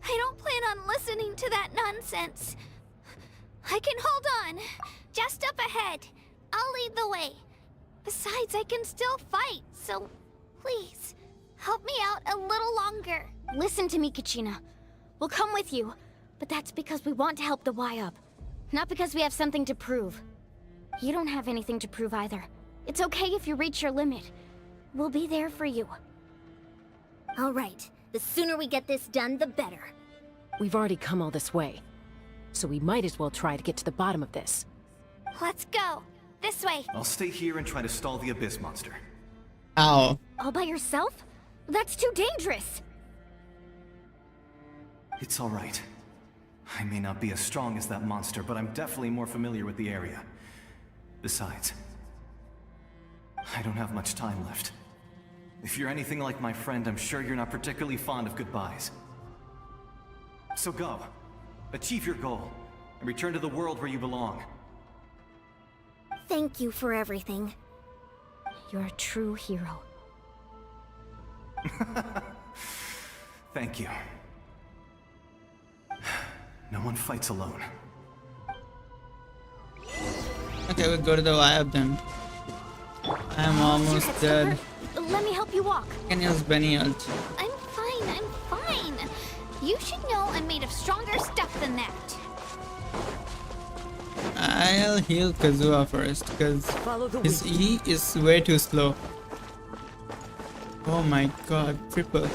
I don't plan on listening to that nonsense. I can hold on. Just up ahead. I'll lead the way. Besides, I can still fight, so please, help me out a little longer. Listen to me, Kachina. We'll come with you, but that's because we want to help the Y-Up, not because we have something to prove. You don't have anything to prove either. It's okay if you reach your limit. We'll be there for you. All right. The sooner we get this done, the better. We've already come all this way, so we might as well try to get to the bottom of this. Let's go. This way. I'll stay here and try to stall the Abyss monster. Ow. All by yourself? That's too dangerous. It's all right. I may not be as strong as that monster, but I'm definitely more familiar with the area. Besides, I don't have much time left. If you're anything like my friend, I'm sure you're not particularly fond of goodbyes. So go. Achieve your goal, and return to the world where you belong. Thank you for everything. You're a true hero. Thank you. No one fights alone. Okay, we'll go to the Y-Up then. I'm almost dead. Let me help you walk. I can use Benny ult. I'm fine. You should know I'm made of stronger stuff than that. I'll heal Kazuha first, because his E is way too slow. Oh my god, triple.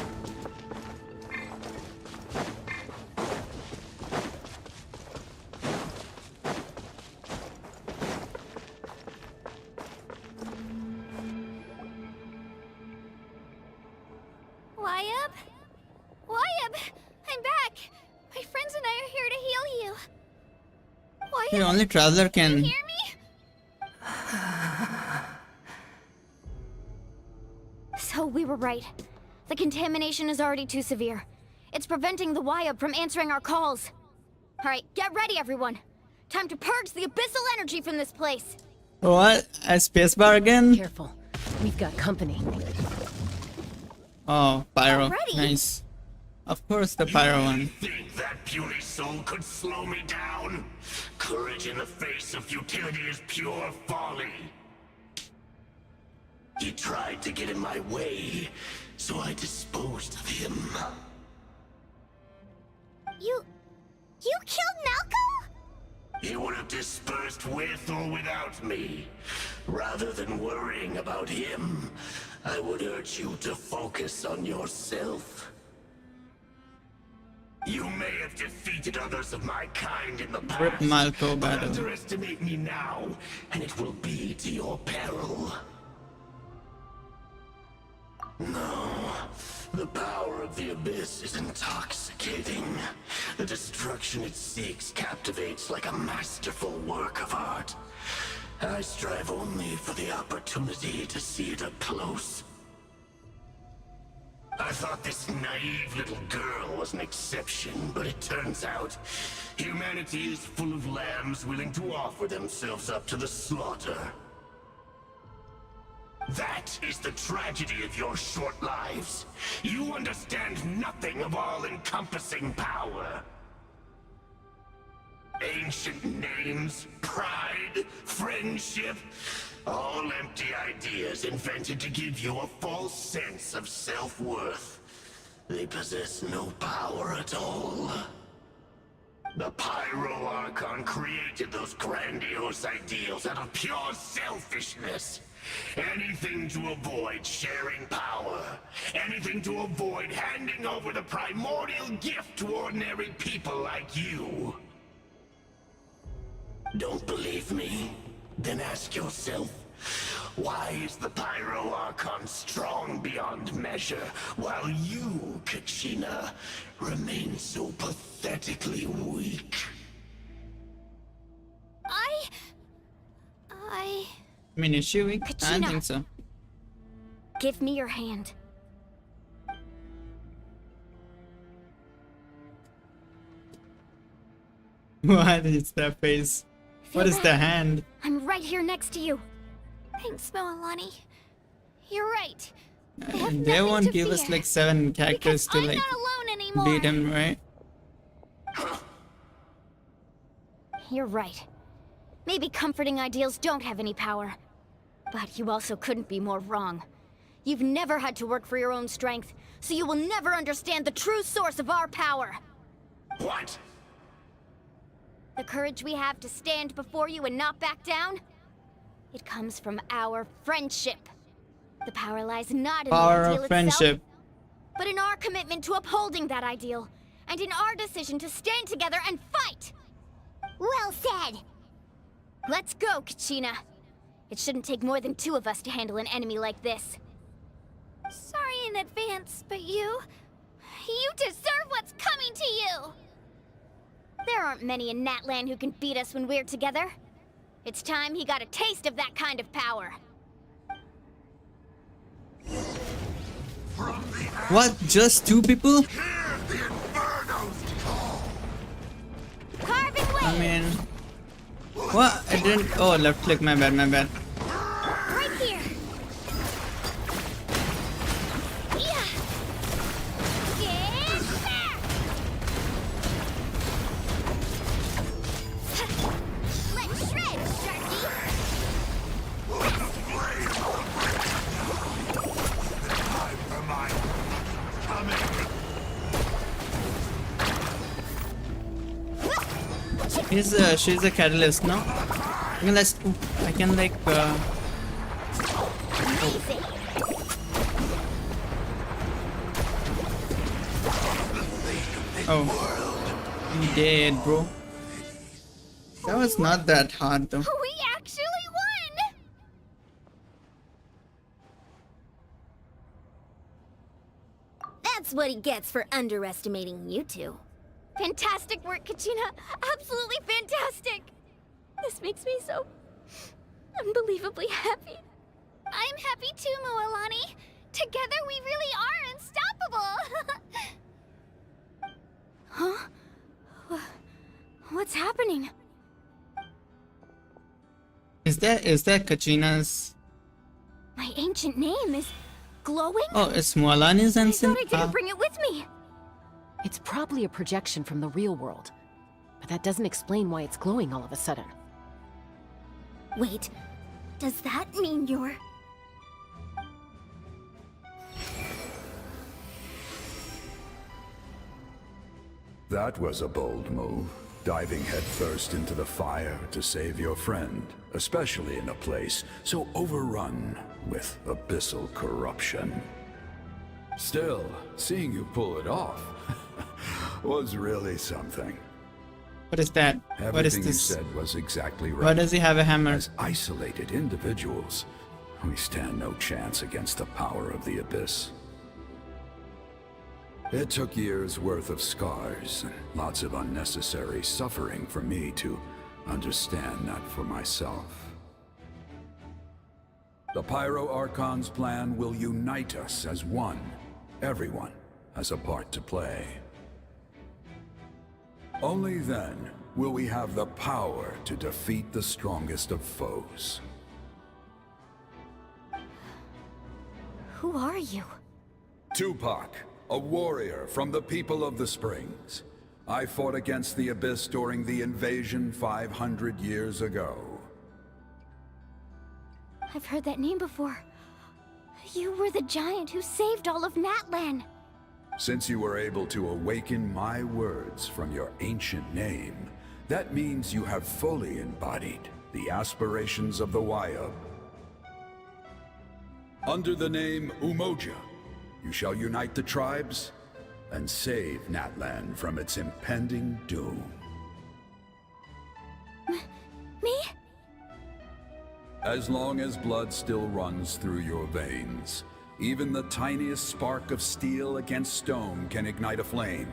Y-Up, I'm back. My friends and I are here to heal you. The only traveler can. Hear me? So we were right. The contamination is already too severe. It's preventing the Y-Up from answering our calls. Alright, get ready everyone. Time to purge the abyssal energy from this place. What? A spacebar again? Careful. We've got company. Oh, pyro. Already? Nice. Of course, the pyro one. Think that puny soul could slow me down? Courage in the face of futility is pure folly. He tried to get in my way, so I disposed of him. You killed Malco? He would have dispersed with or without me. Rather than worrying about him, I would urge you to focus on yourself. You may have defeated others of my kind in the past, Rip Malco but battle. underestimate me now, and it will be to your peril. No, the power of the Abyss is intoxicating. The destruction it seeks captivates like a masterful work of art. I strive only for the opportunity to see it up close. I thought this naive little girl was an exception, but it turns out humanity is full of lambs willing to offer themselves up to the slaughter. That is the tragedy of your short lives. You understand nothing of all-encompassing power. Ancient names, pride, friendship, all empty ideas invented to give you a false sense of self-worth. They possess no power at all. The Pyro Archon created those grandiose ideals out of pure selfishness. Anything to avoid sharing power. Anything to avoid handing over the primordial gift to ordinary people like you. Don't believe me? Then ask yourself, why is the Pyro Archon strong beyond measure, while you, Kachina, remain so pathetically weak? I mean, is she weak? I don't Kachina. think so. Give me your hand. What is that face? What is the hand? I'm right here next to you. Thanks, Moalani. You're right. They won't give us like 7 characters to I'm like not alone anymore. beat him, right? You're right. Maybe comforting ideals don't have any power. But you also couldn't be more wrong. You've never had to work for your own strength, so you will never understand the true source of our power. What? The courage we have to stand before you and not back down? It comes from our friendship. The power lies not in Power the of ideal friendship. itself, but in our commitment to upholding that ideal, and in our decision to stand together and fight! Well said! Let's go, Kachina. It shouldn't take more than 2 of us to handle an enemy like this. Sorry in advance, but you deserve what's coming to you! There aren't many in Natlan who can beat us when we're together. It's time he got a taste of that kind of power. What? Just 2 people? Carving way! I mean, what? I didn't. Oh, left click. My bad. My bad. Right here! Yeah! Get back! Let's shred, Sharky! She's a catalyst, no? I can let's. I can like. Oh, you dead, bro. That was not that hard, though. We actually won! That's what he gets for underestimating you 2. Fantastic work, Kachina! Absolutely fantastic! This makes me so unbelievably happy. I'm happy too, Mualani. Together we really are unstoppable! Huh? What's happening? Is that Kachina's? My ancient name is glowing? Oh, it's Mualani's I ancient. thought I didn't bring it with me. It's probably a projection from the real world. But that doesn't explain why it's glowing all of a sudden. Wait, does that mean you're... That was a bold move, diving headfirst into the fire to save your friend, especially in a place so overrun with abyssal corruption. Still, seeing you pull it off was really something. What is that? Everything What is you this? said was exactly right. Why does he have a hammer? As isolated individuals, we stand no chance against the power of the Abyss. It took years' worth of scars and lots of unnecessary suffering for me to understand that for myself. The Pyro Archon's plan will unite us as one. Everyone has a part to play. Only then will we have the power to defeat the strongest of foes. Who are you? Tupac, a warrior from the people of the Springs. I fought against the Abyss during the invasion 500 years ago. I've heard that name before. You were the giant who saved all of Natlan. Since you were able to awaken my words from your ancient name, that means you have fully embodied the aspirations of the Wayub. Under the name Umoja, you shall unite the tribes and save Natlan from its impending doom. Me? As long as blood still runs through your veins, even the tiniest spark of steel against stone can ignite a flame.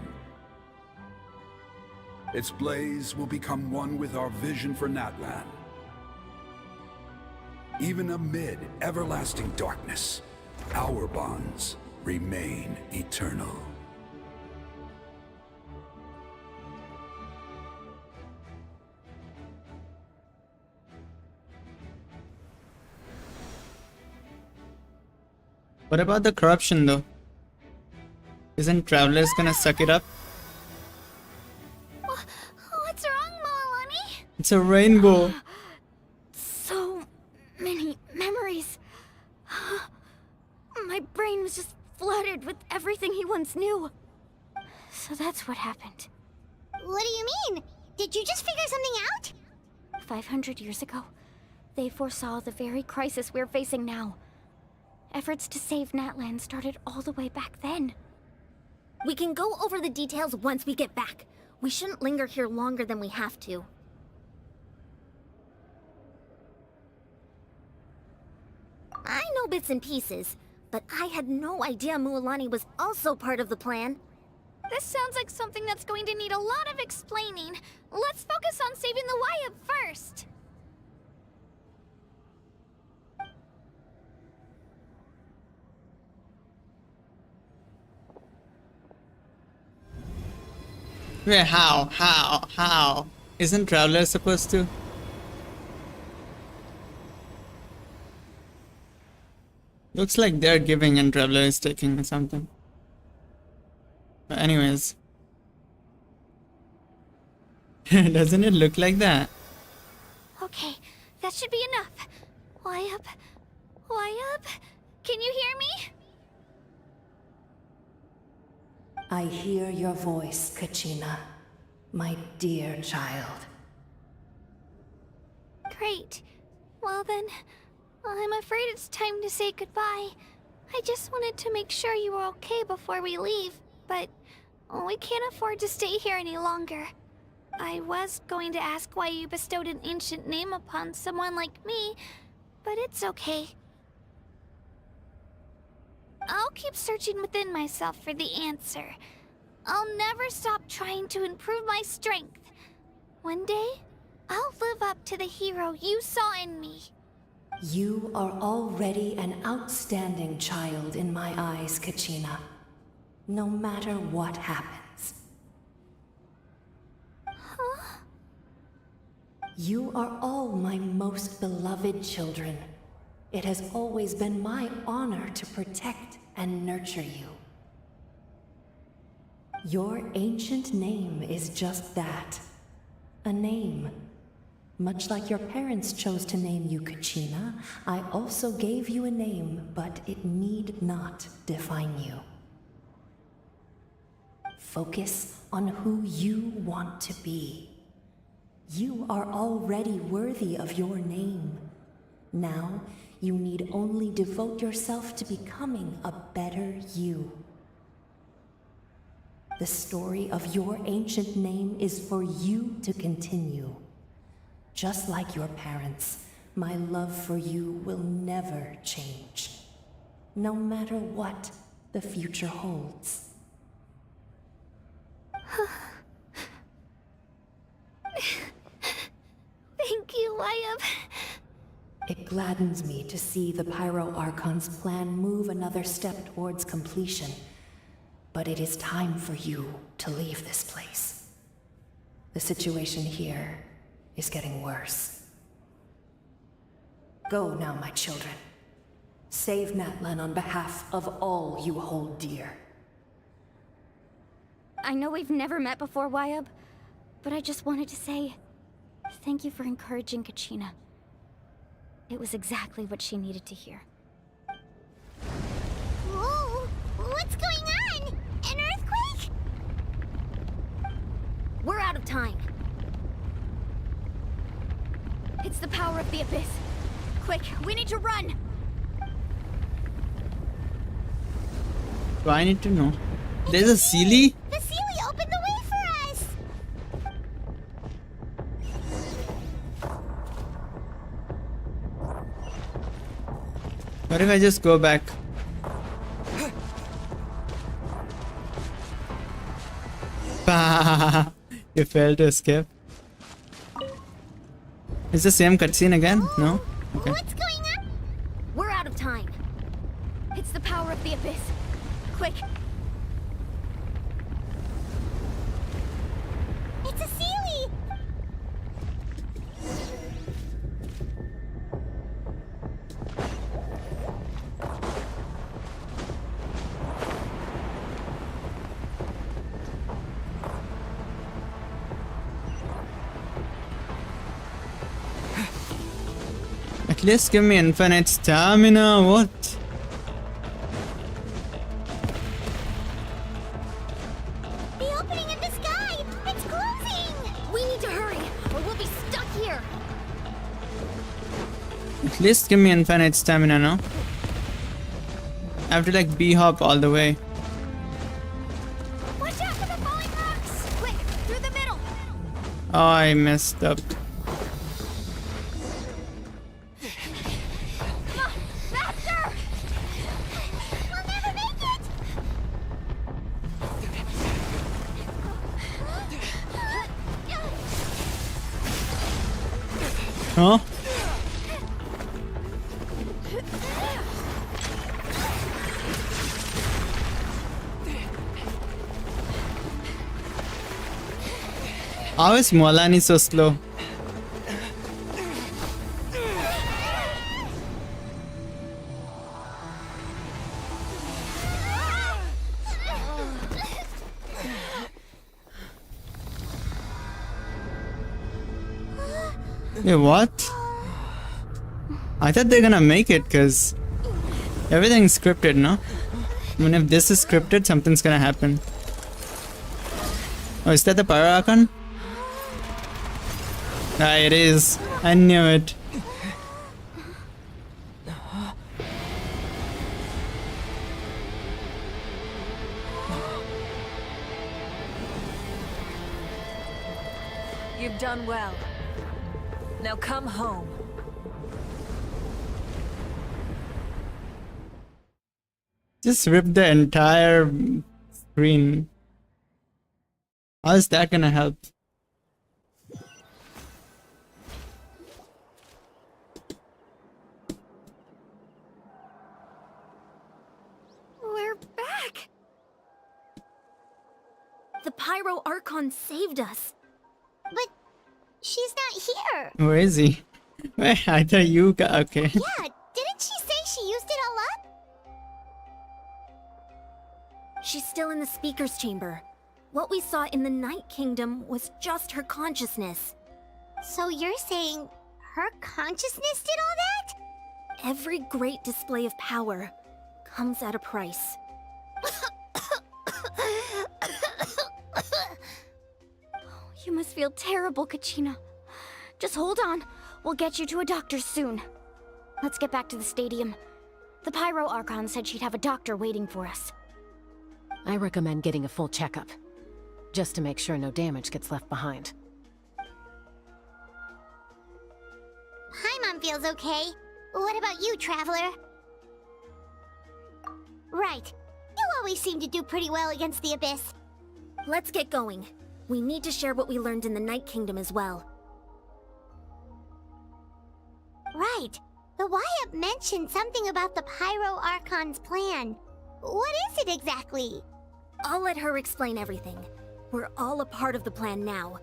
Its blaze will become one with our vision for Natlan. Even amid everlasting darkness, our bonds remain eternal. What about the corruption though? Isn't Travelers gonna suck it up? What's wrong, Mualani? It's a rainbow. So many memories. My was just flooded with everything he once knew. So that's what happened. What do you mean? Did you just figure something out? 500 years ago, they foresaw the very crisis we're facing now. Efforts to save Natlan started all the way back then. We can go over the details once we get back. We shouldn't linger here longer than we have to. I know bits and pieces, but I had no idea Mualani was also part of the plan. This sounds like something that's going to need a lot of explaining. Let's focus on saving the Wyatt first. Wait, how? Isn't Traveler supposed to? Looks like they're giving and Traveler is taking or something. But anyways. Doesn't it look like that? Okay, that should be enough. Wyatt? Can you hear me? I hear your voice, Kachina, my dear child. Great. Well then, I'm afraid it's time to say goodbye. I just wanted to make sure you were okay before we leave, but we can't afford to stay here any longer. I was going to ask why you bestowed an ancient name upon someone like me, but it's okay. I'll keep searching within myself for the answer. I'll never stop trying to improve my strength. One day, I'll live up to the hero you saw in me. You are already an outstanding child in my eyes, Kachina. No matter what happens. Huh? You are all my most beloved children. It has always been my honor to protect and nurture you. Your ancient name is just that. A name. Much like your parents chose to name you Kachina, I also gave you a name, but it need not define you. Focus on who you want to be. You are already worthy of your name. Now, you need only devote yourself to becoming a better you. The story of your ancient name is for you to continue. Just like your parents, my love for you will never change. No matter what the future holds. Thank you, Wyatt. It gladdens me to see the Pyro Archon's plan move another step towards completion. But it is time for you to leave this place. The situation here is getting worse. Go now, my children. Save Natlan on behalf of all you hold dear. I know we've never met before, Wyatt, but I just wanted to say thank you for encouraging Kachina. It was exactly what she needed to hear. Whoa! What's going on? An earthquake? We're out of time. It's the power of the Abyss. Quick, we need to run! Do I need to know? There's a Sealy? The Sealy opened the way for us! What if I just go back? You failed to escape. Is the same cutscene again? No? Okay. What's going on? We're out of time. It's the power of the Abyss. Quick! It's a Sealy! At least give me infinite stamina. What? The opening in the sky! It's closing! At least give me infinite stamina, no? I have to like B-hop all the way. Watch out for the falling rocks! Quick, through the middle! Oh, I messed up. Come on, faster! We'll never make it! Huh? How is Molani so slow? Hey, what? I thought they're gonna make it because everything's scripted, no? I mean, if this is scripted, something's gonna happen. Oh, is that the Pyro Archon? Ah, it is. I knew it. You've done well. Now come home. Just rip the entire screen. How is that gonna help? We're back! The Pyro Archon saved us. But she's not here. Where is he? Wait, I thought you got okay. Yeah, didn't she say she used it all up? She's still in the speaker's chamber. What we saw in the Night Kingdom was just her consciousness. So you're saying her consciousness did all that? Every great display of power comes at a price. You must feel terrible, Kachina. Just hold on. We'll get you to a doctor soon. Let's get back to the stadium. The Pyro Archon said she'd have a doctor waiting for us. I recommend getting a full checkup, just to make sure no damage gets left behind. Paimon feels okay. What about you, Traveler? Right. You always seem to do pretty well against the Abyss. Let's get going. We need to share what we learned in the Night Kingdom as well. Right. The Wyatt mentioned something about the Pyro Archon's plan. What is it exactly? I'll let her explain everything. We're all a part of the plan now.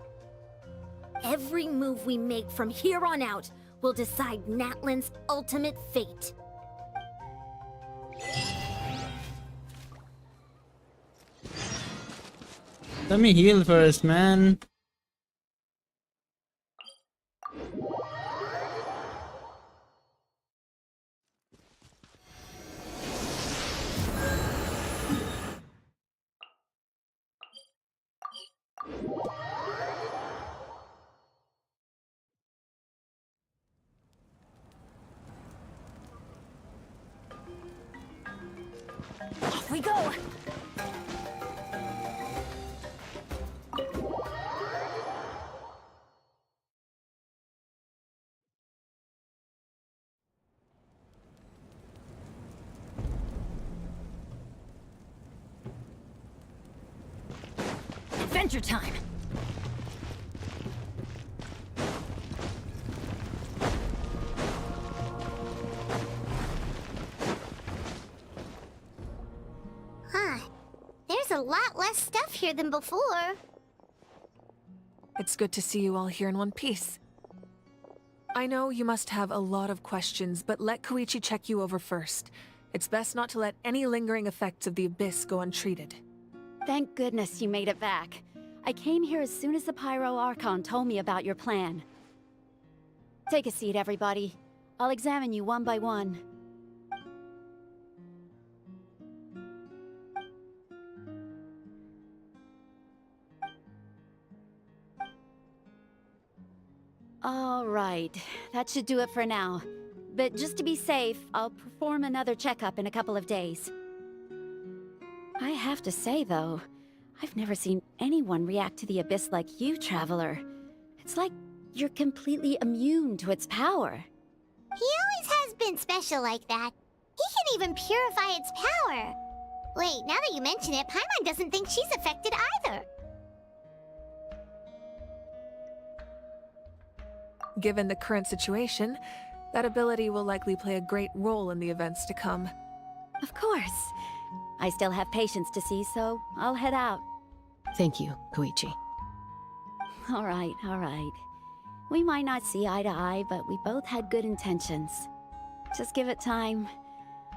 Every move we make from here on out will decide Natlan's ultimate fate. Let me heal first, man. Off we go! Adventure time! Huh. There's a lot less stuff here than before. It's good to see you all here in one piece. I know you must have a lot of questions, but let Koichi check you over first. It's best not to let any lingering effects of the Abyss go untreated. Thank goodness you made it back. I came here as soon as the Pyro Archon told me about your plan. Take a seat, everybody. I'll examine you one by one. All right, that should do it for now. but just to be safe, I'll perform another checkup in a couple of days. I have to say, though, I've never seen anyone react to the Abyss like you, Traveler. It's like you're completely immune to its power. He always has been special like that. He can even purify its power. Wait, now that you mention it, Paimon doesn't think she's affected either. Given the current situation, that ability will likely play a great role in the events to come. Of course. I still have patients to see, so I'll head out. Thank you, Koichi. All right, all right. We might not see eye to eye, but we both had good intentions. Just give it time.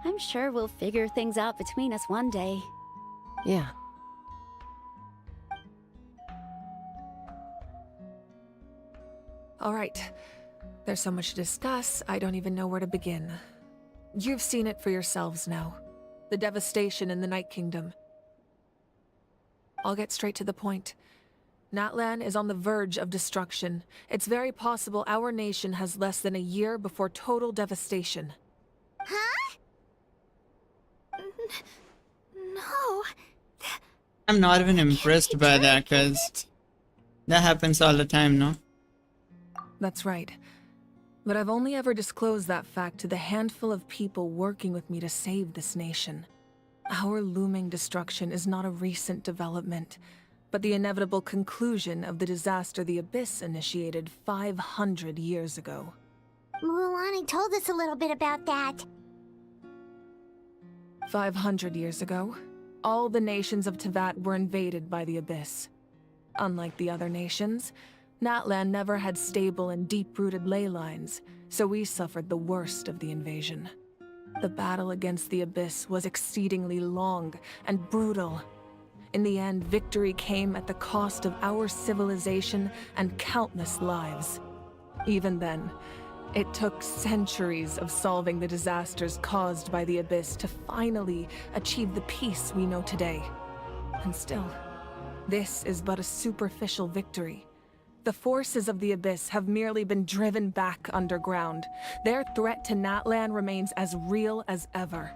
I'm sure we'll figure things out between us one day. Yeah. All right. There's so much to discuss, I don't even know where to begin. You've seen it for yourselves now. The devastation in the Night Kingdom. I'll get straight to the point. Natlan is on the verge of destruction. It's very possible our nation has less than a year before total devastation. Huh? No. I'm not even impressed by that, because that happens all the time, no? That's right. But I've only ever disclosed that fact to the handful of people working with me to save this nation. Our looming destruction is not a recent development, but the inevitable conclusion of the disaster the Abyss initiated 500 years ago. Mulan told us a little bit about that. 500 years ago, all the nations of Teyvat were invaded by the Abyss. Unlike the other nations, Natlan never had stable and deep-rooted ley lines, so we suffered the worst of the invasion. The battle against the Abyss was exceedingly long and brutal. In the end, victory came at the cost of our civilization and countless lives. Even then, it took centuries of solving the disasters caused by the Abyss to finally achieve the peace we know today. And still, this is but a superficial victory. The forces of the Abyss have merely been driven back underground. Their threat to Natlan remains as real as ever.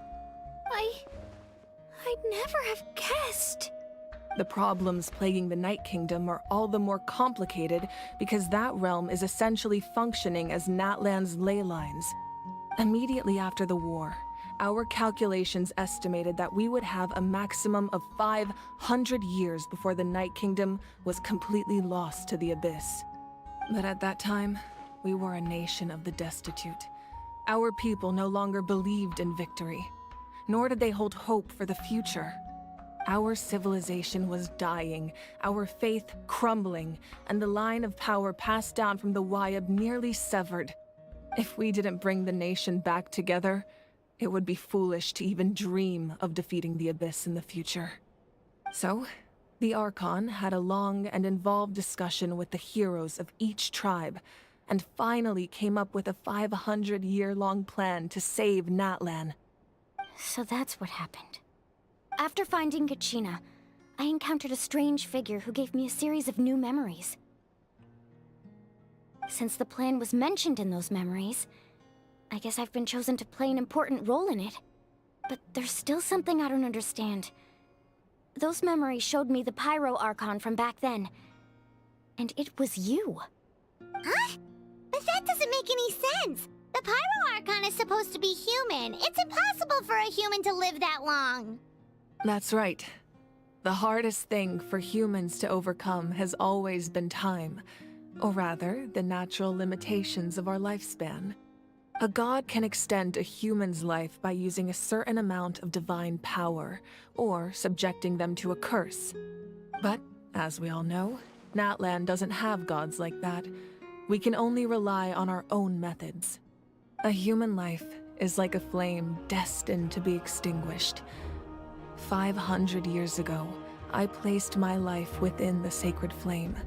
I'd never have guessed. The problems plaguing the Night Kingdom are all the more complicated because that realm is essentially functioning as Natlan's ley lines. Immediately after the war, our calculations estimated that we would have a maximum of 500 years before the Night Kingdom was completely lost to the Abyss. But at that time, we were a nation of the destitute. Our people no longer believed in victory, nor did they hold hope for the future. Our civilization was dying, our faith crumbling, and the line of power passed down from the Wayab nearly severed. If we didn't bring the nation back together, it would be foolish to even dream of defeating the Abyss in the future. So, the Archon had a long and involved discussion with the heroes of each tribe, and finally came up with a 500-year-long plan to save Natlan. So that's what happened. After finding Kachina, I encountered a strange figure who gave me a series of new memories. Since the plan was mentioned in those memories, I guess I've been chosen to play an important role in it. But there's still something I don't understand. Those memories showed me the Pyro Archon from back then. And it was you. Huh? But that doesn't make any sense. The Pyro Archon is supposed to be human. It's impossible for a human to live that long. That's right. The hardest thing for humans to overcome has always been time. Or rather, the natural limitations of our lifespan. A god can extend a human's life by using a certain amount of divine power, or subjecting them to a curse. But, as we all know, Natlan doesn't have gods like that. We can only rely on our own methods. A human life is like a flame destined to be extinguished. 500 years ago, I placed my life within the sacred flame.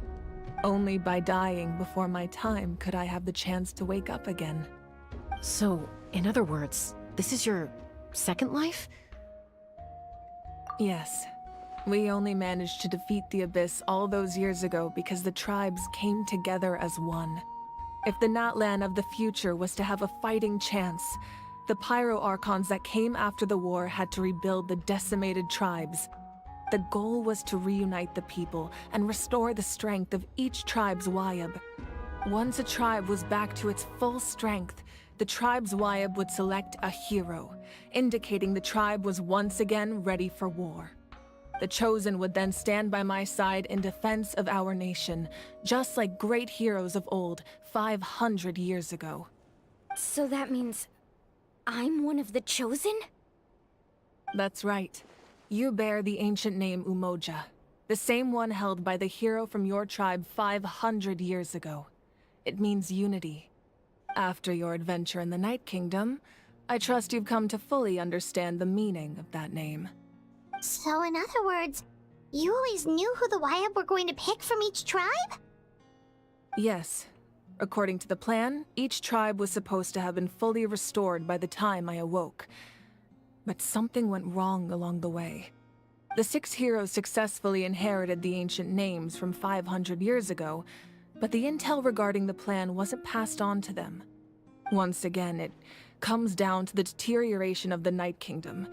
Only by dying before my time could I have the chance to wake up again. So, in other words, this is your second life? Yes. We only managed to defeat the Abyss all those years ago because the tribes came together as one. If the Natlan of the future was to have a fighting chance, the Pyro Archons that came after the war had to rebuild the decimated tribes. The goal was to reunite the people and restore the strength of each tribe's Wayab. Once a tribe was back to its full strength, the tribe's Wayab would select a hero, indicating the tribe was once again ready for war. The Chosen would then stand by my side in defense of our nation, just like great heroes of old 500 years ago. So that means I'm one of the Chosen? That's right. You bear the ancient name Umoja, the same one held by the hero from your tribe 500 years ago. It means unity. After your adventure in the Night Kingdom, I trust you've come to fully understand the meaning of that name. So in other words, you always knew who the Wayab were going to pick from each tribe? Yes. According to the plan, each tribe was supposed to have been fully restored by the time I awoke. But something went wrong along the way. The 6 heroes successfully inherited the ancient names from 500 years ago, but the intel regarding the plan wasn't passed on to them. Once again, it comes down to the deterioration of the Night Kingdom.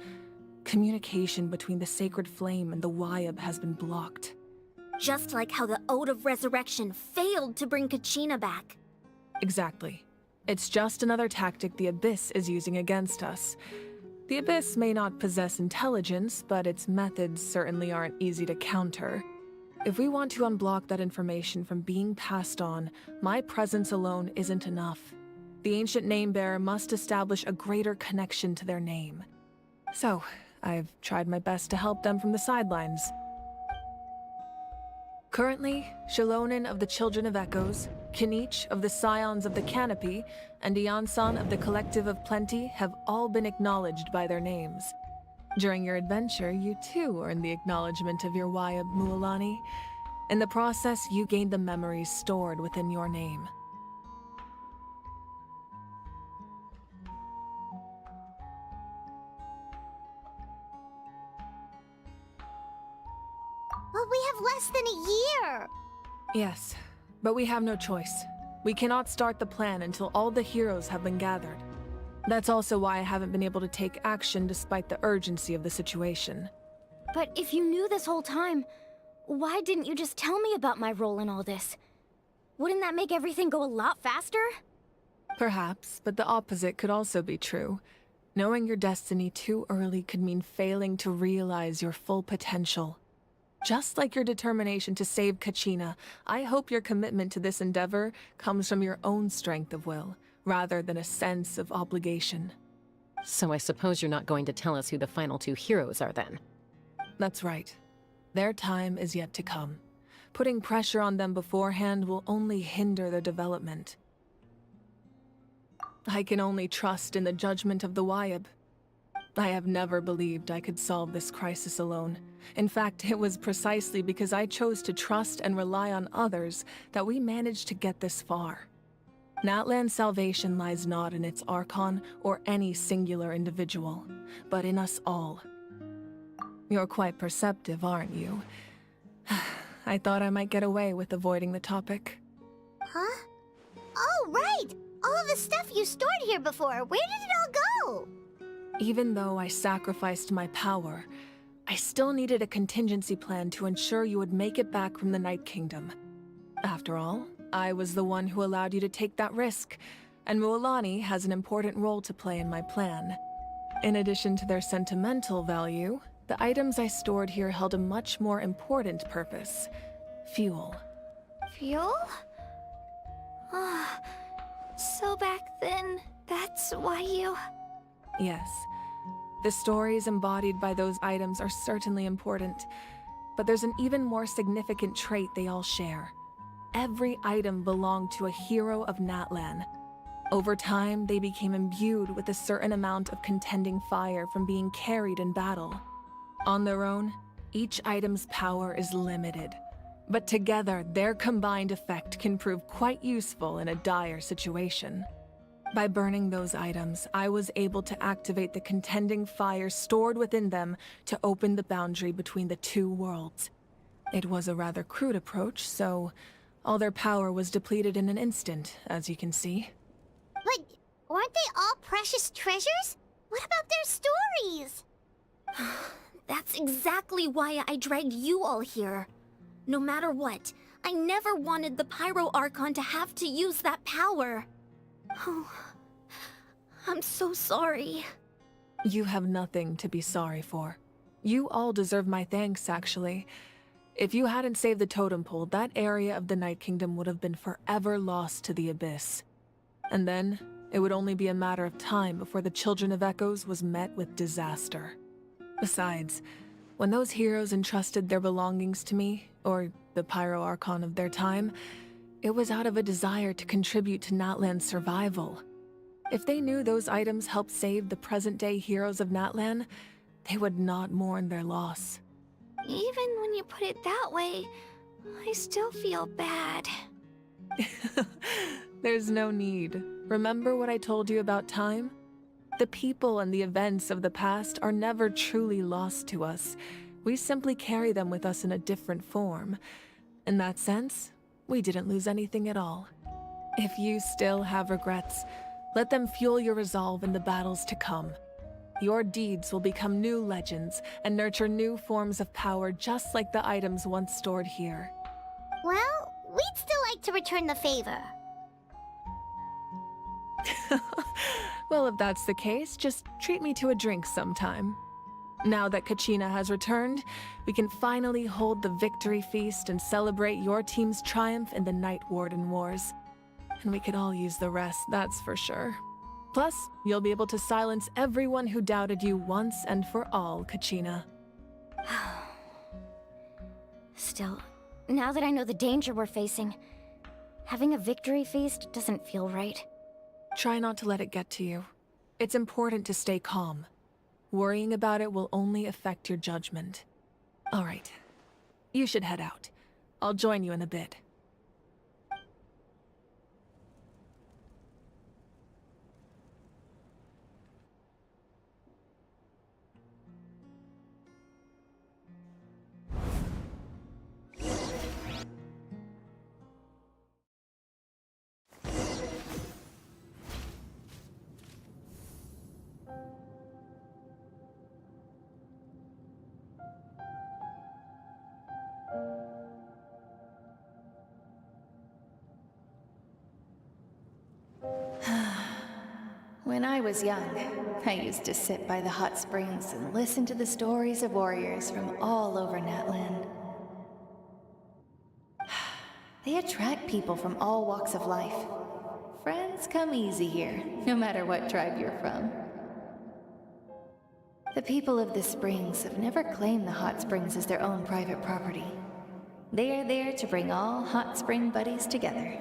Communication between the Sacred Flame and the Wayab has been blocked. Just like how the Ode of Resurrection failed to bring Kachina back. Exactly. It's just another tactic the Abyss is using against us. The Abyss may not possess intelligence, but its methods certainly aren't easy to counter. If we want to unblock that information from being passed on, my presence alone isn't enough. The ancient name-bearer must establish a greater connection to their name. So, I've tried my best to help them from the sidelines. Currently, Shilonin of the Children of Echoes, Kinich of the Scions of the Canopy, and Iansan of the Collective of Plenty have all been acknowledged by their names. During your adventure, you too earned the acknowledgement of your Wayab, Mualani. In the process, you gained the memories stored within your name. Well, we have less than a year! Yes, but we have no choice. We cannot start the plan until all the heroes have been gathered. That's also why I haven't been able to take action despite the urgency of the situation. But if you knew this whole time, why didn't you just tell me about my role in all this? Wouldn't that make everything go a lot faster? Perhaps, but the opposite could also be true. Knowing your destiny too early could mean failing to realize your full potential. Just like your determination to save Kachina, I hope your commitment to this endeavor comes from your own strength of will, rather than a sense of obligation. So I suppose you're not going to tell us who the final 2 heroes are then? That's right. Their time is yet to come. Putting pressure on them beforehand will only hinder their development. I can only trust in the judgment of the Wayab. I have never believed I could solve this crisis alone. In fact, it was precisely because I chose to trust and rely on others that we managed to get this far. Natlan's salvation lies not in its Archon or any singular individual, but in us all. You're quite perceptive, aren't you? I thought I might get away with avoiding the topic. Huh? Oh, right! All of the stuff you stored here before, where did it all go? Even though I sacrificed my power, I still needed a contingency plan to ensure you would make it back from the Night Kingdom. After all, I was the one who allowed you to take that risk, and Mualani has an important role to play in my plan. In addition to their sentimental value, the items I stored here held a much more important purpose: fuel. Fuel? So back then, that's why you... Yes. The stories embodied by those items are certainly important, but there's an even more significant trait they all share. Every item belonged to a hero of Natlan. Over time, they became imbued with a certain amount of contending fire from being carried in battle. On their own, each item's power is limited, but together their combined effect can prove quite useful in a dire situation. By burning those items, I was able to activate the contending fire stored within them to open the boundary between the 2 worlds. It was a rather crude approach, so All their power was depleted in an instant, as you can see. But aren't they all precious treasures? What about their stories? That's exactly why I dragged you all here. No matter what, I never wanted the Pyro Archon to have to use that power. Oh, I'm so sorry. You have nothing to be sorry for. You all deserve my thanks, actually. If you hadn't saved the totem pole, that area of the Night Kingdom would have been forever lost to the Abyss. And then, it would only be a matter of time before the Children of Echoes was met with disaster. Besides, when those heroes entrusted their belongings to me, or the Pyro Archon of their time, it was out of a desire to contribute to Natlan's survival. If they knew those items helped save the present-day heroes of Natlan, they would not mourn their loss. Even when you put it that way, I still feel bad. There's no need. Remember what I told you about time? The people and the events of the past are never truly lost to us. We simply carry them with us in a different form. In that sense, we didn't lose anything at all. If you still have regrets, let them fuel your resolve in the battles to come. Your deeds will become new legends and nurture new forms of power just like the items once stored here. Well, we'd still like to return the favor. Well, if that's the case, just treat me to a drink sometime. Now that Kachina has returned, we can finally hold the victory feast and celebrate your team's triumph in the Night Warden Wars. And we could all use the rest, that's for sure. Plus, you'll be able to silence everyone who doubted you once and for all, Kachina. Still, now that I know the danger we're facing, having a victory feast doesn't feel right. Try not to let it get to you. It's important to stay calm. Worrying about it will only affect your judgment. All right. You should head out. I'll join you in a bit. When I was young, I used to sit by the hot springs and listen to the stories of warriors from all over Natlan. They attract people from all walks of life. Friends come easy here, no matter what tribe you're from. The people of the springs have never claimed the hot springs as their own private property. They are there to bring all hot spring buddies together.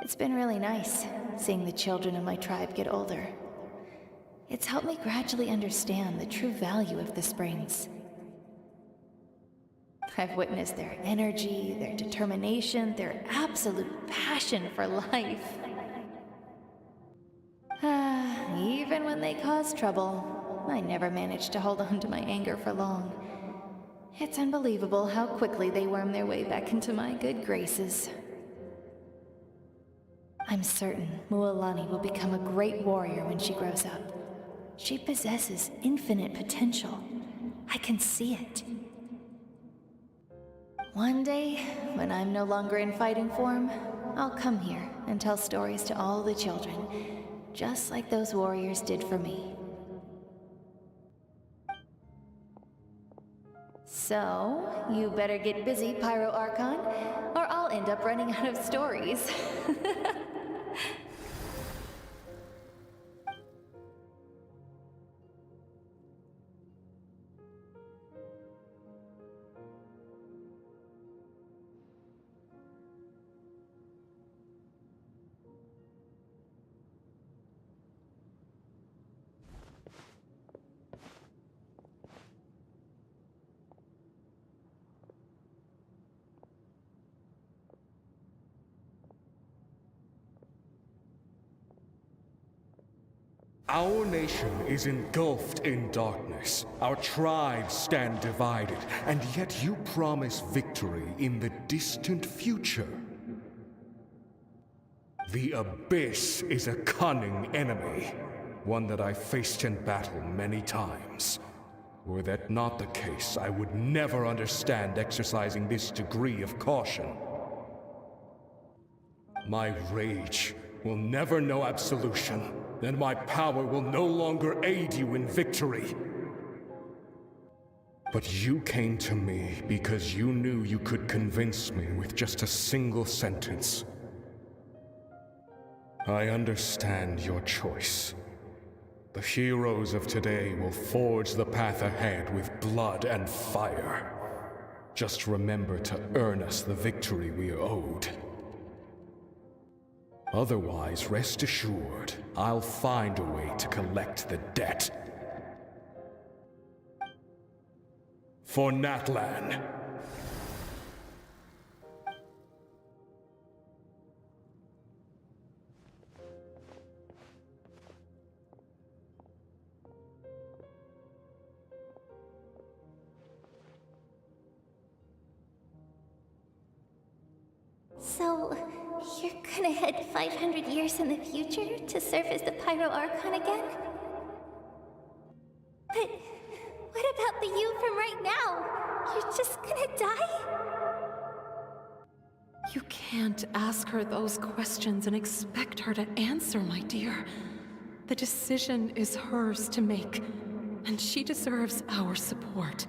It's been really nice, seeing the children of my tribe get older. It's helped me gradually understand the true value of the springs. I've witnessed their energy, their determination, their absolute passion for life. Even when they cause trouble, I never managed to hold on to my anger for long. It's unbelievable how quickly they worm their way back into my good graces. I'm certain Mualani will become a great warrior when she grows up. She possesses infinite potential. I can see it. One day, when I'm no longer in fighting form, I'll come here and tell stories to all the children, just like those warriors did for me. So, you better get busy, Pyro Archon, or I'll end up running out of stories. Our nation is engulfed in darkness. Our tribes stand divided, and yet you promise victory in the distant future. The Abyss is a cunning enemy, one that I've faced in battle many times. Were that not the case, I would never understand exercising this degree of caution. My rage will never know absolution, and my power will no longer aid you in victory. But you came to me because you knew you could convince me with just a single sentence. I understand your choice. The heroes of today will forge the path ahead with blood and fire. Just remember to earn us the victory we are owed. Otherwise, rest assured, I'll find a way to collect the debt. For Natlan. So, you're gonna head 500 years in the future to serve as the Pyro Archon again? But what about the you from right now? You're just gonna die? You can't ask her those questions and expect her to answer, my dear. The decision is hers to make, and she deserves our support.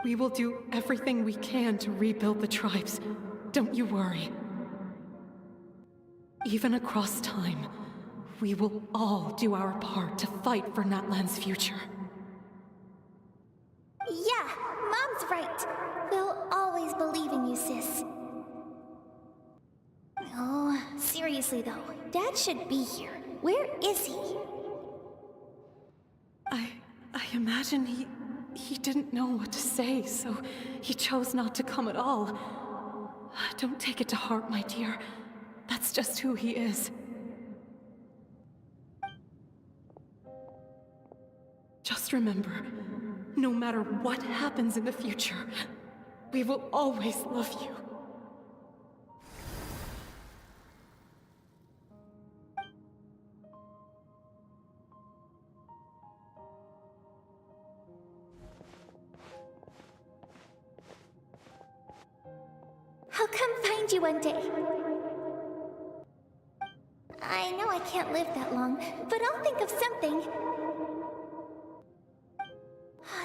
We will do everything we can to rebuild the tribes. Don't you worry. Even across time, we will all do our part to fight for Natlan's future. Yeah, Mom's right. We'll always believe in you, sis. Oh, seriously though, Dad should be here. Where is he? I imagine he didn't know what to say, so he chose not to come at all. Don't take it to heart, my dear. That's just who he is. Just remember, no matter what happens in the future, we will always love you. I'll come find you one day. I know I can't live that long, but I'll think of something.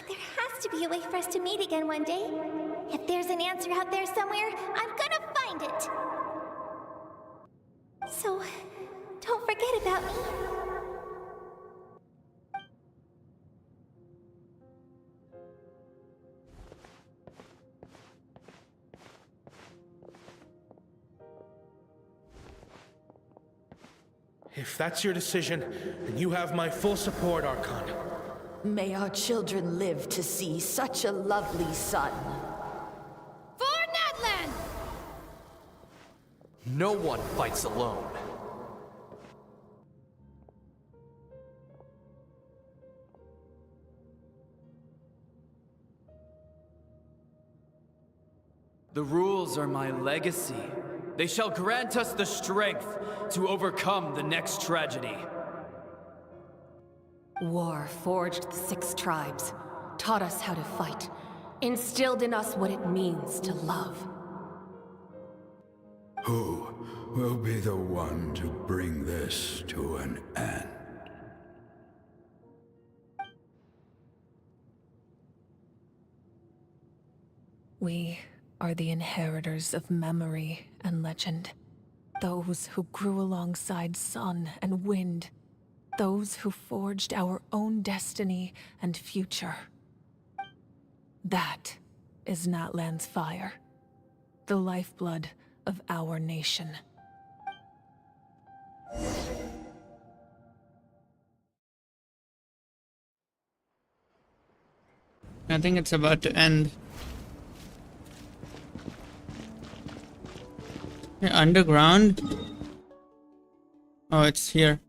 There has to be a way for us to meet again one day. If there's an answer out there somewhere, I'm gonna find it. So, don't forget about me. If that's your decision, then you have my full support, Archon. May our children live to see such a lovely son. For Natlan! No one fights alone. The rules are my legacy. They shall grant us the strength to overcome the next tragedy. War forged the 6 tribes, taught us how to fight, instilled in us what it means to love. Who will be the one to bring this to an end? We are the inheritors of memory and legend. Those who grew alongside sun and wind. Those who forged our own destiny and future. That is Natlan's fire. The lifeblood of our nation. I think it's about to end. Yeah, underground. Oh, it's here.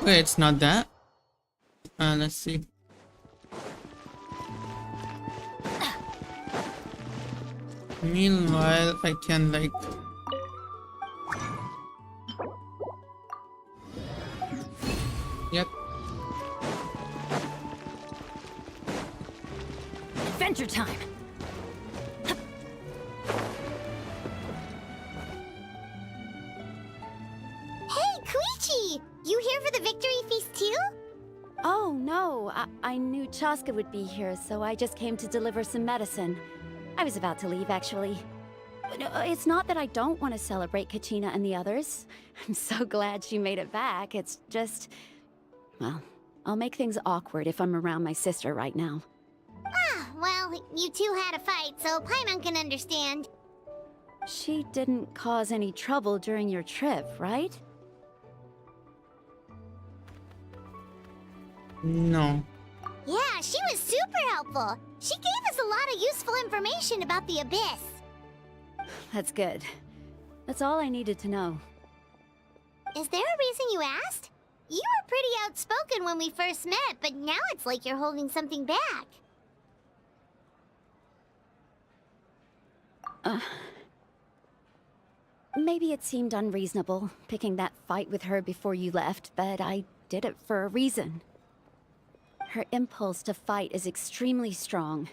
Wait, it's not that. Let's see. Meanwhile, I can like... Yep. Adventure time! Hey, Koichi! You here for the victory feast too? Oh, no. I knew Chaska would be here, so I just came to deliver some medicine. I was about to leave, actually. No, it's not that I don't want to celebrate Kachina and the others. I'm so glad she made it back. It's just... Well, I'll make things awkward if I'm around my sister right now. Ah, well, you two had a fight, so Paimon can understand. She didn't cause any trouble during your trip, right? No. Yeah, she was super helpful. She gave us a lot of useful information about the Abyss. That's good. That's all I needed to know. Is there a reason you asked? You were pretty outspoken when we first met, but now it's like you're holding something back. Maybe it seemed unreasonable, picking that fight with her before you left, but I did it for a reason. Her impulse to fight is extremely strong.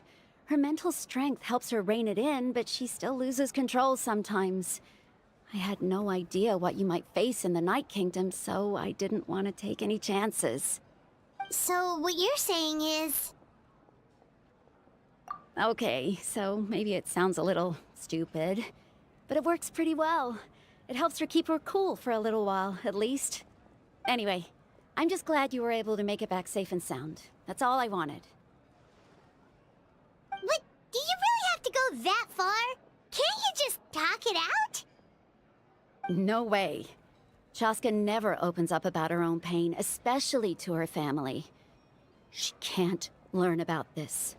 Her mental strength helps her rein it in, but she still loses control sometimes. I had no idea what you might face in the Night Kingdom, so I didn't want to take any chances. So what you're saying is... Okay, so maybe it sounds a little stupid, but it works pretty well. It helps her keep her cool for a little while, at least. Anyway, I'm just glad you were able to make it back safe and sound. That's all I wanted. But do you really have to go that far? Can't you just talk it out? No way. Chaska never opens up about her own pain, especially to her family. She can't learn about this,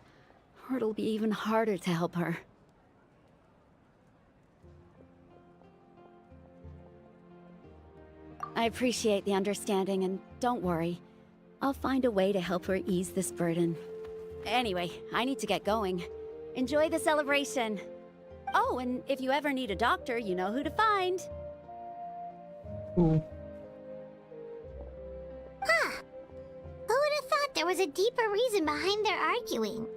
or it'll be even harder to help her. I appreciate the understanding, and don't worry. I'll find a way to help her ease this burden. Anyway, I need to get going. Enjoy the celebration. Oh, and if you ever need a doctor, you know who to find. Ooh. Huh. Who would have thought there was a deeper reason behind their arguing?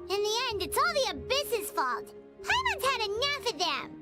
In the end, it's all the Abyss's fault. Paimon's had enough of them.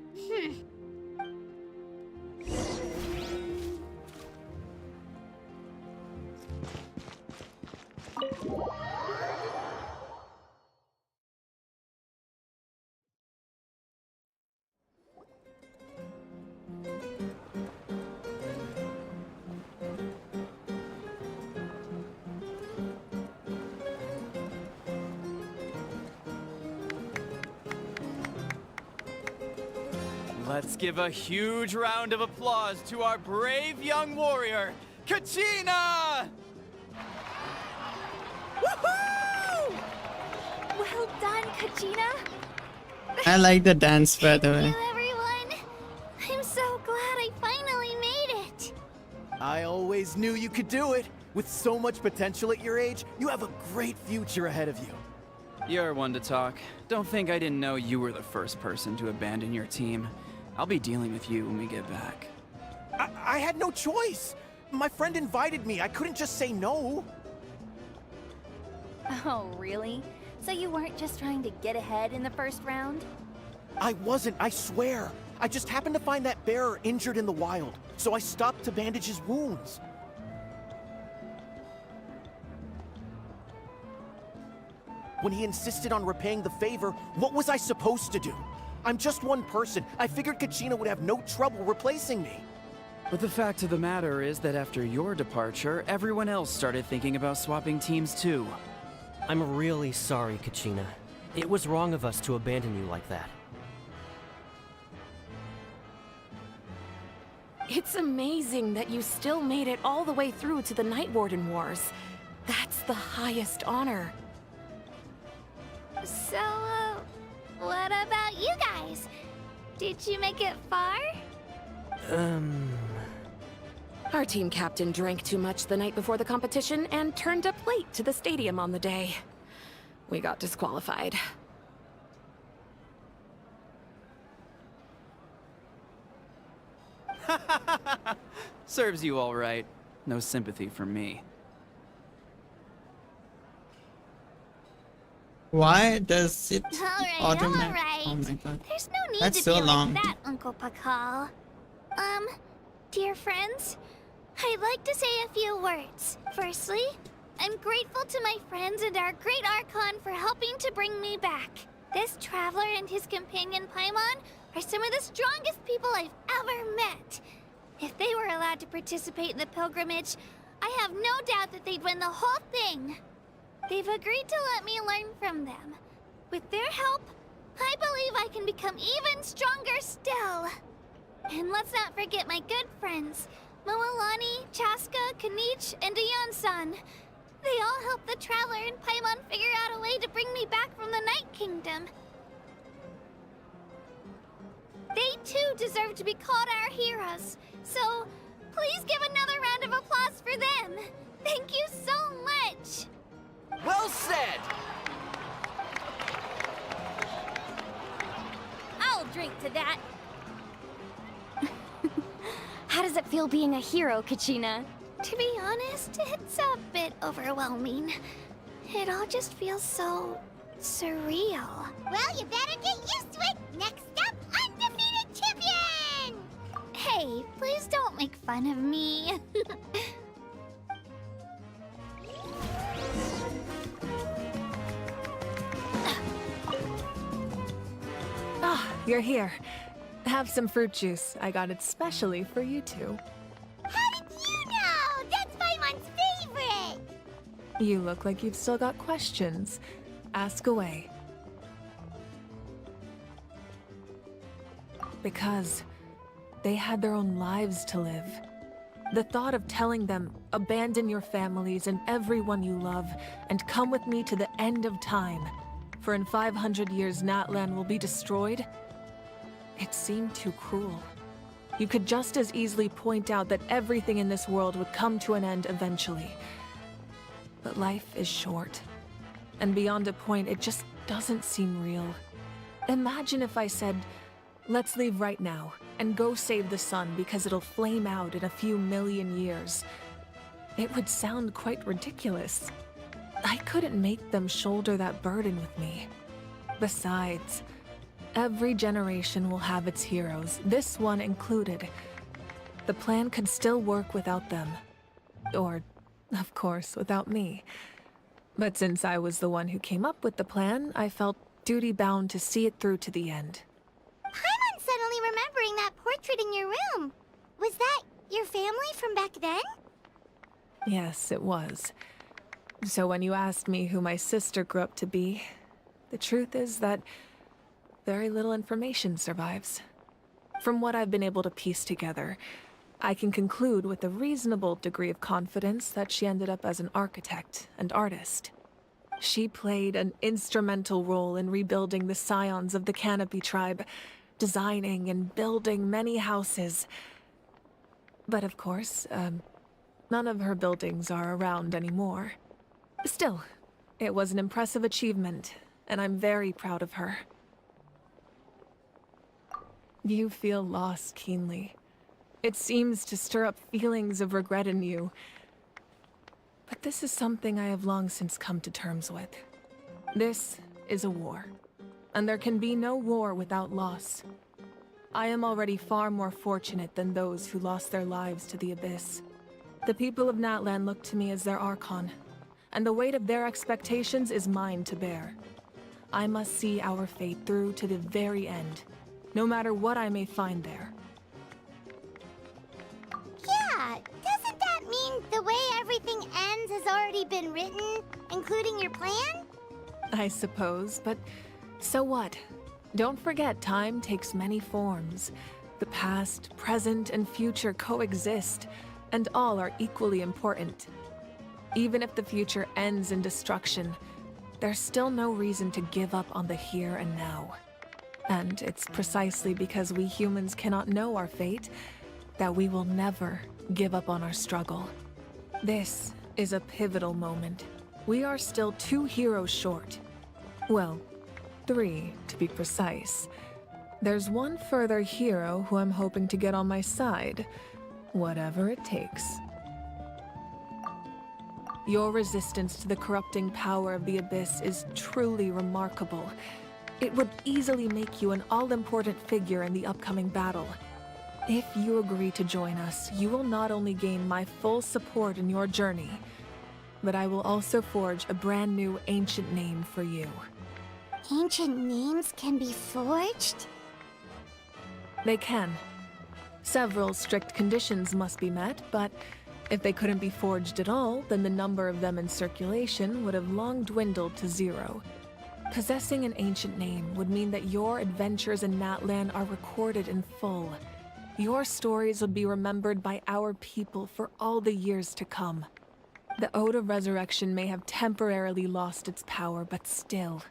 Let's give a huge round of applause to our brave young warrior, Kachina! Woohoo! Well done, Kachina. I like the dance, by the way. Thank you, everyone. I'm so glad I finally made it. I always knew you could do it. With so much potential at your age, you have a great future ahead of you. You're one to talk. Don't think I didn't know you were the first person to abandon your team. I'll be dealing with you when we get back. I had no choice. My friend invited me. I couldn't just say no. Oh, really? So you weren't just trying to get ahead in the first round? I wasn't, I swear. I just happened to find that bearer injured in the wild, so I stopped to bandage his wounds. When he insisted on repaying the favor, what was I supposed to do? I'm just one person. I figured Kachina would have no trouble replacing me. But the fact of the matter is that after your departure, everyone else started thinking about swapping teams too. I'm really sorry, Kachina. It was wrong of us to abandon you like that. It's amazing that you still made it all the way through to the Night Warden Wars. That's the highest honor. So, what about you guys? Did you make it far? Our team captain drank too much the night before the competition and turned up late to the stadium on the day. We got disqualified. Serves you all right. No sympathy for me. Why does it Alright. Oh my god. There's no need That's to so be long. like that, Uncle Pakal. Dear friends, I'd like to say a few words. Firstly, I'm grateful to my friends and our great Archon for helping to bring me back. This traveler and his companion Paimon are some of the strongest people I've ever met. If they were allowed to participate in the pilgrimage, I have no doubt that they'd win the whole thing. They've agreed to let me learn from them. With their help, I believe I can become even stronger still. And let's not forget my good friends, Moalani, Chaska, Kanich, and Aeon-san. They all helped the Traveler and Paimon figure out a way to bring me back from the Night Kingdom. They too deserve to be called our heroes, so please give another round of applause for them. Thank you so much! Well said! I'll drink to that. How does it feel being a hero, Kachina? To be honest, it's a bit overwhelming. It all just feels so surreal. Well, you better get used to it. Next up, undefeated champion! Hey, please don't make fun of me. Ah, you're here. Have some fruit juice. I got it specially for you two. How did you know? That's Paimon's favorite! You look like you've still got questions. Ask away. Because they had their own lives to live. The thought of telling them, abandon your families and everyone you love, and come with me to the end of time, for in 500 years Natlan will be destroyed, it seemed too cruel. You could just as easily point out that everything in this world would come to an end eventually. But life is short. And beyond a point, it just doesn't seem real. Imagine if I said, let's leave right now, and go save the sun because it'll flame out in a few million years. It would sound quite ridiculous. I couldn't make them shoulder that burden with me. Besides, every generation will have its heroes, this one included. The plan could still work without them. Or, of course, without me. But since I was the one who came up with the plan, I felt duty-bound to see it through to the end. Paimon's suddenly remembering that portrait in your room. Was that your family from back then? Yes, it was. So when you asked me who my sister grew up to be, the truth is that very little information survives. From what I've been able to piece together, I can conclude with a reasonable degree of confidence that she ended up as an architect and artist. She played an instrumental role in rebuilding the scions of the Canopy tribe, designing and building many houses. But of course, none of her buildings are around anymore. Still, it was an impressive achievement, and I'm very proud of her. You feel loss keenly. It seems to stir up feelings of regret in you. But this is something I have long since come to terms with. This is a war, and there can be no war without loss. I am already far more fortunate than those who lost their lives to the Abyss. The people of Natlan look to me as their Archon, and the weight of their expectations is mine to bear. I must see our fate through to the very end, no matter what I may find there. Yeah, doesn't that mean the way everything ends has already been written, including your plan? I suppose, but so what? Don't forget, time takes many forms. The past, present, and future coexist, and all are equally important. Even if the future ends in destruction, there's still no reason to give up on the here and now. And it's precisely because we humans cannot know our fate that we will never give up on our struggle. This is a pivotal moment. We are still 2 heroes short. Well, 3 to be precise. There's one further hero who I'm hoping to get on my side, whatever it takes. Your resistance to the corrupting power of the Abyss is truly remarkable. It would easily make you an all-important figure in the upcoming battle. If you agree to join us, you will not only gain my full support in your journey, but I will also forge a brand new ancient name for you. Ancient names can be forged? They can. Several strict conditions must be met, but if they couldn't be forged at all, then the number of them in circulation would have long dwindled to 0. Possessing an ancient name would mean that your adventures in Natlan are recorded in full. Your stories would be remembered by our people for all the years to come. The Ode of Resurrection may have temporarily lost its power, but still,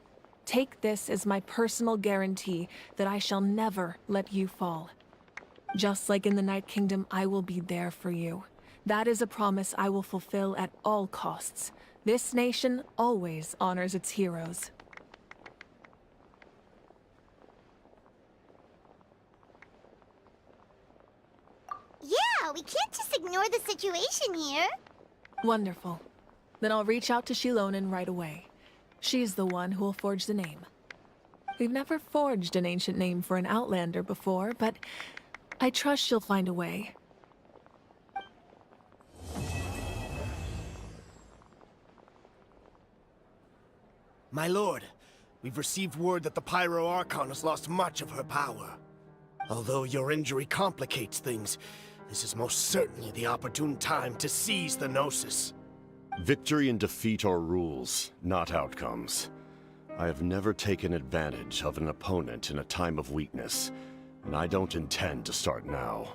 take this as my personal guarantee that I shall never let you fall. Just like in the Night Kingdom, I will be there for you. That is a promise I will fulfill at all costs. This nation always honors its heroes. Yeah, we can't just ignore the situation here. Wonderful. Then I'll reach out to Shilonen right away. She's the one who will forge the name. We've never forged an ancient name for an Outlander before, but I trust she'll find a way. My lord, we've received word that the Pyro Archon has lost much of her power. Although your injury complicates things, this is most certainly the opportune time to seize the Gnosis. Victory and defeat are rules, not outcomes. I have never taken advantage of an opponent in a time of weakness, and I don't intend to start now.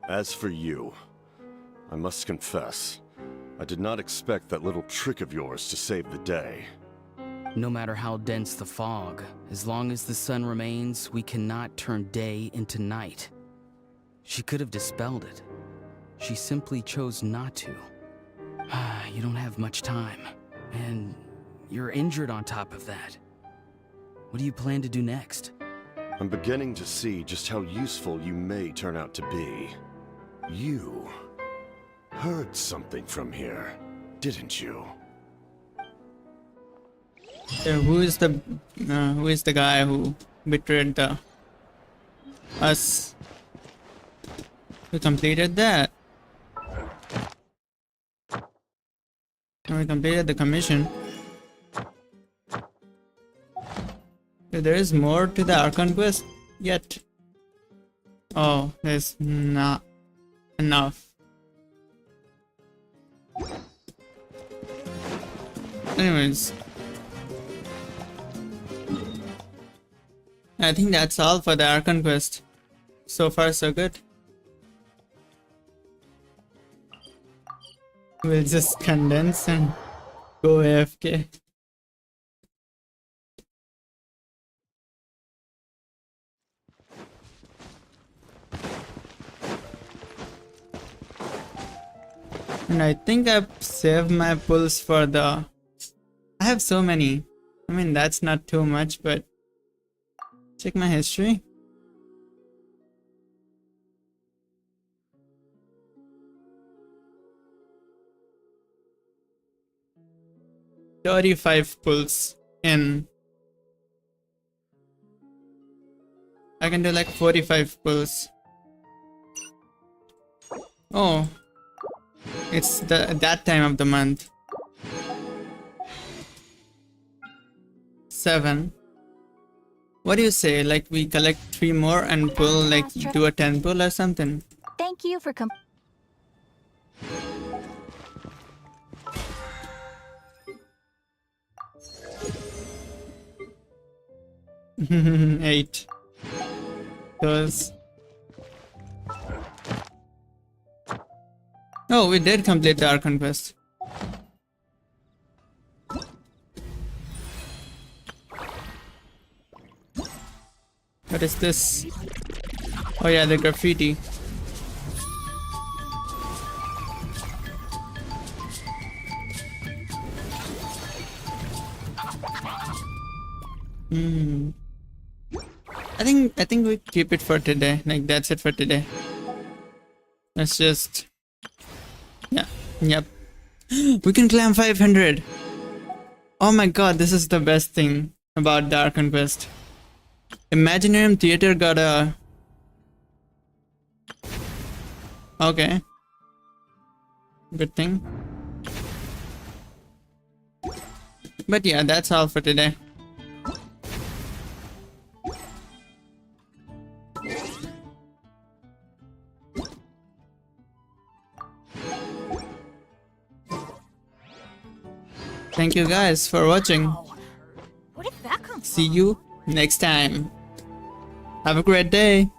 As for you, I must confess, I did not expect that little trick of yours to save the day. No matter how dense the fog, as long as the sun remains, we cannot turn day into night. She could have dispelled it. She simply chose not to. You don't have much time, and you're injured on top of that. What do you plan to do next? I'm beginning to see just how useful you may turn out to be. You heard something from here, didn't you? Who is the guy who betrayed us? We completed that. And we completed the commission. There is more to the Archon quest yet. Oh, there's not enough. Anyways, I think that's all for the Archon quest. So far, so good. We'll just condense and go AFK. And I think I've saved my pulls for the... I have so many. I mean, that's not too much, but... Check my history. $35 pulls in. I can do like 45 pulls. Oh. It's that time of the month. 7. What do you say? Like we collect 3 more and pull, like do a 10 pull or something? Thank you for 8. Those. Oh, we did complete the Archon quest. What is this? Oh yeah, the graffiti. I think we keep it for today. Like that's it for today. Let's just yep. We can climb 500. Oh my god, this is the best thing about the Archon quest. Imaginarium Theater got a... Okay. Good thing. But yeah, that's all for today. Thank you guys for watching. Where did that come from? See you next time. Have a great day.